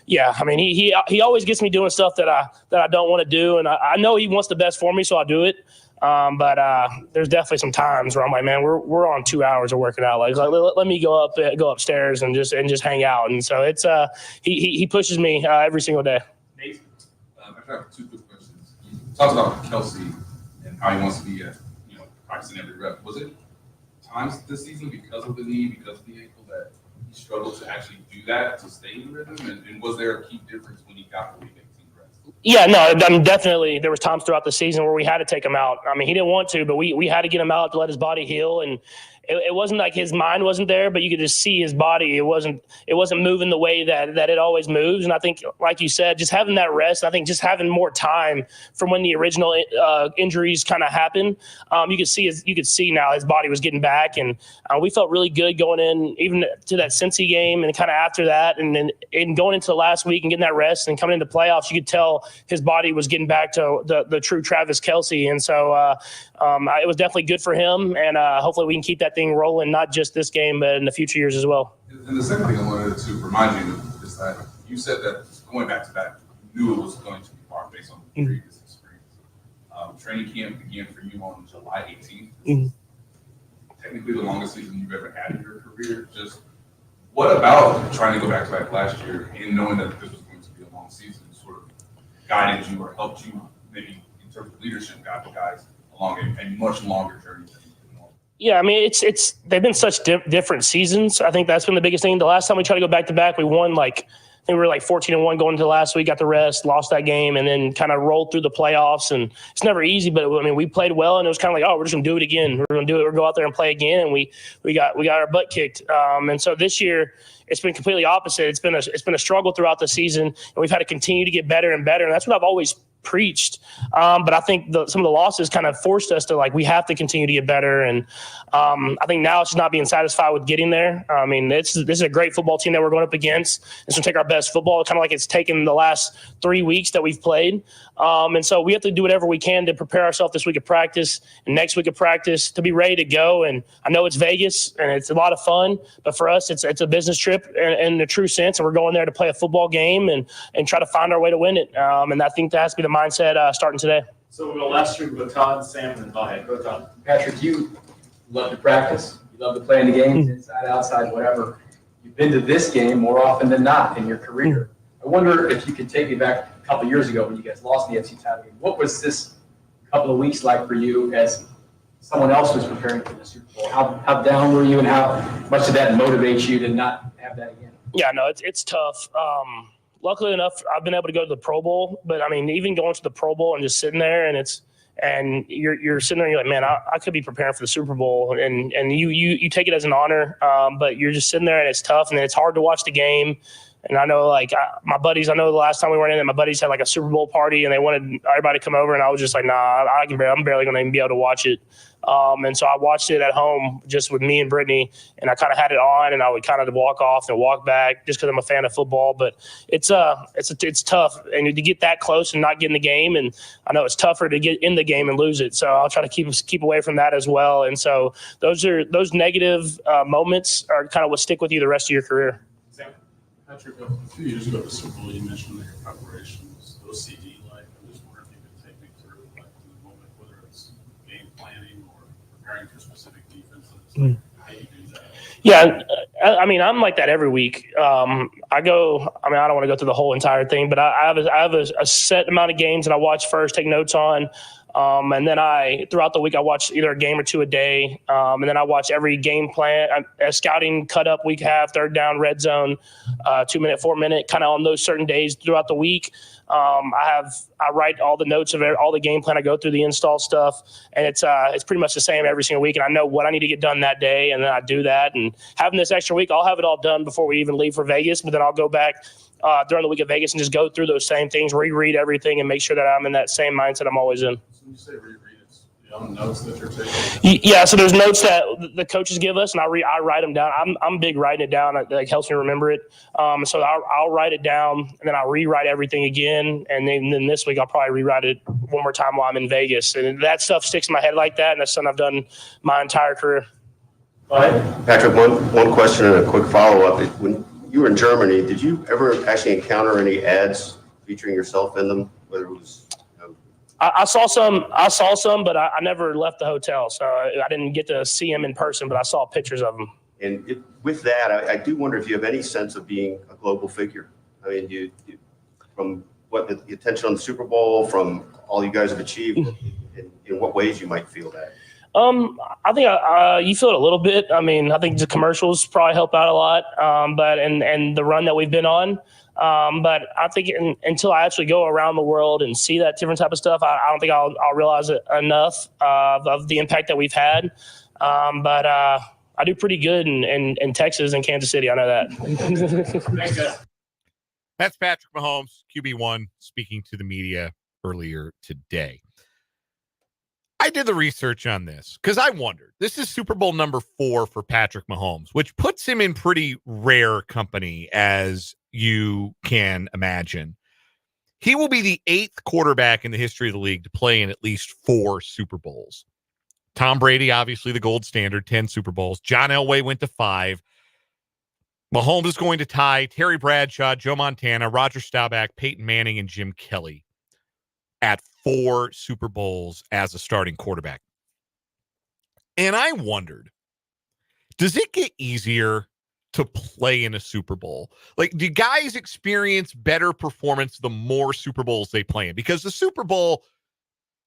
Yeah, I mean, he always gets me doing stuff that I don't want to do, and I know he wants the best for me, so I'll do it. But there's definitely some times where I'm like, man, we're on 2 hours of working out. Like let me go upstairs and just hang out. And so it's he pushes me every single day. I have two quick questions. You talked about Kelsey and how he wants to be practicing every rep. Was it times this season because of the knee, because of the ankle, that he struggled to actually do that to stay in rhythm? And was there a key difference when he got the week 18 rest? Yeah, no, I mean, definitely there was times throughout the season where we had to take him out. I mean, he didn't want to, but we had to get him out to let his body heal. And it wasn't like his mind wasn't there, but you could just see his body. It wasn't moving the way that it always moves. And I think, like you said, just having that rest, I think just having more time from when the original injuries kind of happened, you could see now his body was getting back. And we felt really good going in, even to that Cincy game and kind of after that. And then going into the last week and getting that rest and coming into playoffs, you could tell his body was getting back to the true Travis Kelce. And so it was definitely good for him. And hopefully we can keep that thing rolling, not just this game, but in the future years as well. And the second thing I wanted to remind you of is that you said that going back to back, you knew it was going to be hard based on the previous experience. Training camp began for you on July 18th. Technically the longest season you've ever had in your career. Just what about trying to go back to back last year and knowing that this was going to be a long season sort of guided you or helped you maybe in terms of leadership guide the guys along a much longer journey than you did normal? Yeah, I mean, they've been such different seasons. I think that's been the biggest thing. The last time we tried to go back to back, we won I think we were 14-1 going into last week, got the rest, lost that game, and then kind of rolled through the playoffs. And it's never easy, but I mean, we played well, and it was kind of like, oh, we're just gonna do it again. We're gonna do it. We'll go out there and play again, and we got our butt kicked. And so this year, it's been completely opposite. It's been a struggle throughout the season, and we've had to continue to get better and better. And that's what I've always preached. But I think some of the losses kind of forced us to we have to continue to get better. And I think now it's just not being satisfied with getting there. I mean, this is a great football team that we're going up against. It's going to take our best football, kind of like it's taken the last 3 weeks that we've played. And so we have to do whatever we can to prepare ourselves this week of practice and next week of practice to be ready to go. And I know it's Vegas and it's a lot of fun, but for us, it's a business trip in the true sense. And we're going there to play a football game and try to find our way to win it. And I think that has to be the mindset starting today. So we'll go last year with Todd, Sam, and Vahe. Go Todd. Patrick, you love to practice. You love to play in the games, inside, outside, whatever. You've been to this game more often than not in your career. I wonder if you could take me back a couple of years ago when you guys lost the FC title game. What was this couple of weeks like for you as someone else was preparing for the Super Bowl? How down were you, and how much did that motivate you to not have that again? Yeah, no, it's tough. Luckily enough, I've been able to go to the Pro Bowl, but I mean, even going to the Pro Bowl and just sitting there and you're sitting there and you're like, man, I could be preparing for the Super Bowl, and you take it as an honor, but you're just sitting there and it's tough, and it's hard to watch the game. And I know my buddies, I know the last time we went in there, my buddies had like a Super Bowl party and they wanted everybody to come over. And I was just like, nah, I'm barely going to even be able to watch it. And so I watched it at home just with me and Brittany, and I kind of had it on, and I would kind of walk off and walk back just because I'm a fan of football. But it's tough, and to get that close and not get in the game, and I know it's tougher to get in the game and lose it. So I'll try to keep away from that as well. And so those negative moments are kind of what stick with you the rest of your career. Patrick, a few years ago, the Super Bowl, you mentioned that your preparation was OCD-like. I'm just wondering if you could take me through, like, the moment, whether it's game planning or preparing for specific defenses, how you do that. Yeah, I mean, I'm like that every week. I don't want to go through the whole entire thing, but I have a set amount of games that I watch first, take notes on. And then throughout the week, I watch either a game or two a day. And then I watch every game plan, a scouting cut up week half, third down, red zone, 2 minute, 4 minute, kind of on those certain days throughout the week. I write all the notes of all the game plan. I go through the install stuff, and it's pretty much the same every single week. And I know what I need to get done that day, and then I do that. And having this extra week, I'll have it all done before we even leave for Vegas. But then I'll go back during the week of Vegas and just go through those same things, reread everything, and make sure that I'm in that same mindset I'm always in. So when you say reread, it's your own notes that you're taking? Yeah, so there's notes that the coaches give us, and I write them down. I'm big writing it down. It helps me remember it. So I'll write it down, and then I'll rewrite everything again. And then this week I'll probably rewrite it one more time while I'm in Vegas. And that stuff sticks in my head like that, and that's something I've done my entire career. Patrick, one question and a quick follow-up. When you were in Germany, did you ever actually encounter any ads featuring yourself in them, whether it was I saw some, but I never left the hotel, so I didn't get to see them in person, but I saw pictures of them. And with that, I do wonder if you have any sense of being a global figure. I mean, you from what the attention on the Super Bowl, from all you guys have achieved, in what ways you might feel that? I think you feel it a little bit. I mean, I think the commercials probably help out a lot, but and the run that we've been on. But I think until I actually go around the world and see that different type of stuff, I don't think I'll realize it enough of the impact that we've had. But I do pretty good in Texas and Kansas City. I know that. Thanks, guys. That's Patrick Mahomes, QB1, speaking to the media earlier today. I did the research on this because I wondered. This is Super Bowl number 4 for Patrick Mahomes, which puts him in pretty rare company, as you can imagine. He will be the 8th quarterback in the history of the league to play in at least 4 Super Bowls. Tom Brady, obviously the gold standard, 10 Super Bowls. John Elway went to 5. Mahomes is going to tie Terry Bradshaw, Joe Montana, Roger Staubach, Peyton Manning, and Jim Kelly at 4 Super Bowls as a starting quarterback. And I wondered, does it get easier to play in a Super Bowl? Like, do guys experience better performance the more Super Bowls they play in? Because the Super Bowl,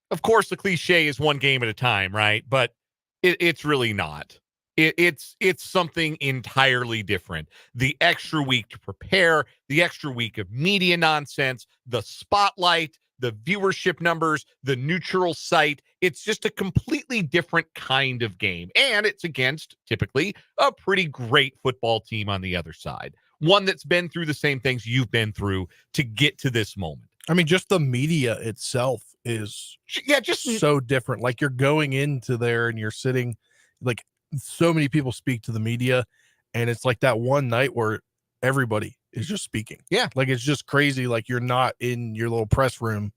of course, the cliche is one game at a time, right? But it's really not. It's something entirely different. The extra week to prepare, the extra week of media nonsense, the spotlight, the viewership numbers, the neutral site. It's just a completely different kind of game. And it's against, typically, a pretty great football team on the other side. One that's been through the same things you've been through to get to this moment. I mean, just the media itself is just so different. Like, you're going into there and you're sitting, like, so many people speak to the media, and it's like that one night where everybody is just speaking. Yeah. Like, it's just crazy. Like, you're not in your little press room.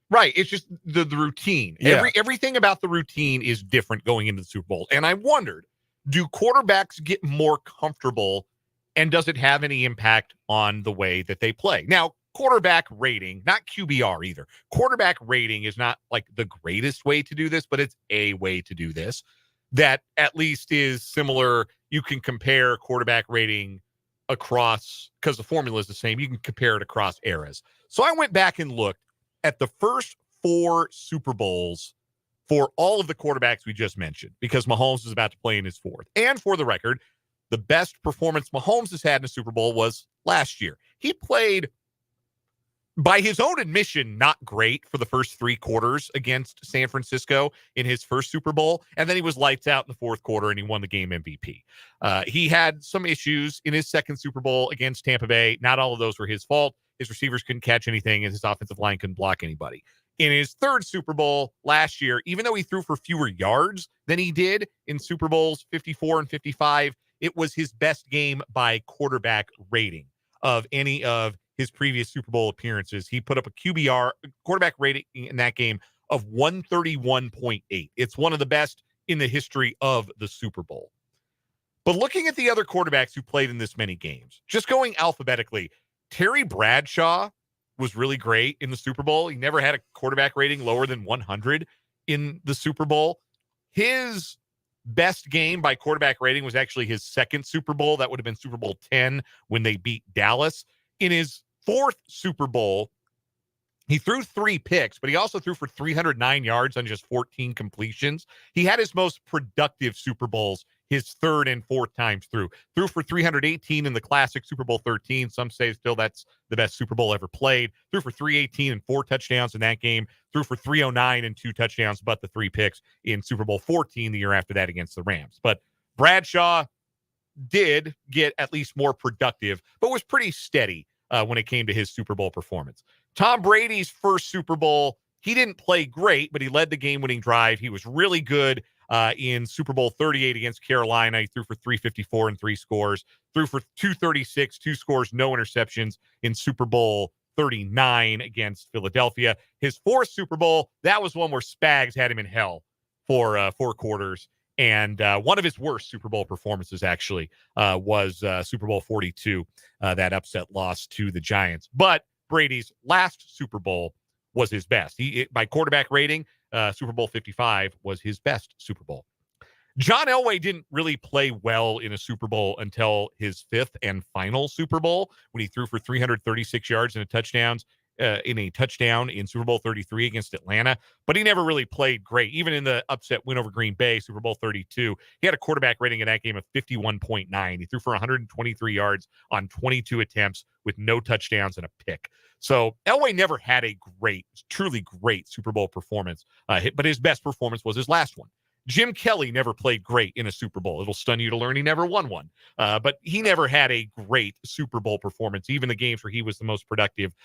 Right. It's just the routine. Yeah. Everything about the routine is different going into the Super Bowl. And I wondered, do quarterbacks get more comfortable, and does it have any impact on the way that they play? Now, quarterback rating, not QBR either. Quarterback rating is not like the greatest way to do this, but it's a way to do this that at least is similar. You can compare quarterback rating across, because the formula is the same. You can compare it across eras. So I went back and looked at the first 4 Super Bowls for all of the quarterbacks we just mentioned, because Mahomes is about to play in his 4th. And for the record, the best performance Mahomes has had in a Super Bowl was last year. He played by his own admission, not great for the first 3 quarters against San Francisco in his first Super Bowl. And then he was lights out in the fourth quarter and he won the game MVP. He had some issues in his second Super Bowl against Tampa Bay. Not all of those were his fault. His receivers couldn't catch anything and his offensive line couldn't block anybody. In his third Super Bowl last year, even though he threw for fewer yards than he did in Super Bowls 54 and 55, it was his best game by quarterback rating of any of his previous Super Bowl appearances. He put up a QBR, quarterback rating in that game, of 131.8. It's one of the best in the history of the Super Bowl. But looking at the other quarterbacks who played in this many games, just going alphabetically, Terry Bradshaw was really great in the Super Bowl. He never had a quarterback rating lower than 100 in the Super Bowl. His best game by quarterback rating was actually his second Super Bowl. That would have been Super Bowl 10 when they beat Dallas. In his fourth Super Bowl, he threw 3 picks, but he also threw for 309 yards on just 14 completions. He had his most productive Super Bowls his third and fourth times through. Threw for 318 in the classic Super Bowl 13. Some say still that's the best Super Bowl ever played. Threw for 318 and 4 touchdowns in that game. Threw for 309 and 2 touchdowns, but the 3 picks in Super Bowl 14 the year after that against the Rams. But Bradshaw did get at least more productive, but was pretty steady when it came to his Super Bowl performance. Tom Brady's first Super Bowl, he didn't play great, but he led the game-winning drive. He was really good in Super Bowl 38 against Carolina. He threw for 354 and 3 scores. Threw for 236, 2 scores, no interceptions in Super Bowl 39 against Philadelphia. His fourth Super Bowl, that was one where Spags had him in hell for 4 quarters. And one of his worst Super Bowl performances, actually, was Super Bowl 42, that upset loss to the Giants. But Brady's last Super Bowl was his best. By quarterback rating, Super Bowl 55 was his best Super Bowl. John Elway didn't really play well in a Super Bowl until his 5th and final Super Bowl, when he threw for 336 yards and a touchdown in Super Bowl 33 against Atlanta. But he never really played great. Even in the upset win over Green Bay, Super Bowl 32, he had a quarterback rating in that game of 51.9. He threw for 123 yards on 22 attempts with no touchdowns and a pick. So Elway never had a truly great Super Bowl performance, but his best performance was his last one. Jim Kelly never played great in a Super Bowl. It'll stun you to learn he never won one. But he never had a great Super Bowl performance. Even the games where he was the most productive,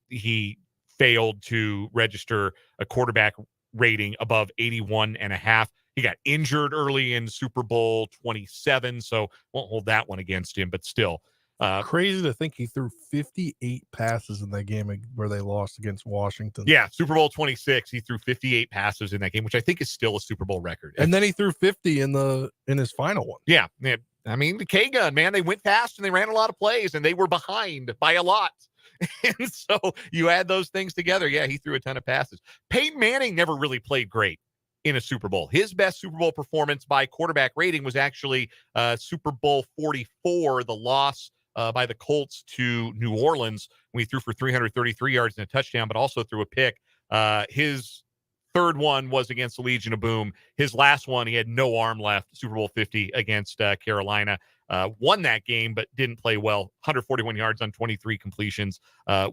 he failed to register a quarterback rating above 81.5. He got injured early in Super Bowl 27, so won't hold that one against him, but still. Crazy to think he threw 58 passes in that game where they lost against Washington. Yeah, Super Bowl 26, he threw 58 passes in that game, which I think is still a Super Bowl record. And then he threw 50 in his final one. Yeah. I mean, the K-Gun, man, they went fast and they ran a lot of plays and they were behind by a lot. And so you add those things together. Yeah, he threw a ton of passes. Peyton Manning never really played great in a Super Bowl. His best Super Bowl performance by quarterback rating was actually Super Bowl 44, the loss by the Colts to New Orleans, when he threw for 333 yards and a touchdown, but also threw a pick. His third one was against the Legion of Boom. His last one, he had no arm left, Super Bowl 50 against Carolina. Won that game, but didn't play well. 141 yards on 23 completions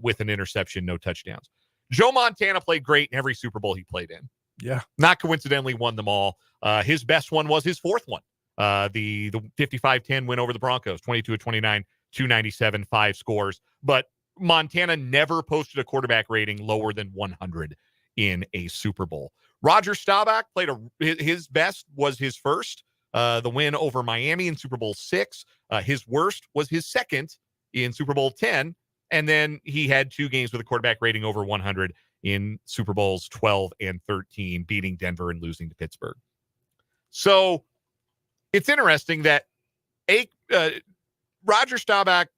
with an interception, no touchdowns. Joe Montana played great in every Super Bowl he played in. Yeah. Not coincidentally won them all. His best one was his fourth one. The 55-10 win over the Broncos, 22-29. 297, 5 scores. But Montana never posted a quarterback rating lower than 100 in a Super Bowl. Roger Staubach played his best was his first, the win over Miami in Super Bowl 6. His worst was his second in Super Bowl 10. And then he had 2 games with a quarterback rating over 100 in Super Bowls 12 and 13, beating Denver and losing to Pittsburgh. So it's interesting that Roger Staubach,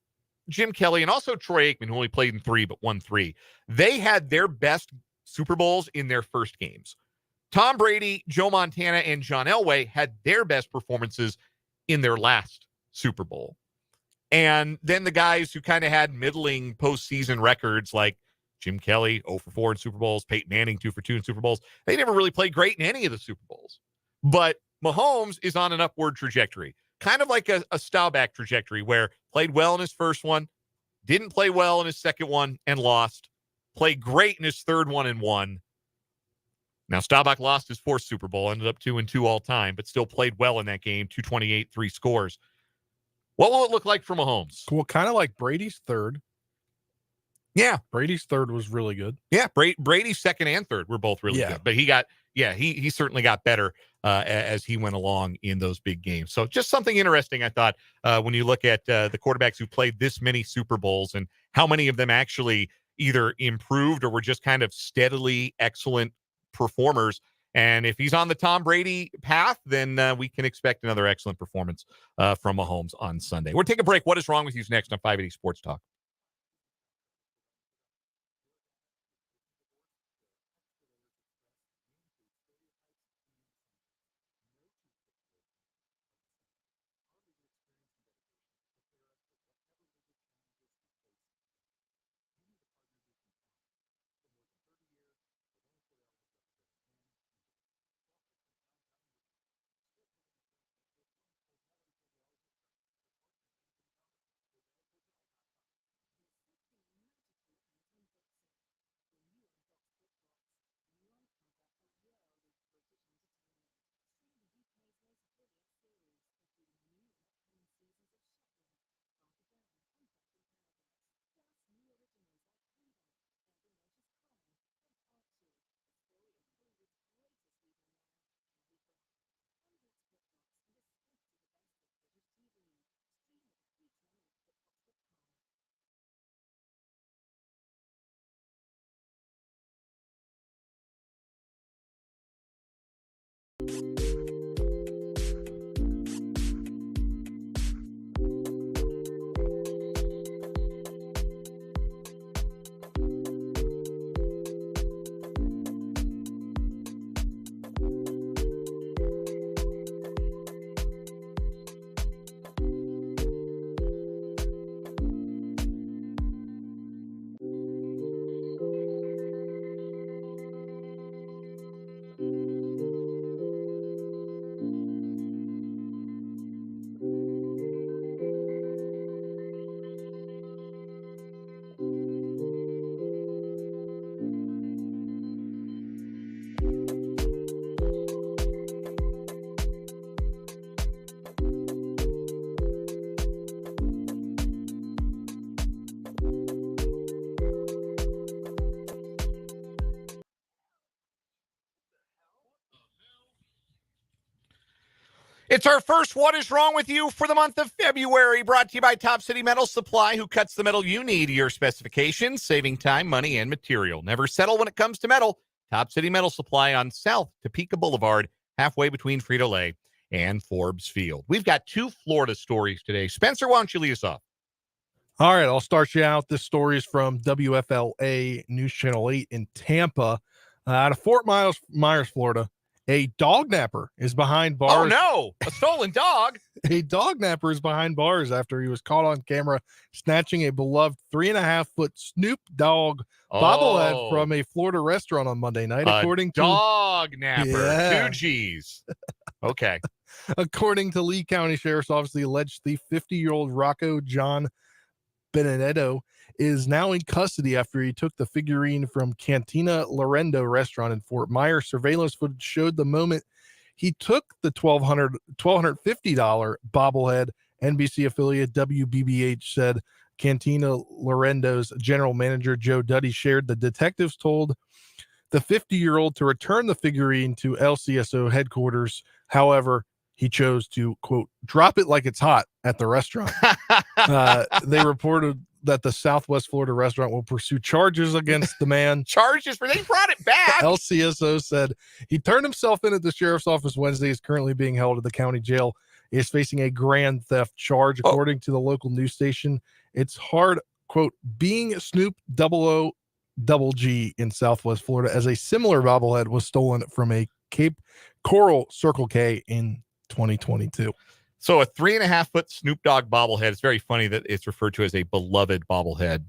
Jim Kelly, and also Troy Aikman, who only played in 3 but won 3, they had their best Super Bowls in their first games. Tom Brady, Joe Montana, and John Elway had their best performances in their last Super Bowl. And then the guys who kind of had middling postseason records, like Jim Kelly, 0 for 4 in Super Bowls, Peyton Manning, 2 for 2 in Super Bowls, they never really played great in any of the Super Bowls. But Mahomes is on an upward trajectory. Kind of like a Staubach trajectory, where played well in his first one, Didn't play well in his second one and lost. Played great in his third one and won. Now, Staubach lost his fourth Super Bowl, ended up 2-2 all time, but still played well in that game, 228, 3 scores. What will it look like for Mahomes? Well, kind of like Brady's third. Yeah. Brady's third was really good. Yeah, Brady's second and third were both really good. But he certainly got better as he went along in those big games. So just something interesting, I thought, when you look at the quarterbacks who played this many Super Bowls and how many of them actually either improved or were just kind of steadily excellent performers. And if he's on the Tom Brady path, then we can expect another excellent performance from Mahomes on Sunday. We'll take a break. What is wrong with you next on 580 Sports Talk? It's our first What is Wrong with You for the month of February, brought to you by Top City Metal Supply, who cuts the metal you need to your specifications, saving time, money, and material. Never settle when it comes to metal. Top City Metal Supply on South Topeka Boulevard, halfway between Frito-Lay and Forbes Field. We've got 2 Florida stories today. Spencer, why don't you lead us off? All right, I'll start you out. This story is from WFLA News Channel 8 in Tampa. Out of Fort Myers, Florida, a dog napper is behind bars. Oh, no, a stolen dog. A dog napper is behind bars after he was caught on camera snatching a beloved 3.5-foot Snoop Dogg bobblehead from a Florida restaurant on Monday night. According to dog napper, 2 G's. Okay. According to Lee County Sheriff's Office, the alleged thief, 50-year-old Rocco John Benedetto, is now in custody after he took the figurine from Cantina Lorendo restaurant in Fort Myers. Surveillance footage showed the moment he took the $1,250 bobblehead. NBC affiliate WBBH said Cantina Lorendo's general manager Joe Duddy shared the detectives told the 50-year-old to return the figurine to LCSO headquarters. However, he chose to, quote, drop it like it's hot at the restaurant. They reported that the Southwest Florida restaurant will pursue charges against the man. Charges for they brought it back. LCSO said he turned himself in at the sheriff's office Wednesday. Is currently being held at the county jail. He is facing a grand theft charge, according to the local news station. It's hard, quote, being Snoop G in Southwest Florida, as a similar bobblehead was stolen from a Cape Coral Circle K in 2022. So a 3.5-foot Snoop Dogg bobblehead. It's very funny that it's referred to as a beloved bobblehead.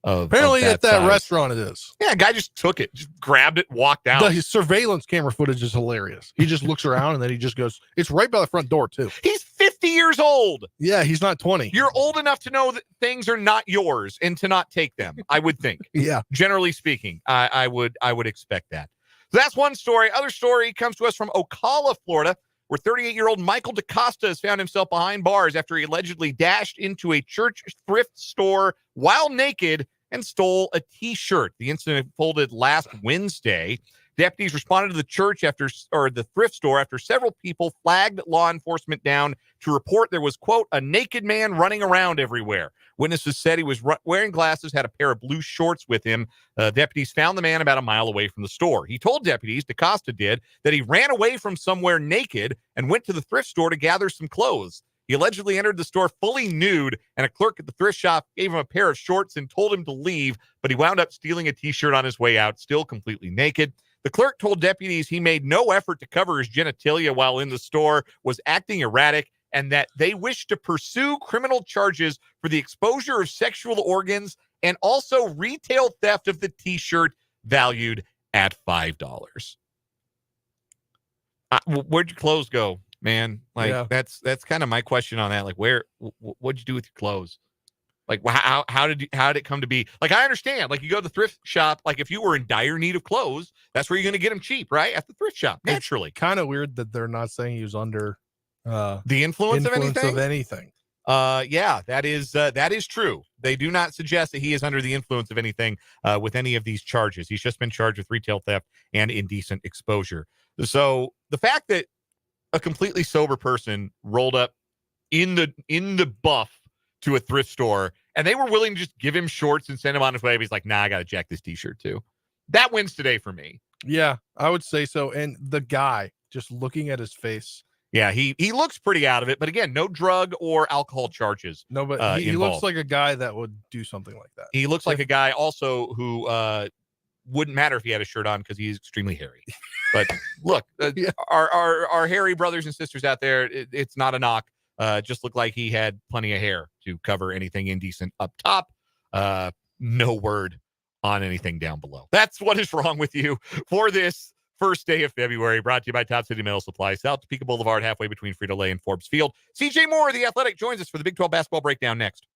Apparently at that restaurant it is. Yeah, a guy just took it, just grabbed it, walked out. His surveillance camera footage is hilarious. He just looks around and then he just goes, it's right by the front door too. He's 50 50 years old. Yeah, he's not 20. You're old enough to know that things are not yours and to not take them, I would think. Yeah. Generally speaking, I would expect that. So that's one story. Other story comes to us from Ocala, Florida, where 38-year-old Michael DaCosta has found himself behind bars after he allegedly dashed into a church thrift store while naked and stole a T-shirt. The incident unfolded last Wednesday. Deputies responded to the the thrift store after several people flagged law enforcement down to report there was, quote, a naked man running around everywhere. Witnesses said he was wearing glasses, had a pair of blue shorts with him. Deputies found the man about a mile away from the store. He told deputies, DaCosta did, that he ran away from somewhere naked and went to the thrift store to gather some clothes. He allegedly entered the store fully nude, and a clerk at the thrift shop gave him a pair of shorts and told him to leave, but he wound up stealing a T-shirt on his way out, still completely naked. The clerk told deputies he made no effort to cover his genitalia while in the store, was acting erratic, and that they wished to pursue criminal charges for the exposure of sexual organs and also retail theft of the T-shirt valued at $5. Where'd your clothes go, man? Like, that's kind of my question on that. Like, what'd you do with your clothes? Like, how did it come to be? Like, I understand. Like, you go to the thrift shop. Like, if you were in dire need of clothes, that's where you're going to get them cheap, right? At the thrift shop, naturally. Kind of weird that they're not saying he was under the influence of anything. Yeah, that is true. They do not suggest that he is under the influence of anything with any of these charges. He's just been charged with retail theft and indecent exposure. So the fact that a completely sober person rolled up in the buff to a thrift store and they were willing to just give him shorts and send him on his way, he's like, nah, I got to jack this T-shirt too. That wins today for me. Yeah, I would say so. And the guy, just looking at his face. Yeah, he looks pretty out of it, but again, no drug or alcohol charges. No, but he looks like a guy that would do something like that. He looks like a guy also who wouldn't matter if he had a shirt on because he's extremely hairy. But look, our hairy brothers and sisters out there, it's not a knock. Just looked like he had plenty of hair to cover anything indecent up top. No word on anything down below. That's what is wrong with you for this first day of February, brought to you by Top City Metal Supply, South Topeka Boulevard, halfway between Frito-Lay and Forbes Field. CJ Moore, The Athletic, joins us for the Big 12 basketball breakdown next.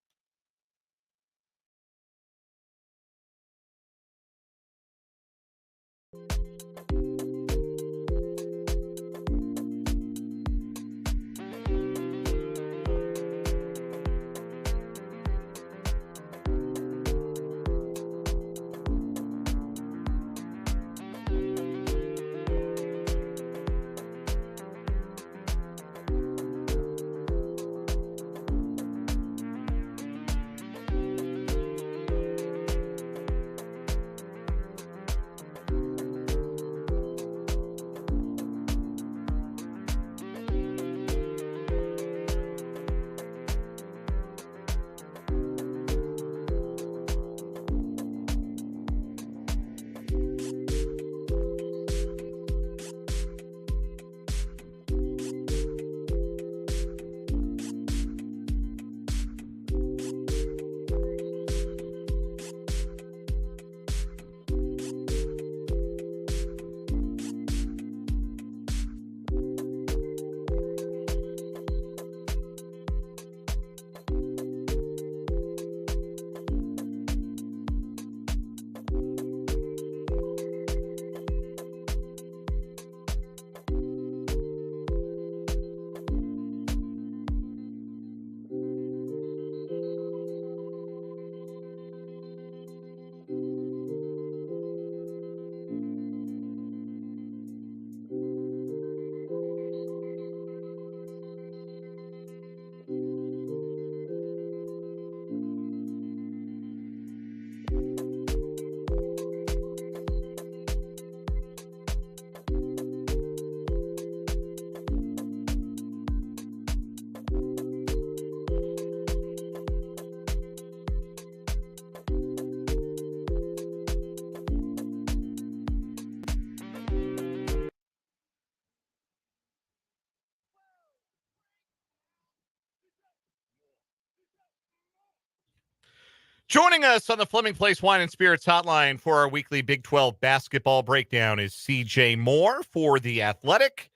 Joining us on the Fleming Place Wine and Spirits hotline for our weekly Big 12 basketball breakdown is CJ Moore for The Athletic.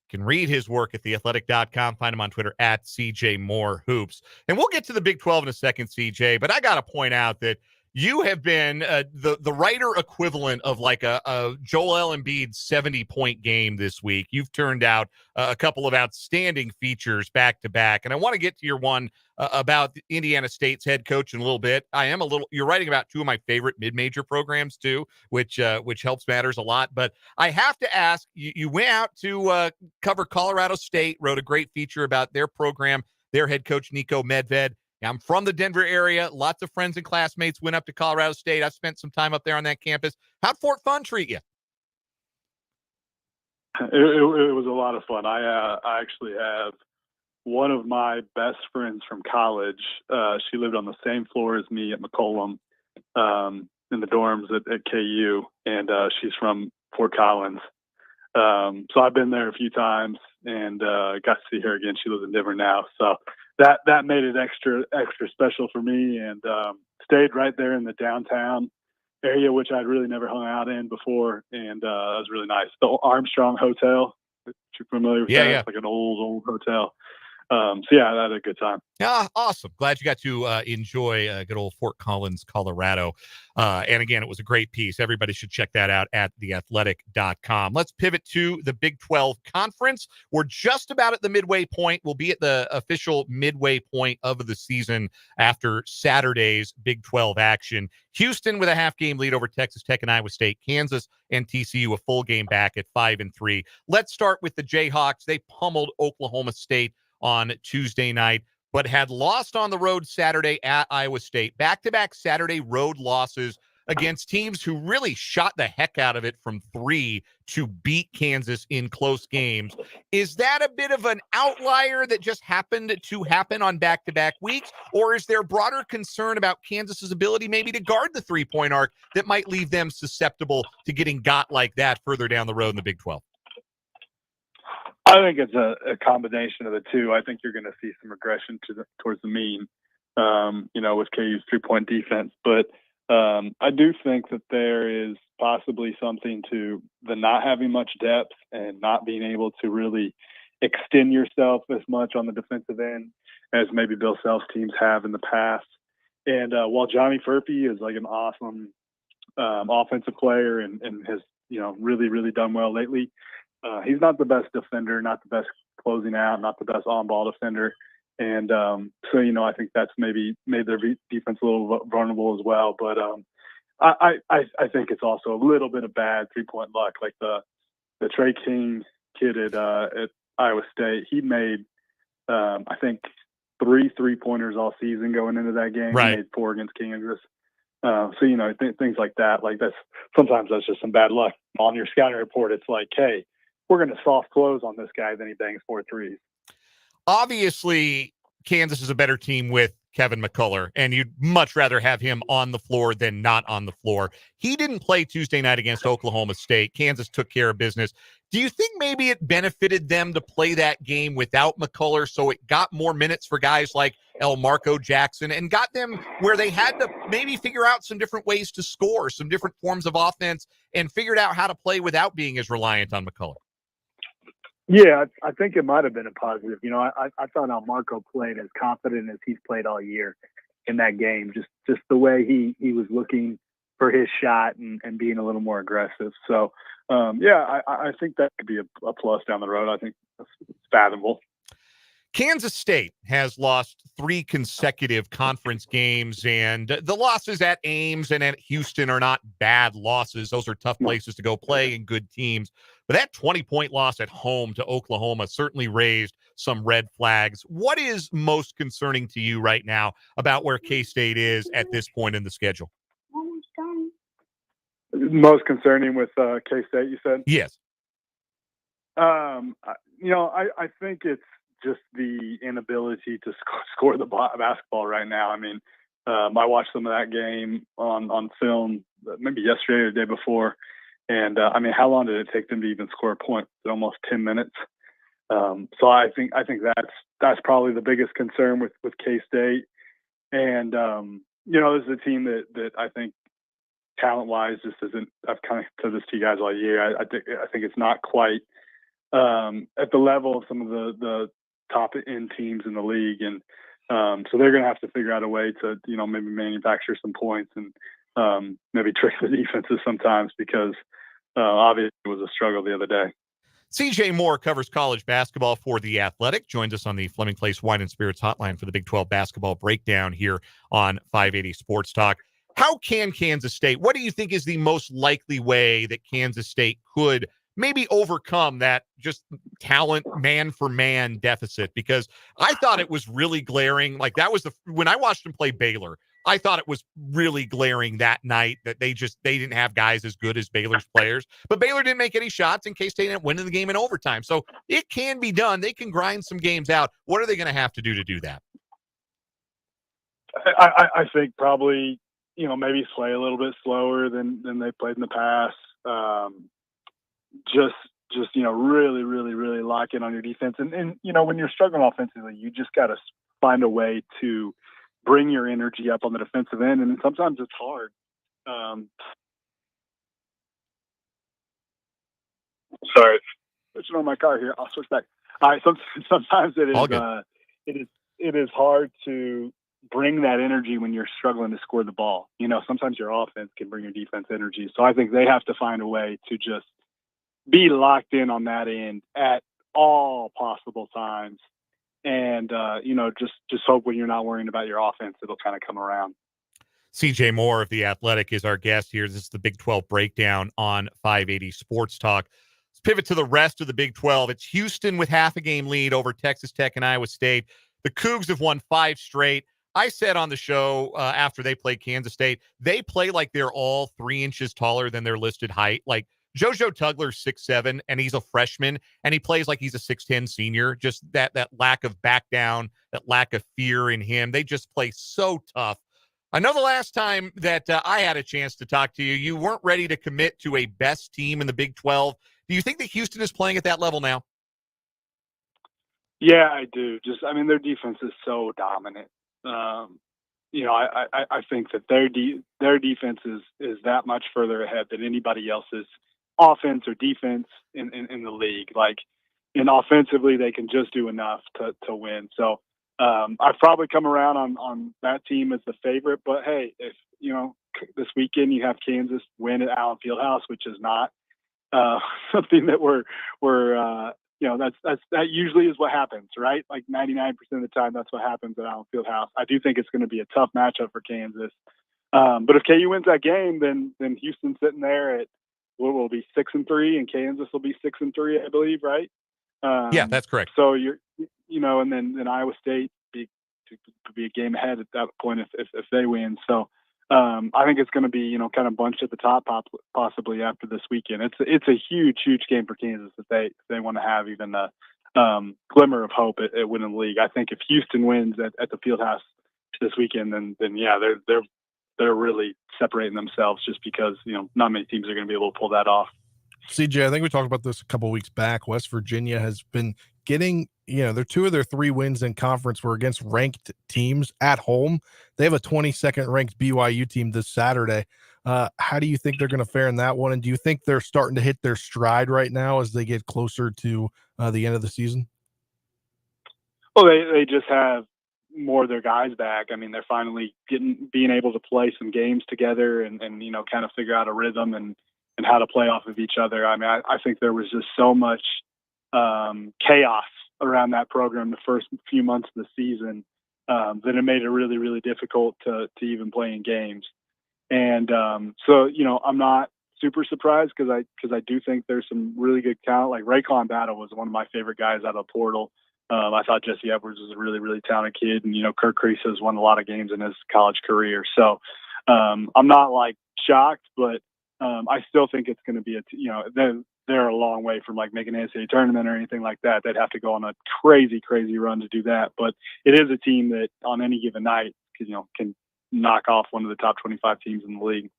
You can read his work at theathletic.com. Find him on Twitter at CJ Moore Hoops. And we'll get to the Big 12 in a second, CJ, but I got to point out that you have been the writer equivalent of like a Joel Embiid 70-point game this week. You've turned out a couple of outstanding features back to back. And I want to get to your one about Indiana State's head coach in a little bit. You're writing about two of my favorite mid-major programs too, which helps matters a lot. But I have to ask, you went out to cover Colorado State, wrote a great feature about their program, their head coach, Nico Medved. I'm from the Denver area. Lots of friends and classmates went up to Colorado State. I've spent some time up there on that campus. How'd Fort Fun treat you? It was a lot of fun. I actually have one of my best friends from college. She lived on the same floor as me at McCollum in the dorms at KU, and she's from Fort Collins. So I've been there a few times and got to see her again. She lives in Denver now. So that made it extra special for me, and stayed right there in the downtown area, which I'd really never hung out in before, and it was really nice. The Armstrong Hotel, if you're familiar with that, it's like an old hotel. So yeah, I had a good time. Yeah, awesome. Glad you got to enjoy good old Fort Collins, Colorado. And again, it was a great piece. Everybody should check that out at theathletic.com. Let's pivot to the Big 12 Conference. We're just about at the midway point. We'll be at the official midway point of the season after Saturday's Big 12 action. Houston with a half-game lead over Texas Tech and Iowa State. Kansas and TCU a full game back at 5-3. Let's start with the Jayhawks. They pummeled Oklahoma State on Tuesday night, but had lost on the road Saturday at Iowa State. Back-to-back Saturday road losses against teams who really shot the heck out of it from three to beat Kansas in close games. Is that a bit of an outlier that just happened to happen on back-to-back weeks, or is there broader concern about Kansas's ability maybe to guard the three-point arc that might leave them susceptible to getting got like that further down the road in the Big 12? I think it's a combination of the two. I think you're going to see some regression towards the mean, with KU's three-point defense. But I do think that there is possibly something to the not having much depth and not being able to really extend yourself as much on the defensive end as maybe Bill Self's teams have in the past. And while Johnny Furphy is like an awesome offensive player and has, really, really done well lately, he's not the best defender, not the best closing out, not the best on-ball defender. And so, I think that's maybe made their defense a little vulnerable as well. But I think it's also a little bit of bad three-point luck. Like the Trey King kid at Iowa State, he made, I think, 3 3-pointers all season going into that game. Right. He made 4 against Kansas. So, things like that, like sometimes that's just some bad luck. On your scouting report, it's like, hey, we're going to soft close on this guy, then he bangs 4 threes. Obviously, Kansas is a better team with Kevin McCullough, and you'd much rather have him on the floor than not on the floor. He didn't play Tuesday night against Oklahoma State. Kansas took care of business. Do you think maybe it benefited them to play that game without McCullough, so it got more minutes for guys like Marco Jackson and got them where they had to maybe figure out some different ways to score, some different forms of offense, and figured out how to play without being as reliant on McCullough? Yeah, I think it might have been a positive. I thought Marco played as confident as he's played all year in that game. Just the way he was looking for his shot and being a little more aggressive. So, I think that could be a plus down the road. I think that's fathomable. Kansas State has lost 3 consecutive conference games, and the losses at Ames and at Houston are not bad losses. Those are tough places to go play and good teams. But that 20-point loss at home to Oklahoma certainly raised some red flags. What is most concerning to you right now about where K-State is at this point in the schedule? Most concerning with K-State, you said? Yes. I think it's just the inability to score the basketball right now. I mean, I watched some of that game on film maybe yesterday or the day before. And how long did it take them to even score a point? Almost 10 minutes. So I think that's probably the biggest concern with K-State. And, this is a team that I think talent-wise just isn't. I've kind of said this to you guys all year. I think it's not quite at the level of some of the top end teams in the league. And so they're going to have to figure out a way to, maybe manufacture some points and maybe trick the defenses sometimes because obviously it was a struggle the other day. CJ Moore covers college basketball for The Athletic. Joins us on the Fleming Place Wine and Spirits hotline for the Big 12 basketball breakdown here on 580 Sports Talk. How can Kansas State, what do you think is the most likely way that Kansas State could maybe overcome that just talent man for man deficit? Because I thought it was really glaring. Like that was when I watched them play Baylor, I thought it was really glaring that night that they didn't have guys as good as Baylor's players, but Baylor didn't make any shots in case they didn't win the game in overtime. So it can be done. They can grind some games out. What are they going to have to do that? I think probably, maybe play a little bit slower than they played in the past. Just really, really, really lock in on your defense. And when you're struggling offensively, you just got to find a way to bring your energy up on the defensive end. And sometimes it's hard. Sorry, switching on my car here. I'll switch back. All right. Sometimes it is hard to bring that energy when you're struggling to score the ball. Sometimes your offense can bring your defense energy. So I think they have to find a way to just be locked in on that end at all possible times. And, just hope when you're not worrying about your offense, it'll kind of come around. CJ Moore of The Athletic is our guest here. This is the Big 12 breakdown on 580 Sports Talk. Let's pivot to the rest of the Big 12. It's Houston with half a game lead over Texas Tech and Iowa State. The Cougs have won 5 straight. I said on the show after they played Kansas State, they play like they're all 3 inches taller than their listed height. Like JoJo Tugler's 6'7", and he's a freshman, and he plays like he's a 6'10" senior. Just that lack of back down, that lack of fear in him. They just play so tough. I know the last time that I had a chance to talk to you, you weren't ready to commit to a best team in the Big 12. Do you think that Houston is playing at that level now? Yeah, I do. Their defense is so dominant. I think that their defense is that much further ahead than anybody else's offense or defense in the league. And offensively, they can just do enough to win. So I've probably come around on that team as the favorite. But hey, if this weekend you have Kansas win at Allen Fieldhouse, which is not something that we're that usually is what happens, right? Like 99% of the time, that's what happens at Allen Fieldhouse. I do think it's going to be a tough matchup for Kansas. But if KU wins that game, then Houston's sitting there at what will be 6-3, and Kansas will be 6-3, I believe, right? Yeah, that's correct. So and then Iowa State could be a game ahead at that point if they win. So I think it's going to be kind of bunched at the top possibly after this weekend. It's a huge game for Kansas if they want to have even a glimmer of hope at winning the league. I think if Houston wins at the Fieldhouse this weekend, then yeah, they're really separating themselves just because not many teams are going to be able to pull that off. CJ, I think we talked about this a couple of weeks back. West Virginia has been getting, their 2 of their 3 wins in conference were against ranked teams at home. They have a 22nd ranked BYU team this Saturday. How do you think they're going to fare in that one? And do you think they're starting to hit their stride right now as they get closer to the end of the season? Well, they just have more of their guys back. They're finally being able to play some games together and kind of figure out a rhythm and how to play off of each other. I think there was just so much chaos around that program the first few months of the season that it made it really, really difficult to even play in games. And so I'm not super surprised because I do think there's some really good talent. Like Raekwon Battle was one of my favorite guys out of the portal. I thought Jesse Edwards was a really, really talented kid, and Kirk Crease has won a lot of games in his college career. So I'm not shocked, but I still think it's going to be they're a long way from making an NCAA tournament or anything like that. They'd have to go on a crazy, crazy run to do that. But it is a team that on any given night, can knock off one of the top 25 teams in the league.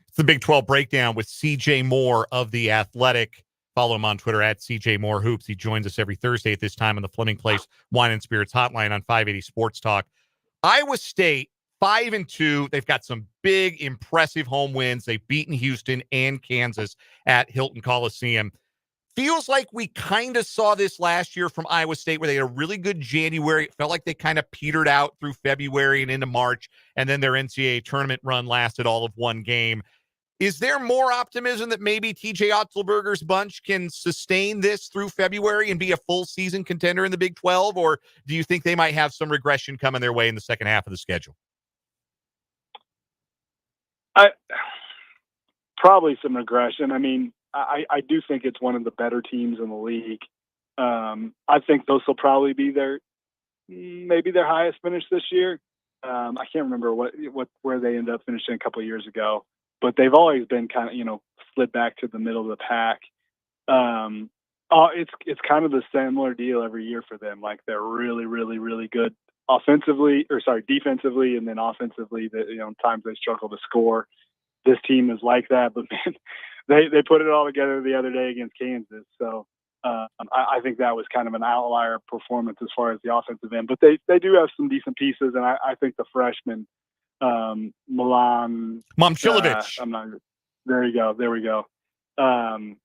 It's the Big 12 breakdown with CJ Moore of The Athletic. Follow him on Twitter at CJ Moore Hoops. He joins us every Thursday at this time on the Fleming Place Wine and Spirits hotline on 580 Sports Talk. Iowa State 5-2. They've got some big, impressive home wins. They've beaten Houston and Kansas at Hilton Coliseum. Feels like we kind of saw this last year from Iowa State, where they had a really good January. It felt like they kind of petered out through February and into March, and then their NCAA tournament run lasted all of one game. Is there more optimism that maybe TJ Otzelberger's bunch can sustain this through February and be a full season contender in the Big 12, or do you think they might have some regression coming their way in the second half of the schedule? Probably some regression. I mean, I do think it's one of the better teams in the league. I think those will probably be maybe their highest finish this year. I can't remember where they ended up finishing a couple of years ago, but they've always been kind of, slid back to the middle of the pack. It's kind of the similar deal every year for them. Like they're really, really, really good defensively, and then offensively, times they struggle to score. This team is like that, but man, they put it all together the other day against Kansas. So I think that was kind of an outlier performance as far as the offensive end. But they do have some decent pieces, and I think the freshman Milan Momcilovic. There we go.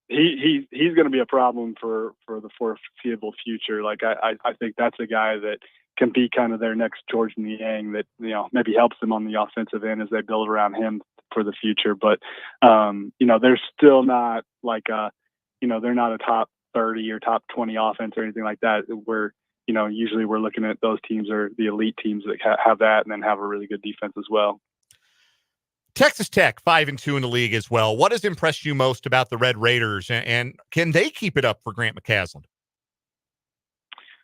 He's going to be a problem for the foreseeable future. Like I think that's a guy that can be kind of their next George Niang that maybe helps them on the offensive end as they build around him for the future. But they're still not like they're not a top 30 or top 20 offense or anything like that. Where usually we're looking at those teams or the elite teams that have that and then have a really good defense as well. Texas Tech 5-2 in the league as well. What has impressed you most about the Red Raiders, and can they keep it up for Grant McCasland?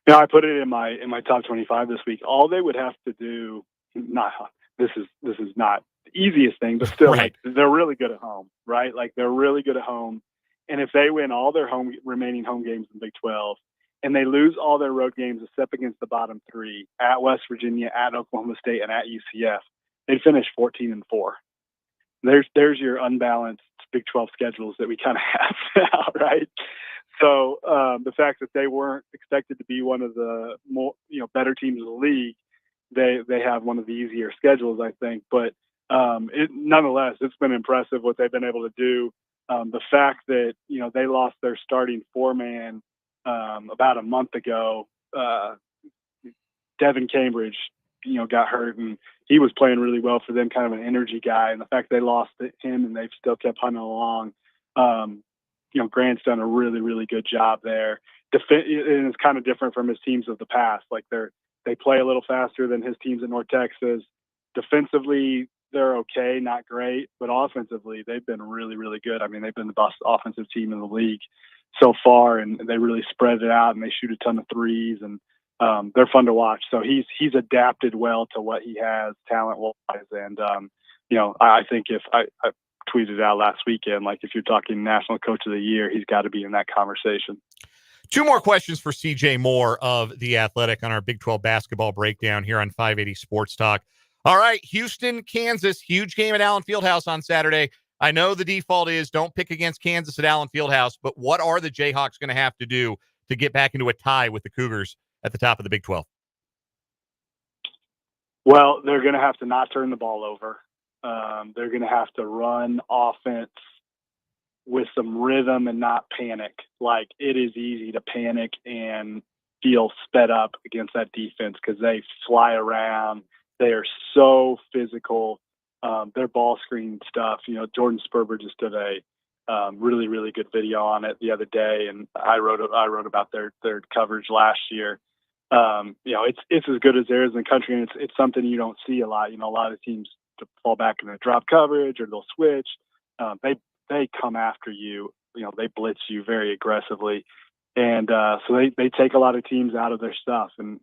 I put it in my top 25 this week. All they would have to do, this is not the easiest thing, but still, right. They're really good at home, right? Like they're really good at home, and if they win all their remaining home games in Big 12, and they lose all their road games except against the bottom three at West Virginia, at Oklahoma State, and at UCF, they'd finish 14-4. There's your unbalanced Big 12 schedules that we kind of have now, right? So the fact that they weren't expected to be one of the more better teams in the league, they have one of the easier schedules, I think. But nonetheless, it's been impressive what they've been able to do. The fact that they lost their starting four-man about a month ago, Devin Cambridge, got hurt, and he was playing really well for them, kind of an energy guy. And the fact they lost him and they've still kept hunting along. Grant's done a really, really good job there. And it's kind of different from his teams of the past. Like they play a little faster than his teams in North Texas. Defensively, they're okay, not great, but offensively, they've been really, really good. I mean, they've been the best offensive team in the league so far, and they really spread it out, and they shoot a ton of threes, and they're fun to watch. So he's adapted well to what he has talent-wise, and I think if I tweeted out last weekend, like if you're talking National Coach of the Year, he's got to be in that conversation. Two more questions for CJ Moore of The Athletic on our Big 12 basketball breakdown here on 580 Sports Talk. All right, Houston, Kansas, huge game at Allen Fieldhouse on Saturday. I know the default is don't pick against Kansas at Allen Fieldhouse, but what are the Jayhawks going to have to do to get back into a tie with the Cougars at the top of the Big 12? Well, they're going to have to not turn the ball over. They're going to have to run offense with some rhythm and not panic. Like, it is easy to panic and feel sped up against that defense because they fly around. They are so physical. Their ball screen stuff, Jordan Sperber just did a really, really good video on it the other day, and I wrote about their coverage last year. It's as good as there is in the country, and it's something you don't see a lot. A lot of teams fall back in a drop coverage or they'll switch. They come after you. They blitz you very aggressively, and so they take a lot of teams out of their stuff. And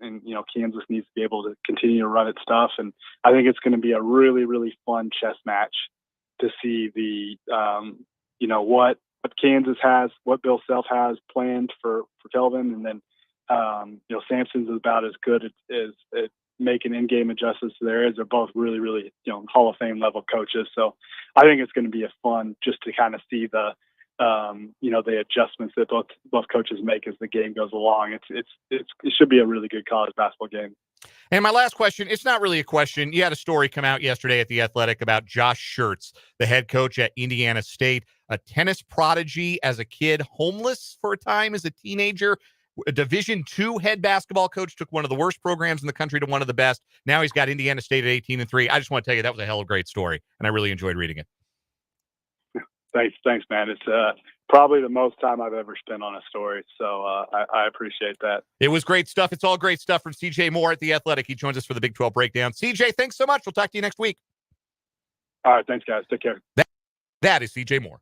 Kansas needs to be able to continue to run its stuff. And I think it's going to be a really, really fun chess match to see what Kansas has, what Bill Self has planned for Kelvin, and then Sampson's about as good as making in-game adjustments there is. They're both really, really, Hall of Fame level coaches. So I think it's going to be fun just to kind of see the adjustments that both coaches make as the game goes along. It should be a really good college basketball game. And my last question, it's not really a question. You had a story come out yesterday at The Athletic about Josh Schertz, the head coach at Indiana State. a tennis prodigy as a kid, homeless for a time as a teenager, a Division II head basketball coach, took one of the worst programs in the country to one of the best. Now he's got Indiana State at 18-3. I just want to tell you that was a hell of a great story, and I really enjoyed reading it. Thanks, man. It's probably the most time I've ever spent on a story, so I appreciate that. It was great stuff. It's all great stuff from CJ Moore at The Athletic. He joins us for the Big 12 breakdown. CJ, thanks so much. We'll talk to you next week. All right, thanks, guys. Take care. That is CJ Moore.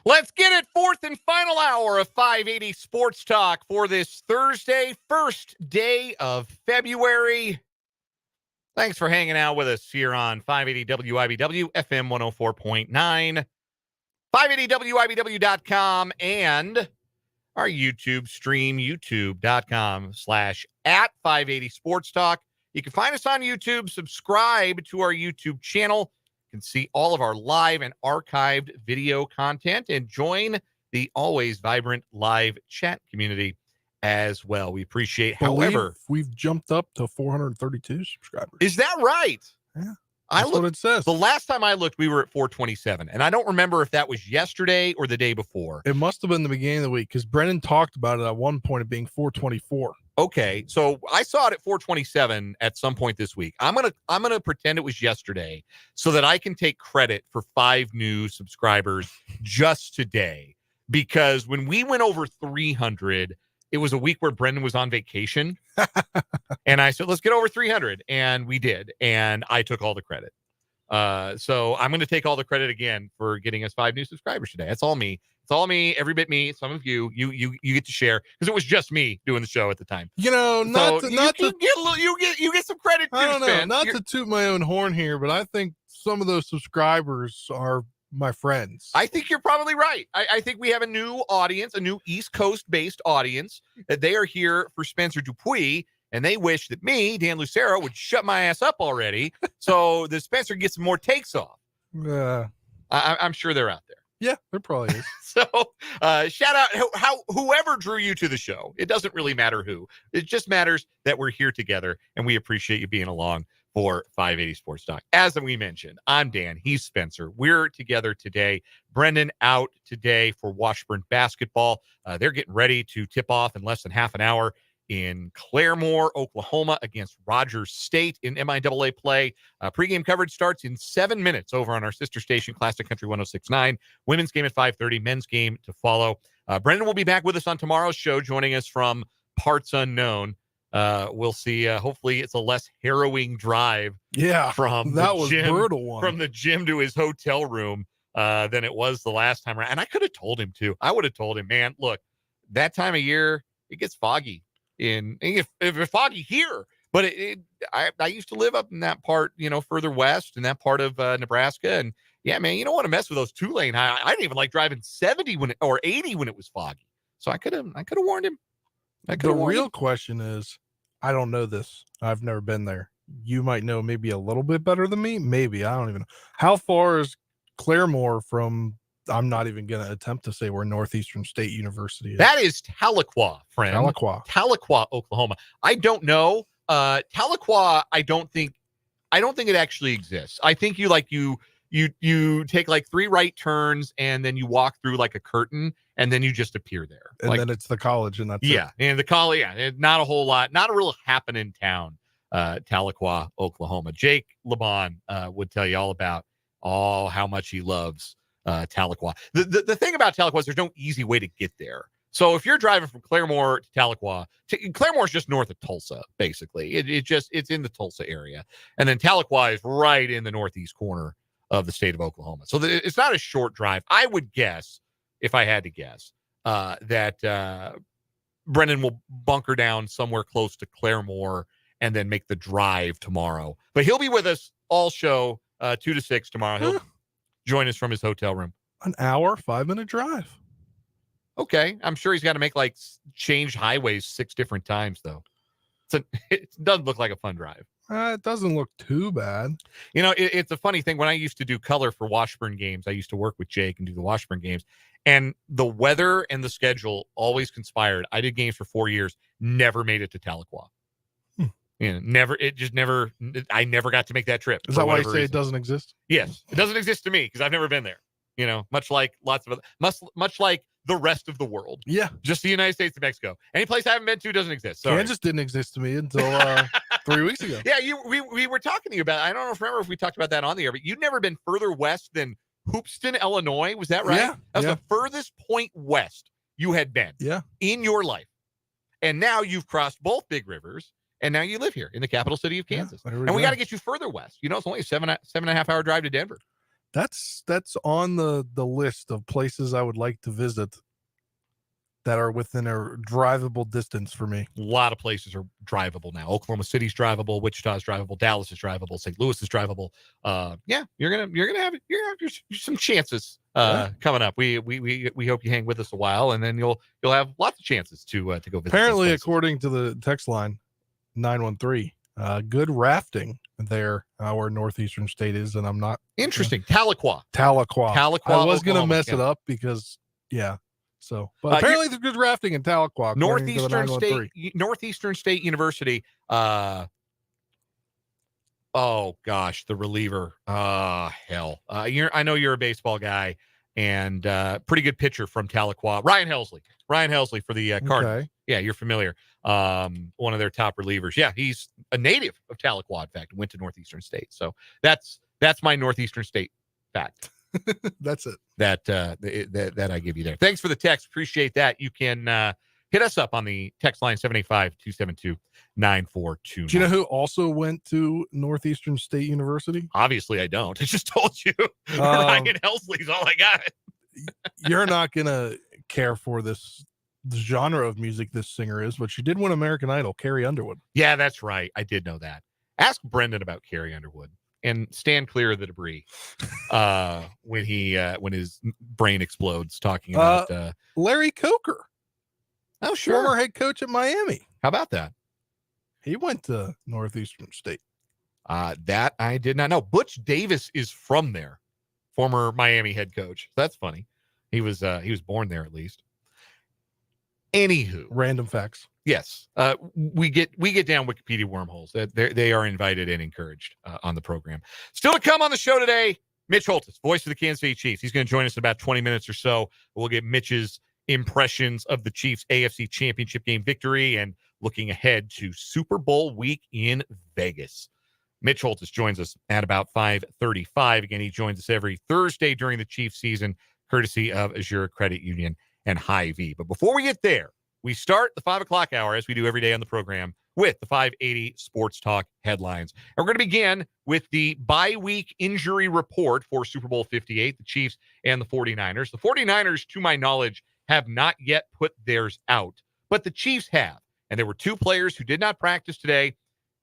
Let's get it. Fourth and final hour of 580 Sports Talk for this Thursday, first day of February. Thanks for hanging out with us here on 580 WIBW, FM 104.9, 580WIBW.com, and our YouTube stream, youtube.com/@580 Sports Talk. You can find us on YouTube, subscribe to our YouTube channel. You can see all of our live and archived video content and join the always vibrant live chat community as well. We appreciate, however, we've jumped up to 432 subscribers. Is that right? Yeah. That's what it says. The last time I looked, we were at 427, and I don't remember if that was yesterday or the day before. It must have been the beginning of the week because Brennan talked about it at one point of being 424. Okay, so I saw it at 427 at some point this week. I'm gonna pretend it was yesterday so that I can take credit for 5 new subscribers just today. Because when we went over 300, it was a week where Brendan was on vacation. And I said, let's get over 300. And we did. And I took all the credit. So I'm going to take all the credit again for getting us 5 new subscribers today. That's all me. It's all me, every bit me. Some of you get to share because it was just me doing the show at the time. You know, You get some credit too, I don't know, Spence. not to toot my own horn here, but I think some of those subscribers are my friends. I think you're probably right. I think we have a new audience, a new East Coast-based audience, that they are here for Spencer Dupuis, and they wish that me, Dan Lucero, would shut my ass up already so that Spencer gets some more takes off. I'm sure they're out there. Yeah, there probably is. So shout out whoever drew you to the show. It doesn't really matter who. It just matters that we're here together, and we appreciate you being along for 580 Sports Talk. As we mentioned, I'm Dan. He's Spencer. We're together today. Brendan out today for Washburn basketball. They're getting ready to tip off in less than half an hour in Claremore, Oklahoma against Rogers State in MIAA play. Pregame coverage starts in 7 minutes over on our sister station, Classic Country 106.9. Women's game at 5:30, men's game to follow. Brendan will be back with us on tomorrow's show, joining us from parts unknown. We'll see. Hopefully it's a less harrowing drive. Yeah, from that was gym, brutal one. from the gym to his hotel room than it was the last time around. And I could have told him to. I would have told him, man, look, that time of year it gets foggy. If it's foggy here, but I used to live up in that part, further west in that part of Nebraska, and yeah, man, you don't want to mess with those 2-lane. I didn't even like driving 70 or 80 when it was foggy. So I could have warned him. The real question is, I don't know this. I've never been there. You might know maybe a little bit better than me. Maybe. I don't even know. How far is Claremore from, I'm not even going to attempt to say where Northeastern State University is. That is Tahlequah, friend. Tahlequah, Oklahoma. I don't know. Tahlequah, I don't think it actually exists. I think you take like 3 right turns and then you walk through like a curtain and then you just appear there. And then it's the college and that's it. And the college, not a whole lot, not a real happening town, Tahlequah, Oklahoma. Jake LeBon would tell you all about how much he loves Tahlequah. The thing about Tahlequah is there's no easy way to get there. So if you're driving from Claremore to Tahlequah, Claremore is just north of Tulsa, basically. It's in the Tulsa area. And then Tahlequah is right in the northeast corner of the state of Oklahoma. So it's not a short drive. I would guess, if I had to guess, that Brendan will bunker down somewhere close to Claremore and then make the drive tomorrow. But he'll be with us all show 2 to 6 tomorrow. He'll join us from his hotel room. An hour, 5-minute drive. Okay. I'm sure he's got to make change highways 6 different times though. It doesn't look like a fun drive. It doesn't look too bad. It's a funny thing. When I used to do color for Washburn games, I used to work with Jake and do the Washburn games, and the weather and the schedule always conspired. I did games for 4 years, never made it to Tahlequah. I never got to make that trip. Is that why you say it doesn't exist? Yes, it doesn't exist to me because I've never been there. Much like much like the rest of the world. Yeah. Just the United States and Mexico. Any place I haven't been to doesn't exist. Sorry. Kansas didn't exist to me until 3 weeks ago. Yeah, we were talking to you about, I don't know remember if we talked about that on the air, but you'd never been further west than Hoopeston, Illinois. Was that right? Yeah. That was the furthest point west you had been in your life. And now you've crossed both big rivers, and now you live here in the capital city of Kansas. And we got to get you further west. It's only a 7.5 hour drive to Denver. That's on the list of places I would like to visit that are within a drivable distance for me. A lot of places are drivable now. Oklahoma City's drivable, Wichita's drivable, Dallas is drivable, St. Louis is drivable. Yeah, you're gonna have some chances coming up. We hope you hang with us a while, and then you'll have lots of chances to go visit. Apparently, according to the text line 913, good rafting there where Northeastern State is, and I'm not interesting. Tahlequah. I was gonna Oklahoma. mess it up because So, but apparently there's good rafting in Tahlequah. Northeastern State University. Oh gosh, the reliever. Hell. I know you're a baseball guy, and pretty good pitcher from Tahlequah. Ryan Helsley for the Cardinals. Okay. Yeah, you're familiar. One of their top relievers. Yeah, he's a native of Tahlequah. In fact, went to Northeastern State. So that's my Northeastern State fact. That's it. That I give you there. Thanks for the text. Appreciate that. You can hit us up on the text line 785-272-9429. Do you know who also went to Northeastern State University? Obviously, I don't. I just told you. Ryan Helsley's all I got. You're not gonna care for the genre of music this singer is, but she did win American Idol. Carrie Underwood. Yeah, that's right. I did know that. Ask Brendan about Carrie Underwood. And stand clear of the debris when his brain explodes talking about Larry Coker. Oh, sure. Former head coach at Miami. How about that? He went to Northeastern State. That I did not know. Butch Davis is from there. Former Miami head coach. That's funny. He was born there at least. Anywho. Random facts. Yes, we get down Wikipedia wormholes. They are invited and encouraged on the program. Still to come on the show today, Mitch Holthus, voice of the Kansas City Chiefs. He's going to join us in about 20 minutes or so. We'll get Mitch's impressions of the Chiefs' AFC Championship game victory and looking ahead to Super Bowl week in Vegas. Mitch Holthus joins us at about 5:35. Again, he joins us every Thursday during the Chiefs season, courtesy of Azure Credit Union and Hy-Vee. But before we get there, we start the 5 o'clock hour, as we do every day on the program, with the 580 Sports Talk headlines. And we're going to begin with the bye-week injury report for Super Bowl 58, the Chiefs and the 49ers. The 49ers, to my knowledge, have not yet put theirs out, but the Chiefs have. And there were two players who did not practice today.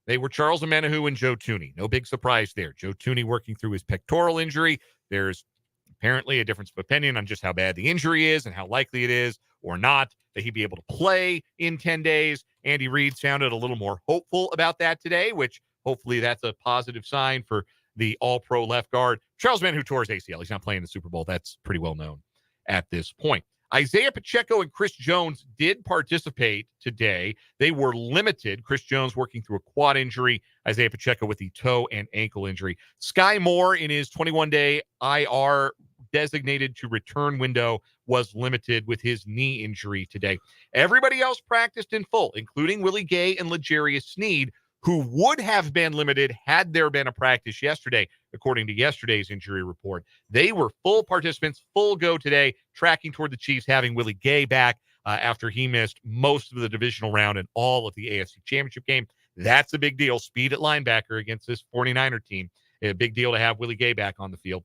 They were Charles Omenihu and Joe Thuney. No big surprise there. Joe Thuney working through his pectoral injury. There's apparently a difference of opinion on just how bad the injury is and how likely it is or not that he'd be able to play in 10 days. Andy Reid sounded a little more hopeful about that today, which hopefully that's a positive sign for the all-pro left guard. Charles Omenihu tore his ACL. He's not playing the Super Bowl. That's pretty well known at this point. Isaiah Pacheco and Chris Jones did participate today. They were limited. Chris Jones working through a quad injury. Isaiah Pacheco with the toe and ankle injury. Sky Moore in his 21-day IR designated to return window was limited with his knee injury today. Everybody else practiced in full, including Willie Gay and L'Jarius Sneed, who would have been limited had there been a practice yesterday, according to yesterday's injury report. They were full participants, full go today, tracking toward the Chiefs having Willie Gay back after he missed most of the divisional round and all of the AFC Championship game. That's a big deal. Speed at linebacker against this 49er team. A big deal to have Willie Gay back on the field.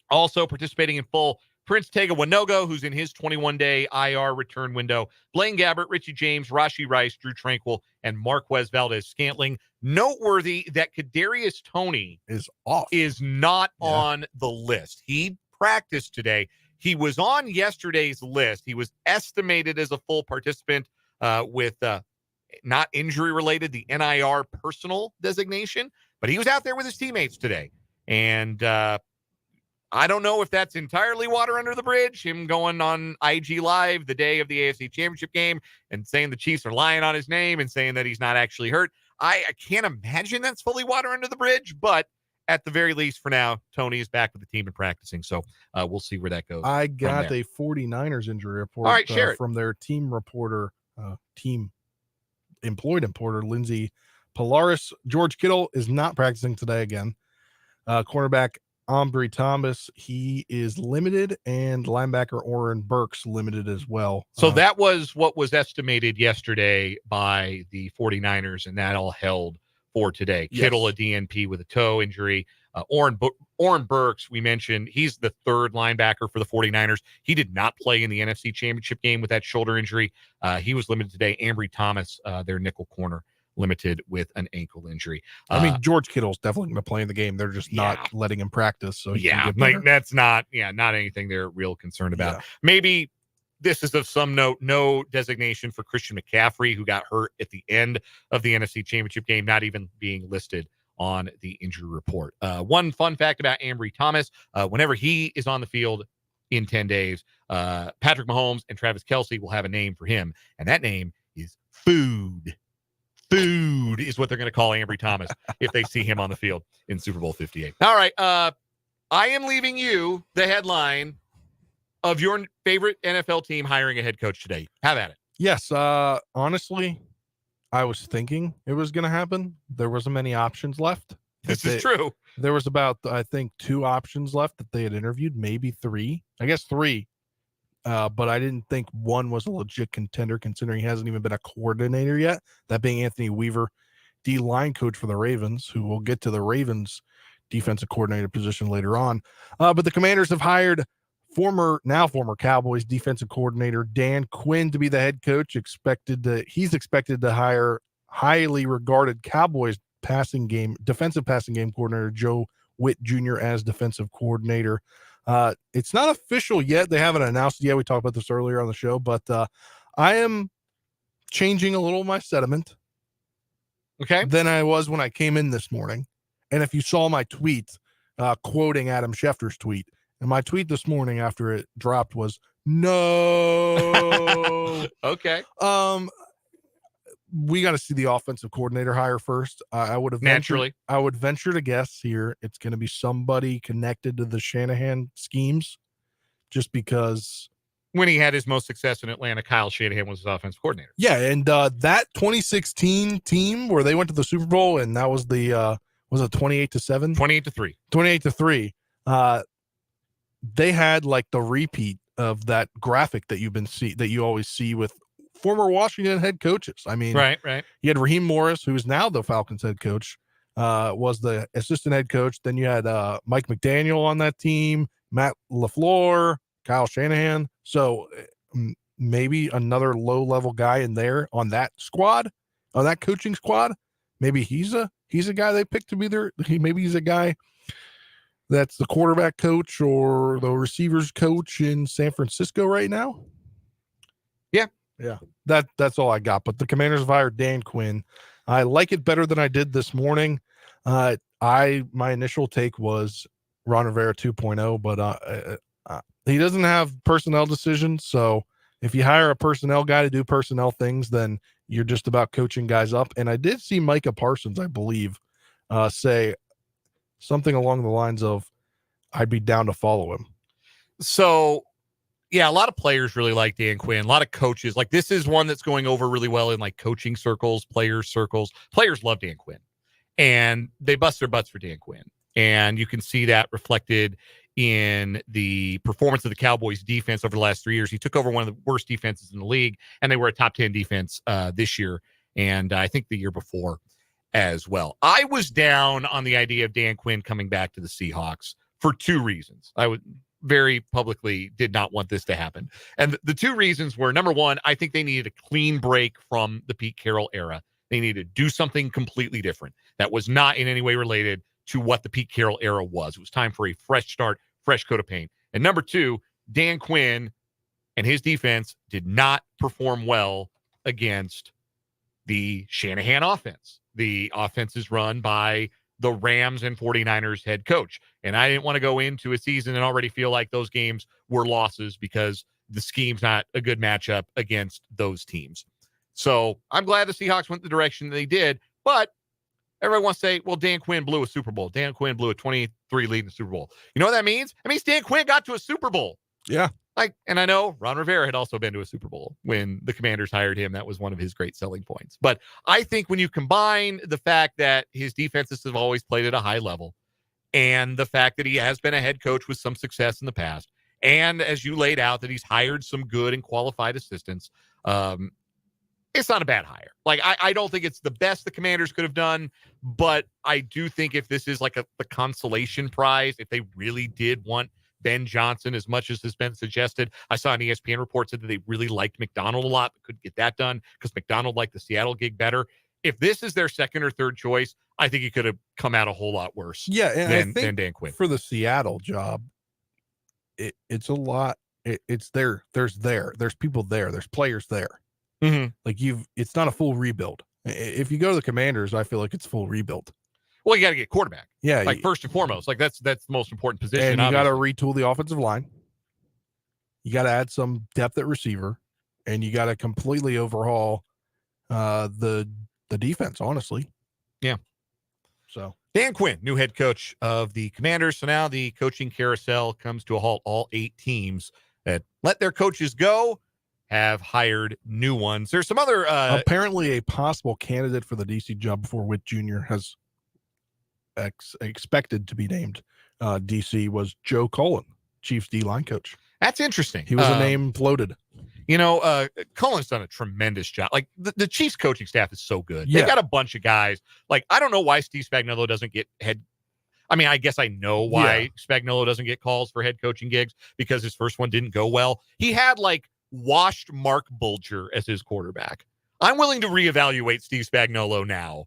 Also participating in full, Prince Tega Winogo, who's in his 21-day IR return window. Blaine Gabbert, Richie James, Rashee Rice, Drew Tranquill, and Marquez Valdez-Scantling. Noteworthy that Kadarius Toney is not on the list. He practiced today. He was on yesterday's list. He was estimated as a full participant with not injury-related, the NIR personal designation, but he was out there with his teammates today. And I don't know if that's entirely water under the bridge, him going on IG Live the day of the AFC Championship game and saying the Chiefs are lying on his name and saying that he's not actually hurt. I can't imagine that's fully water under the bridge, but at the very least for now, Tony is back with the team and practicing. So we'll see where that goes. I got a 49ers injury report All right, share it. From their team reporter, team employed reporter, Lindsay Polaris. George Kittle is not practicing today again. Cornerback Ambry Thomas, he is limited, and linebacker Oren Burks limited as well. So that was what was estimated yesterday by the 49ers, and that all held for today. Yes. Kittle, a DNP with a toe injury. Oren Oren Burks, we mentioned, he's the third linebacker for the 49ers. He did not play in the NFC Championship game with that shoulder injury. He was limited today. Ambry Thomas, their nickel corner, limited with an ankle injury. I mean, George Kittle's definitely going to play in the game. They're just not letting him practice. So he can get better. That's not anything they're real concerned about. Maybe this is of some note, no designation for Christian McCaffrey, who got hurt at the end of the NFC Championship game, not even being listed on the injury report. One fun fact about Ambry Thomas, whenever he is on the field in 10 days, Patrick Mahomes and Travis Kelce will have a name for him, and that name is Food. Food is what they're going to call Ambry Thomas if they see him on the field in Super Bowl 58. All right. I am leaving you the headline of your favorite NFL team hiring a head coach today. Have at it. Yes. Honestly, I was thinking it was going to happen. There wasn't many options left. This is true. There was about, I think, 2 options left that they had interviewed, maybe 3. I guess 3. But I didn't think one was a legit contender, considering he hasn't even been a coordinator yet. That being Anthony Weaver, D-line coach for the Ravens, who will get to the Ravens defensive coordinator position later on. But the Commanders have hired former Cowboys defensive coordinator Dan Quinn to be the head coach. He's expected to hire highly regarded Cowboys defensive passing game coordinator Joe Witt Jr. as defensive coordinator. It's not official yet. They haven't announced it yet. We talked about this earlier on the show, but I am changing a little of my sentiment than I was when I came in this morning. And if you saw my tweet quoting Adam Schefter's tweet, and my tweet this morning after it dropped was no. Okay. We got to see the offensive coordinator hire first. I would have I would venture to guess here it's going to be somebody connected to the Shanahan schemes, just because when he had his most success in Atlanta, Kyle Shanahan was his offensive coordinator. Yeah, and that 2016 team where they went to the Super Bowl, and that was the was it 28-7, 28-3, 28-3. They had like the repeat of that graphic that you always see with former Washington head coaches. I mean, right. You had Raheem Morris, who is now the Falcons head coach, was the assistant head coach. Then you had Mike McDaniel on that team, Matt LaFleur, Kyle Shanahan. So maybe another low-level guy in there on that squad, on that coaching squad. Maybe he's a guy they picked to be there. Maybe he's a guy that's the quarterback coach or the receivers coach in San Francisco right now. Yeah, that's all I got. But the Commanders have hired Dan Quinn. I like it better than I did this morning. My initial take was Ron Rivera 2.0, but he doesn't have personnel decisions. So if you hire a personnel guy to do personnel things, then you're just about coaching guys up. And I did see Micah Parsons, I believe, say something along the lines of, I'd be down to follow him. So, yeah, a lot of players really like Dan Quinn. A lot of coaches. Like, this is one that's going over really well in, like, coaching circles, players circles. Players love Dan Quinn. And they bust their butts for Dan Quinn. And you can see that reflected in the performance of the Cowboys defense over the last 3 years. He took over one of the worst defenses in the league, and they were a top 10 defense this year. And I think the year before as well. I was down on the idea of Dan Quinn coming back to the Seahawks for 2 reasons. I would very publicly did not want this to happen. And the 2 reasons were, number one, I think they needed a clean break from the Pete Carroll era. They needed to do something completely different that was not in any way related to what the Pete Carroll era was. It was time for a fresh start, fresh coat of paint. And number 2, Dan Quinn and his defense did not perform well against the Shanahan offense. The offense is run by the Rams and 49ers head coach. And I didn't want to go into a season and already feel like those games were losses because the scheme's not a good matchup against those teams. So I'm glad the Seahawks went the direction they did, but everyone wants to say, well, Dan Quinn blew a Super Bowl. Dan Quinn blew a 23 lead in the Super Bowl. You know what that means? It means Dan Quinn got to a Super Bowl. Yeah. And I know Ron Rivera had also been to a Super Bowl when the Commanders hired him. That was one of his great selling points. But I think when you combine the fact that his defenses have always played at a high level and the fact that he has been a head coach with some success in the past, and as you laid out, that he's hired some good and qualified assistants, it's not a bad hire. Like, I don't think it's the best the Commanders could have done, but I do think if this is like the consolation prize, if they really did want Ben Johnson as much as has been suggested. I saw an ESPN report said that they really liked McDonald a lot, but couldn't get that done because McDonald liked the Seattle gig better. If this is their second or third choice, I think it could have come out a whole lot worse than Dan Quinn. For the Seattle job, it's a lot. It's there. There's people there. There's players there. Mm-hmm. Like it's not a full rebuild. If you go to the Commanders, I feel like it's full rebuild. Well, you got to get quarterback. Yeah. Like first and foremost, like that's the most important position. And you got to retool the offensive line. You got to add some depth at receiver, and you got to completely overhaul the defense, honestly. Yeah. So Dan Quinn, new head coach of the Commanders. So now the coaching carousel comes to a halt. All 8 teams that let their coaches go have hired new ones. There's some other apparently a possible candidate for the DC job before Witt Jr. has expected to be named DC was Joe Cullen, Chiefs D-line coach. That's interesting. He was a name floated. You know, Cullen's done a tremendous job. Like the Chiefs coaching staff is so good. Yeah. They've got a bunch of guys. Like, I don't know why Steve Spagnuolo doesn't get I mean, I guess I know why Spagnuolo doesn't get calls for head coaching gigs because his first one didn't go well. He had like washed Mark Bulger as his quarterback. I'm willing to reevaluate Steve Spagnuolo now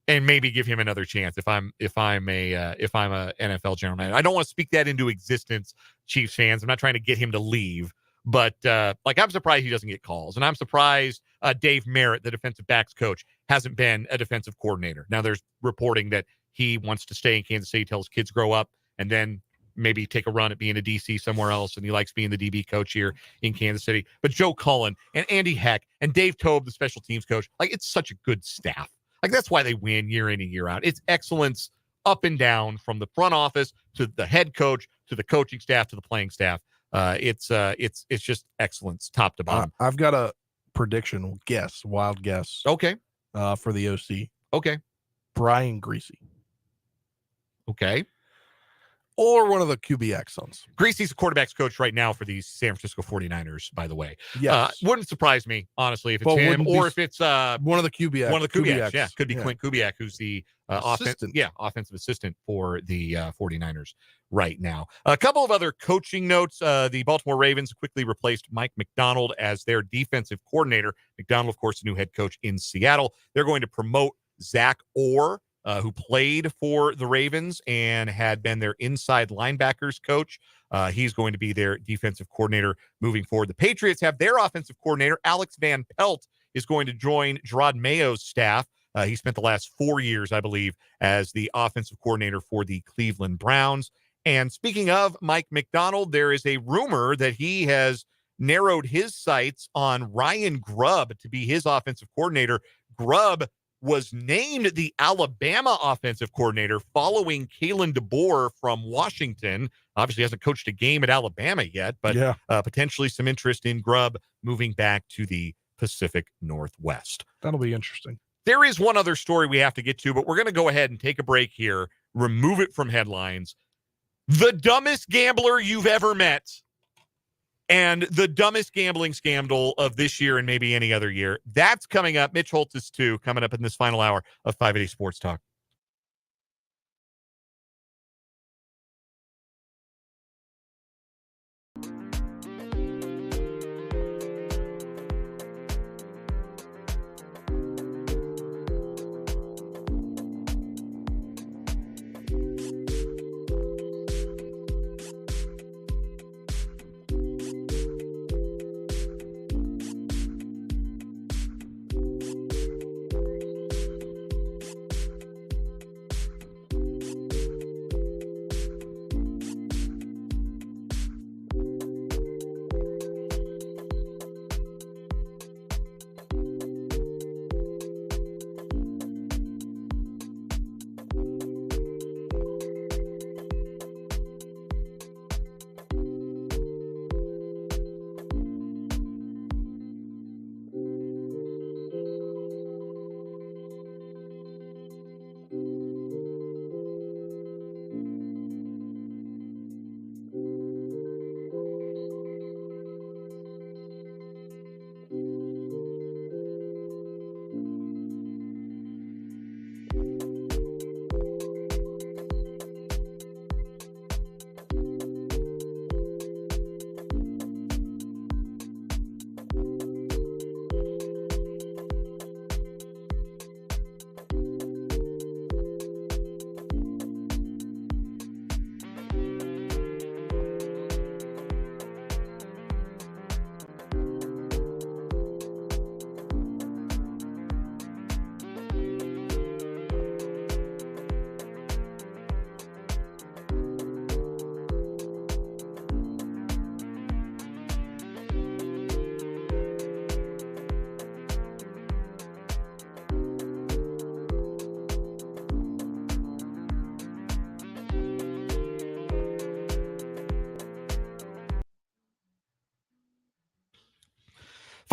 and maybe give him another chance if I'm a NFL general manager. I don't want to speak that into existence, Chiefs fans. I'm not trying to get him to leave, but like I'm surprised he doesn't get calls, and I'm surprised Dave Merritt, the defensive backs coach, hasn't been a defensive coordinator. Now there's reporting that he wants to stay in Kansas City till his kids grow up, and then maybe take a run at being a DC somewhere else, and he likes being the DB coach here in Kansas City. But Joe Cullen and Andy Heck and Dave Tobe, the special teams coach, like it's such a good staff. Like that's why they win year in and year out. It's excellence up and down from the front office to the head coach to the coaching staff to the playing staff. It's just excellence top to bottom. I've got a prediction, wild guess. Okay. For the OC. Okay. Brian Greasy. Okay. Or one of the QBX sons. Greasy's a quarterback's coach right now for the San Francisco 49ers, by the way. Yes. Wouldn't surprise me, honestly, if it's him or if it's one of the QBX. One of the QBX. Yeah, could be Clint Kubiak, who's the offensive assistant for the 49ers right now. A couple of other coaching notes. The Baltimore Ravens quickly replaced Mike Macdonald as their defensive coordinator. Macdonald, of course, the new head coach in Seattle. They're going to promote Zach Orr, who played for the Ravens and had been their inside linebackers coach. He's going to be their defensive coordinator moving forward. The Patriots have their offensive coordinator, Alex Van Pelt, is going to join Gerard Mayo's staff. He spent the last 4 years, I believe, as the offensive coordinator for the Cleveland Browns. And speaking of Mike Macdonald, there is a rumor that he has narrowed his sights on Ryan Grubb to be his offensive coordinator. Grubb was named the Alabama offensive coordinator following Kalen DeBoer from Washington. Obviously hasn't coached a game at Alabama yet, but potentially some interest in Grubb moving back to the Pacific Northwest. That'll be interesting. There is one other story we have to get to, but we're going to go ahead and take a break here, remove it from headlines. The dumbest gambler you've ever met and the dumbest gambling scandal of this year and maybe any other year. That's coming up. Mitch Holthus, too, coming up in this final hour of 580 Sports Talk.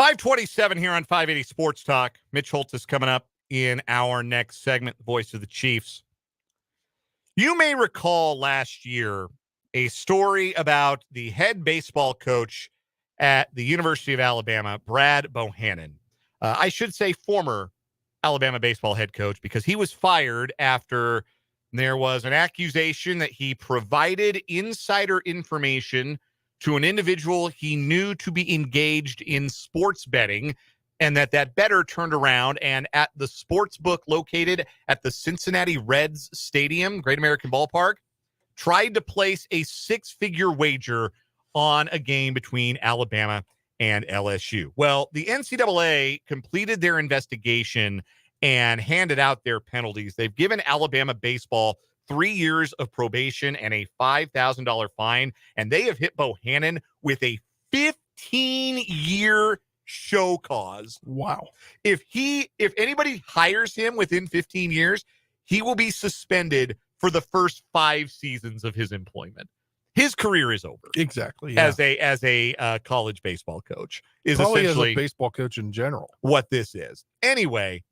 527 here on 580 Sports Talk. Mitch Holthus coming up in our next segment, the voice of the Chiefs. You may recall last year a story about the head baseball coach at the University of Alabama, Brad Bohannon. I should say former Alabama baseball head coach, because he was fired after there was an accusation that he provided insider information to an individual he knew to be engaged in sports betting, and that bettor turned around and at the sports book located at the Cincinnati Reds Stadium, Great American Ballpark, tried to place a six-figure wager on a game between Alabama and LSU. Well, the NCAA completed their investigation and handed out their penalties. They've given Alabama baseball 3 years of probation and a $5,000 fine, and they have hit Bohannon with a 15-year show cause. Wow. If anybody hires him within 15 years, he will be suspended for the first 5 seasons of his employment. His career is over. Exactly. Yeah. As a college baseball coach is Probably essentially as a baseball coach in general. what this is. Anyway,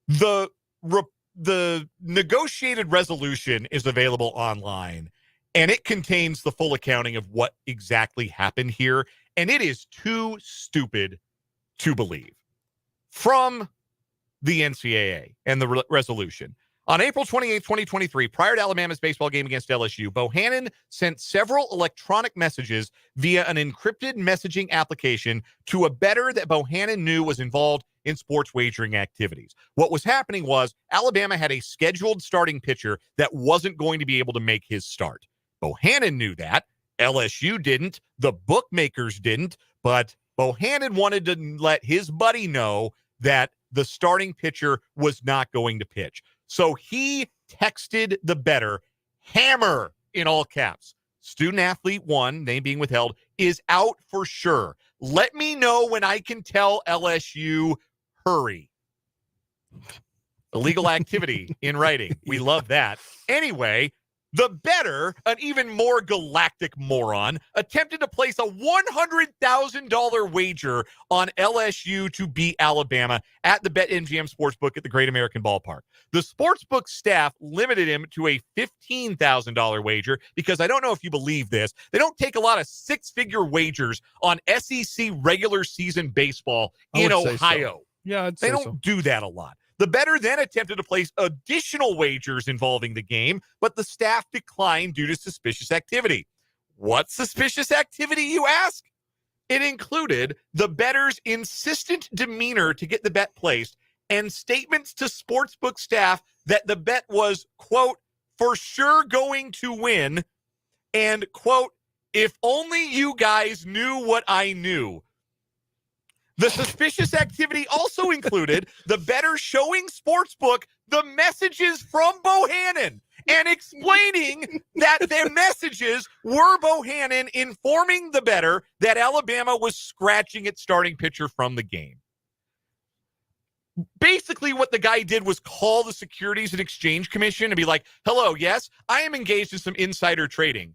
the negotiated resolution is available online, and it contains the full accounting of what exactly happened here, and it is too stupid to believe. From the NCAA and the resolution. On April 28, 2023, prior to Alabama's baseball game against LSU, Bohannon sent several electronic messages via an encrypted messaging application to a bettor that Bohannon knew was involved in sports wagering activities. What was happening was Alabama had a scheduled starting pitcher that wasn't going to be able to make his start. Bohannon knew that. LSU didn't. The bookmakers didn't. But Bohannon wanted to let his buddy know that the starting pitcher was not going to pitch. So he texted the bettor, hammer in all caps. Student athlete 1, name being withheld, is out for sure. Let me know when I can tell LSU, hurry. Illegal activity in writing. We love that. Anyway, the bettor, an even more galactic moron, attempted to place a $100,000 wager on LSU to beat Alabama at the BetMGM Sportsbook at the Great American Ballpark. The Sportsbook staff limited him to a $15,000 wager because I don't know if you believe this. They don't take a lot of six-figure wagers on SEC regular season baseball in Ohio. So. Yeah, they don't do that a lot. The bettor then attempted to place additional wagers involving the game, but the staff declined due to suspicious activity. What suspicious activity, you ask? It included the bettor's insistent demeanor to get the bet placed and statements to sportsbook staff that the bet was, quote, for sure going to win, and, quote, if only you guys knew what I knew. The suspicious activity also included the bettor showing Sportsbook the messages from Bohannon and explaining that their messages were Bohannon informing the bettor that Alabama was scratching its starting pitcher from the game. Basically, what the guy did was call the Securities and Exchange Commission and be like, hello, yes, I am engaged in some insider trading.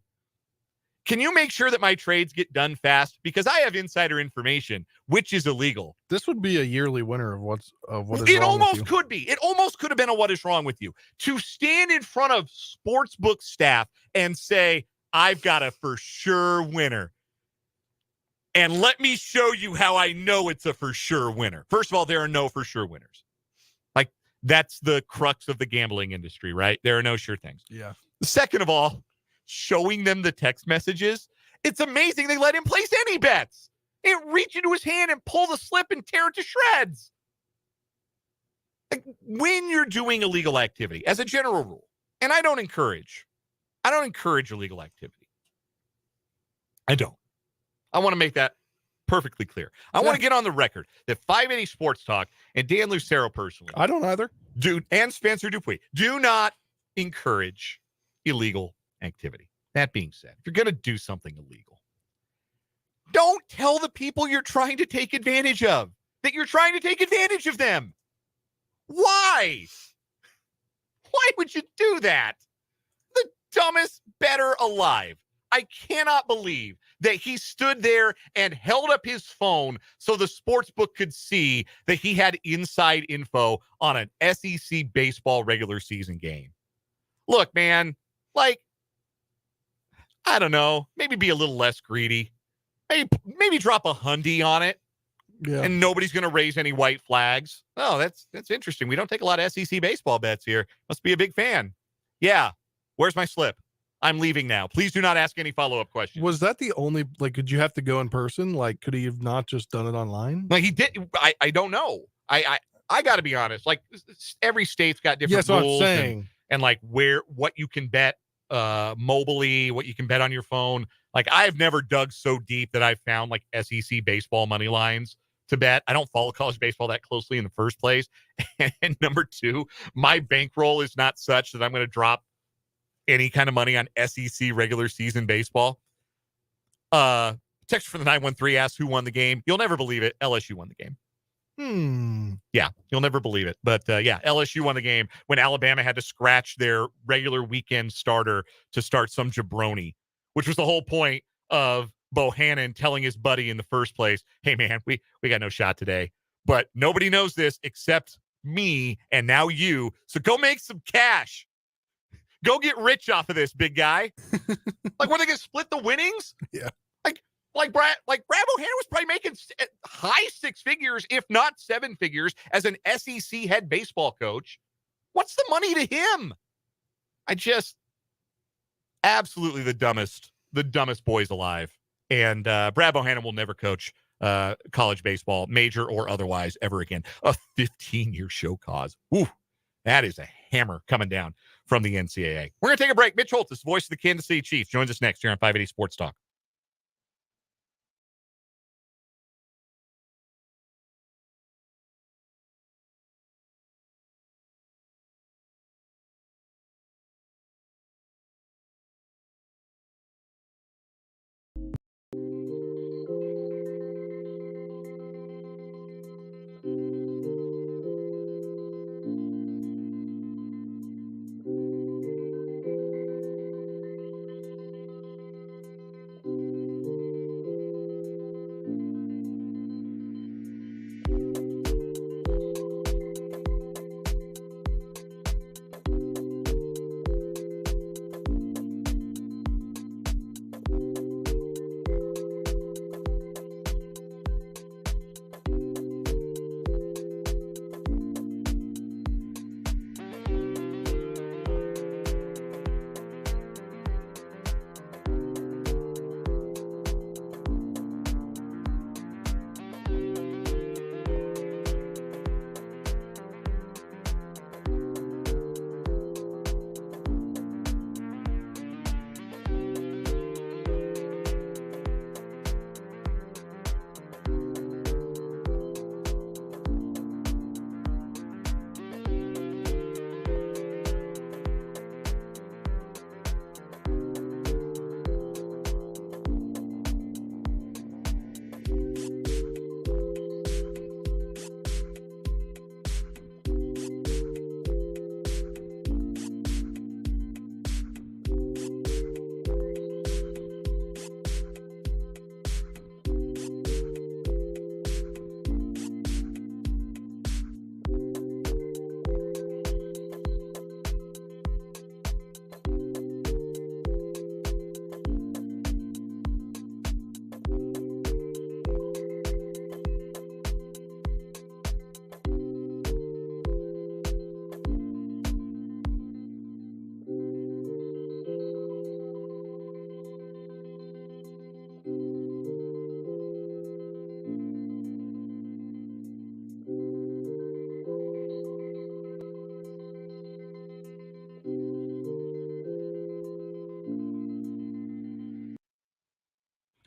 Can you make sure that my trades get done fast? Because I have insider information, which is illegal. This would be a yearly winner of what is it wrong with almost you. could be. It almost could have been a what is wrong with you. To stand in front of sportsbook staff and say, I've got a for sure winner. And let me show you how I know it's a for sure winner. First of all, there are no for sure winners. Like, that's the crux of the gambling industry, right? There are no sure things. Yeah. Second of all, showing them the text messages. It's amazing they let him place any bets. He didn't reach into his hand and pull the slip and tear it to shreds. Like, when you're doing illegal activity, as a general rule, and I don't encourage illegal activity. I don't. I want to make that perfectly clear. I want to get on the record that 580 Sports Talk and Dan Lucero personally, I don't either. And Spencer Dupuis, do not encourage illegal activity. That being said, if you're going to do something illegal, don't tell the people you're trying to take advantage of that you're trying to take advantage of them. Why? Why would you do that? The dumbest bettor alive. I cannot believe that he stood there and held up his phone so the sports book could see that he had inside info on an SEC baseball regular season game. Look, man, like, I don't know, maybe be a little less greedy. Maybe drop a hundy on it. Yeah. And nobody's going to raise any white flags. Oh, that's interesting. We don't take a lot of SEC baseball bets here. Must be a big fan. Yeah. Where's my slip? I'm leaving now. Please do not ask any follow-up questions. Was that the only, like, could you have to go in person? Like, could he have not just done it online? Like, he did. I don't know. I got to be honest. Like, every state's got different Yes, rules. I'm saying. And like what you can bet mobily, what you can bet on your phone. Like, I've never dug so deep that I've found like SEC baseball money lines to bet. I don't follow college baseball that closely in the first place. And number two, my bankroll is not such that I'm going to drop any kind of money on SEC regular season baseball. Text from the 913 asks who won the game. You'll never believe it. LSU won the game. Yeah, you'll never believe it. But yeah, LSU won the game when Alabama had to scratch their regular weekend starter to start some jabroni, which was the whole point of Bohannon telling his buddy in the first place, hey, man, we got no shot today. But nobody knows this except me and now you. So go make some cash. Go get rich off of this, big guy. Like, were they going to split the winnings? Yeah. Like Brad Bohannon was probably making high six figures, if not seven figures, as an SEC head baseball coach. What's the money to him? Absolutely the dumbest boys alive. And Brad Bohannon will never coach college baseball, major or otherwise, ever again. A 15-year show cause. Ooh, that is a hammer coming down from the NCAA. We're going to take a break. Mitch Holthus, voice of the Kansas City Chiefs, joins us next here on 580 Sports Talk.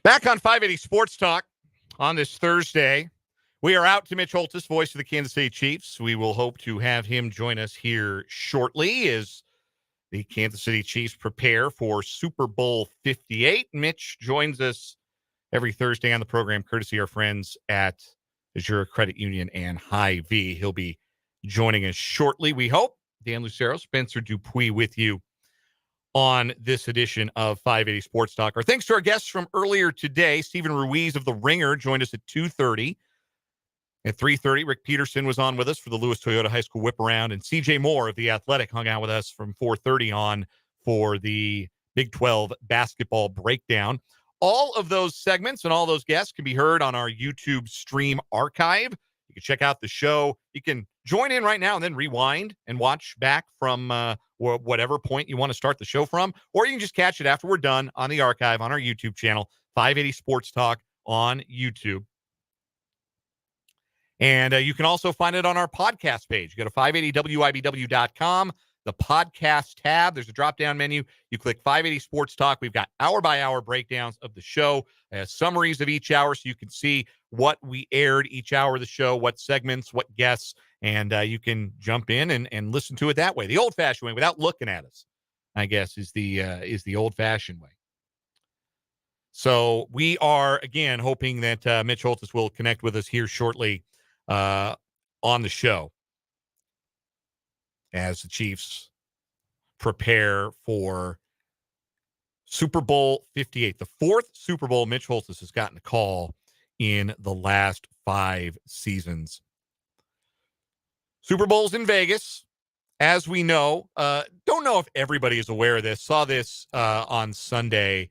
Back on 580 Sports Talk on this Thursday. We are out to Mitch Holthus, voice of the Kansas City Chiefs. We will hope to have him join us here shortly as the Kansas City Chiefs prepare for Super Bowl 58. Mitch joins us every Thursday on the program, courtesy our friends at Azure Credit Union and Hy-Vee. He'll be joining us shortly, we hope. Dan Lucero, Spencer Dupuis with you on this edition of 580 Sports Talk. Our thanks to our guests from earlier today. Stephen Ruiz of The Ringer joined us at 2:30. At 3:30, Rick Peterson was on with us for the Lewis Toyota High School Whip Around, and CJ Moore of The Athletic hung out with us from 4:30 on for the Big 12 basketball breakdown. All of those segments and all those guests can be heard on our YouTube stream archive. You can check out the show. You can join in right now and then rewind and watch back from whatever point you want to start the show from, or you can just catch it after we're done on the archive on our YouTube channel, 580 Sports Talk on YouTube. And you can also find it on our podcast page. You go to 580wibw.com, the podcast tab. There's a drop-down menu. You click 580 Sports Talk. We've got hour-by-hour breakdowns of the show, summaries of each hour, so you can see what we aired each hour of the show, what segments, what guests, and you can jump in and listen to it that way, the old-fashioned way, without looking at us, I guess, is the old-fashioned way. So we are, again, hoping that Mitch Holthus will connect with us here shortly on the show as the Chiefs prepare for Super Bowl 58, the fourth Super Bowl Mitch Holthus has gotten a call in the last 5 seasons. Super Bowl's in Vegas, as we know. Don't know if everybody is aware of this. Saw this on Sunday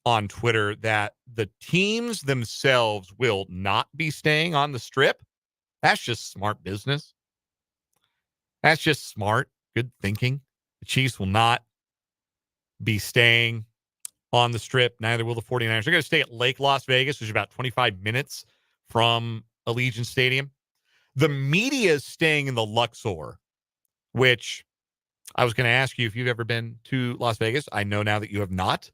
on Twitter that the teams themselves will not be staying on the Strip. That's just smart business. That's just smart, good thinking. The Chiefs will not be staying on the Strip. Neither will the 49ers. They're going to stay at Lake Las Vegas, which is about 25 minutes from Allegiant Stadium. The media is staying in the Luxor, which I was going to ask you if you've ever been to Las Vegas. I know now that you have not.